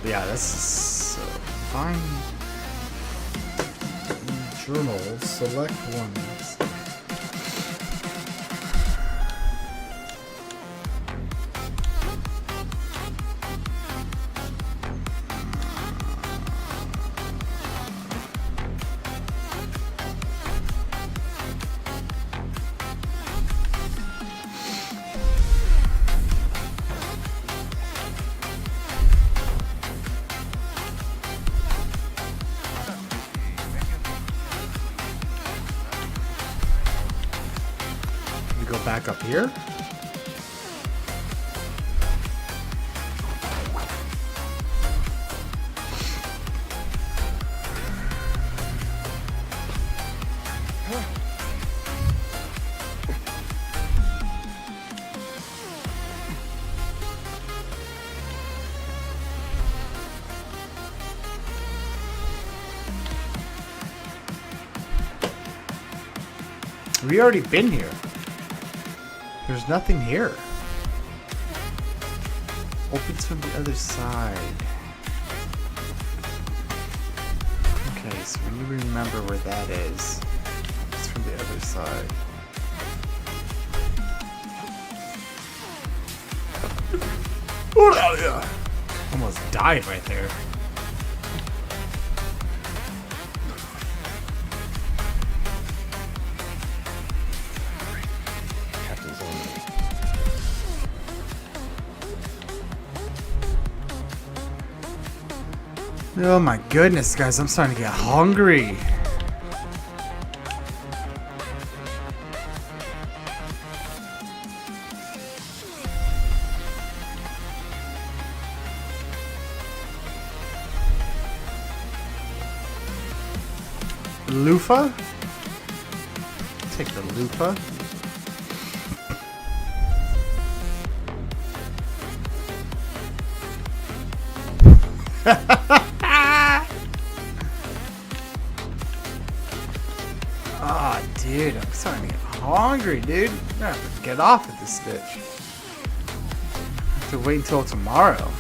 Yeah, this is so fine. journals, select ones. Go back up here. We already been here. There's nothing here. Opens from the other side. Okay, so when you remember where that is, it's from the other side. Almost died right there. Oh my goodness, guys, I'm starting to get hungry. Loofah? Take the loofah. Ah, oh, dude, I'm starting to get hungry, dude. I'm gonna have to get off at this bitch. I have to wait until tomorrow.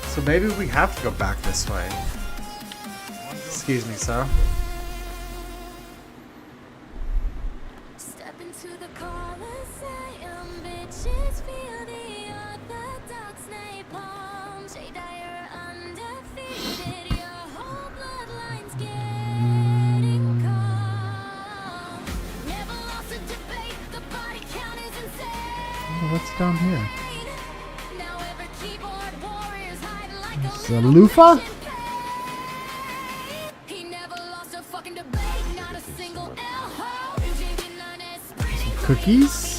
So maybe we have to go back this way. Excuse me, sir. Step into the Colosseum, bitches feel the orthodox napalm. Jay Dyer undefeated, your whole bloodline's getting calm. Never lost a debate, the body count is insane. Oh, what's down here? Now every keyboard warrior's hiding like a Is it a loofah? He never lost a fucking debate, not a single L-ho. Cookies?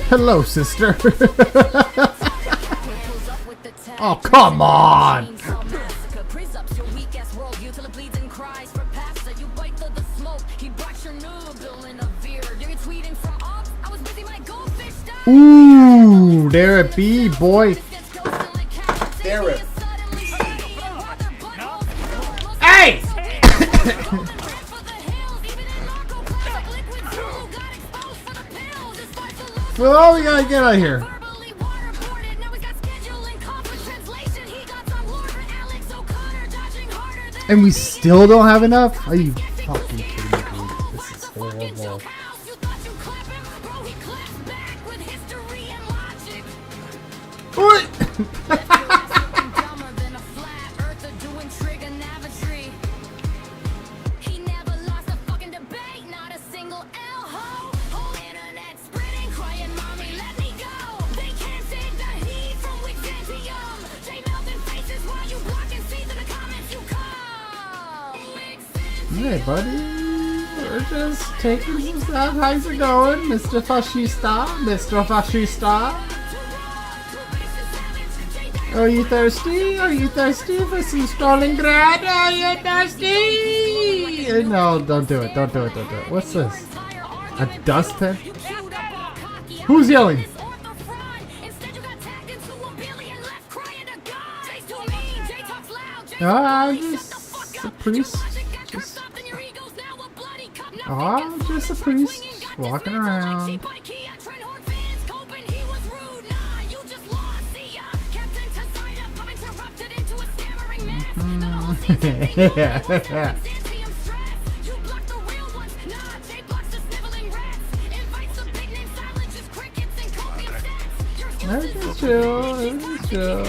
Hello, sister. Oh, come on. Ooh, there it be, boy. There it. Hey! Well, we gotta get out of here. And we still don't have enough? Are you fucking kidding me, dude? This is horrible. What? Hey, buddy. We're just taking some stuff. How's it going, Mr. Fascista? Mr. Fascista? Are you thirsty? Are you thirsty for some Stalingrad? Are you thirsty? No, don't do it. Don't do it. Don't do it. What's this? A dustpan? Who's yelling? Just a priest. Just a priest walking around. Yeah. Everything's chill. Everything's chill.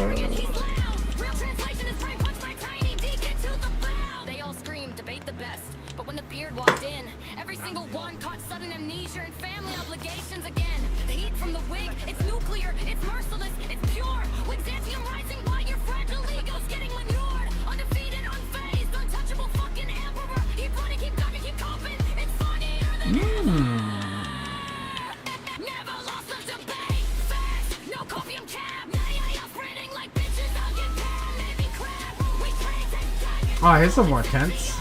Oh, here's some more tents.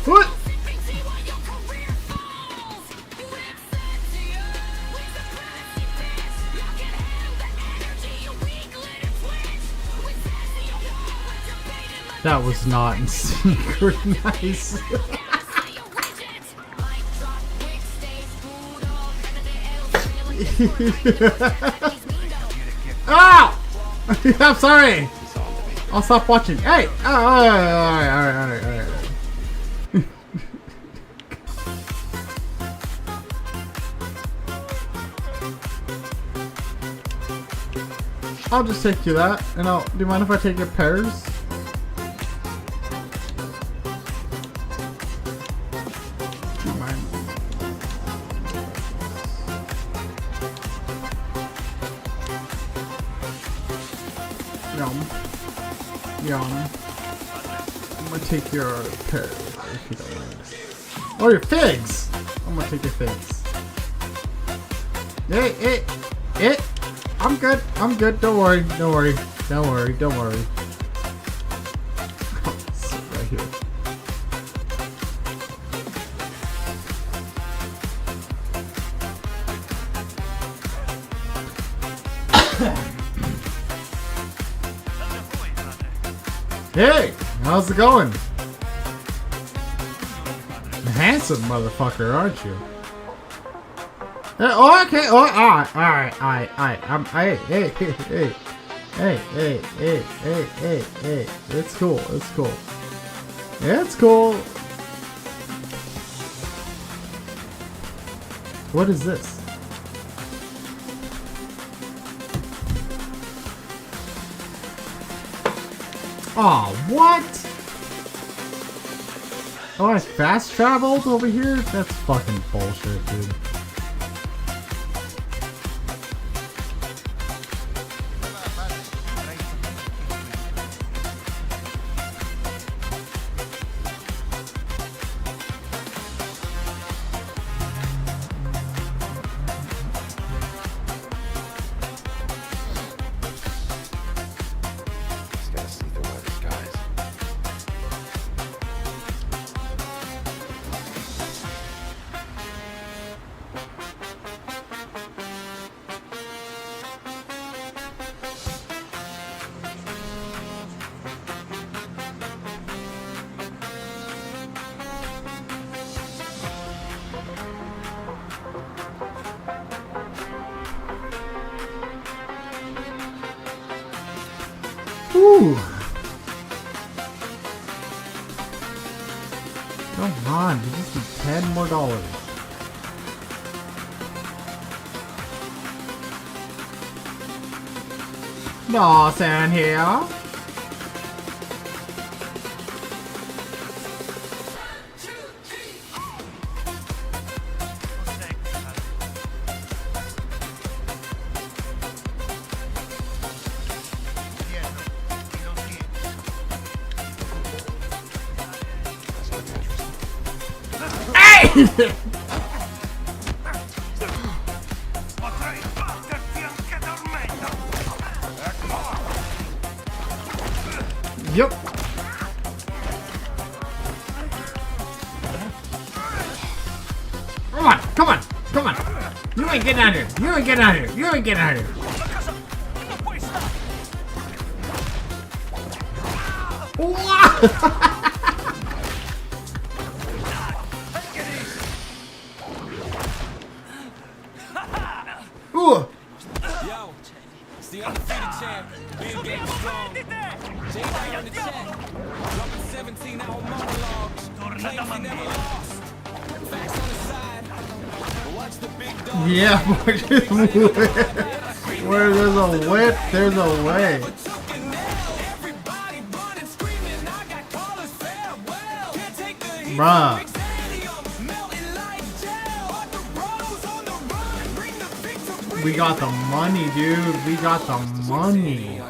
What? That was not synchronized. Ah! I'm sorry. I'll stop watching. Hey! Alright. I'll just take you that, and do you mind if I take your pears? Do you mind? Yum. I'm gonna take your pears if you don't mind. Oh, your figs! I'm gonna take your figs. Hey! I'm good. Don't worry. I'll sit right here. Hey, how's it going? Handsome motherfucker, aren't you? Oh, okay. Oh, alright. Hey. It's cool. What is this? Oh, what? Oh, I fast traveled over here? That's fucking bullshit, dude. Ooh. Come on, you just need $10 more. Dawson here. Yep. Come on, come on, come on. You ain't getting out of here. You ain't getting out of here. You ain't getting out of here. Ooh. Yo, it's the undefeated champ. Big game strong. Jay right on the chat. Dropping 17-hour monologues. Claims he never lost. Facts on the side. Watch the big dog. Yeah, where there's a whip, there's a way. Bruh. We got the money, dude. We got the money.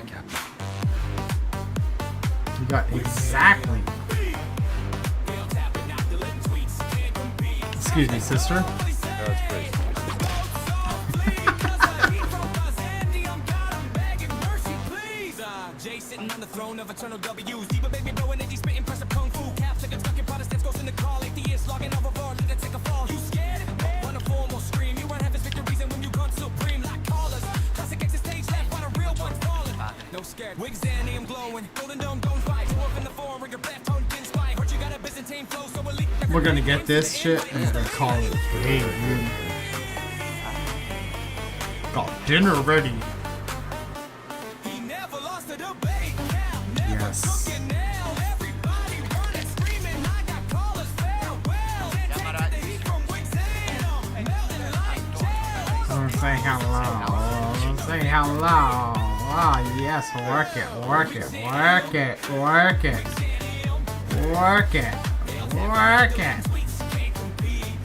We got exactly. Excuse me, sister. That's great. Jay sitting on the throne of eternal W's. Deeper baby blowing and spitting pressure kung fu. Catholic stuck in Protestants goes in the call. Atheists logging over bar. Let it take a fall. You scared? Run a formal scream. You won't have his victories and when you gun supreme like callers. Classic exit stage left while the real one's falling. No scared. Wigs and glowing. Golden dome don't fight. You up in the form. Ring your black tone didn't spy. Heard you got a Byzantine flow so elite. We're gonna get this shit and then call it. Hey, dude. Got dinner ready. Yes. Say hello. Say hello. Ah, yes. Work it. Work it. Work it. Work it. Work it. Work it.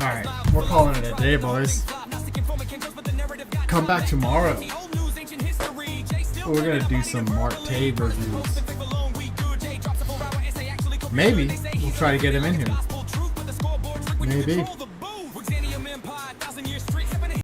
Alright, we're calling it a day, boys. Come back tomorrow. We're gonna do some Mark Tabe reviews. Maybe we'll try to get him in here. Maybe.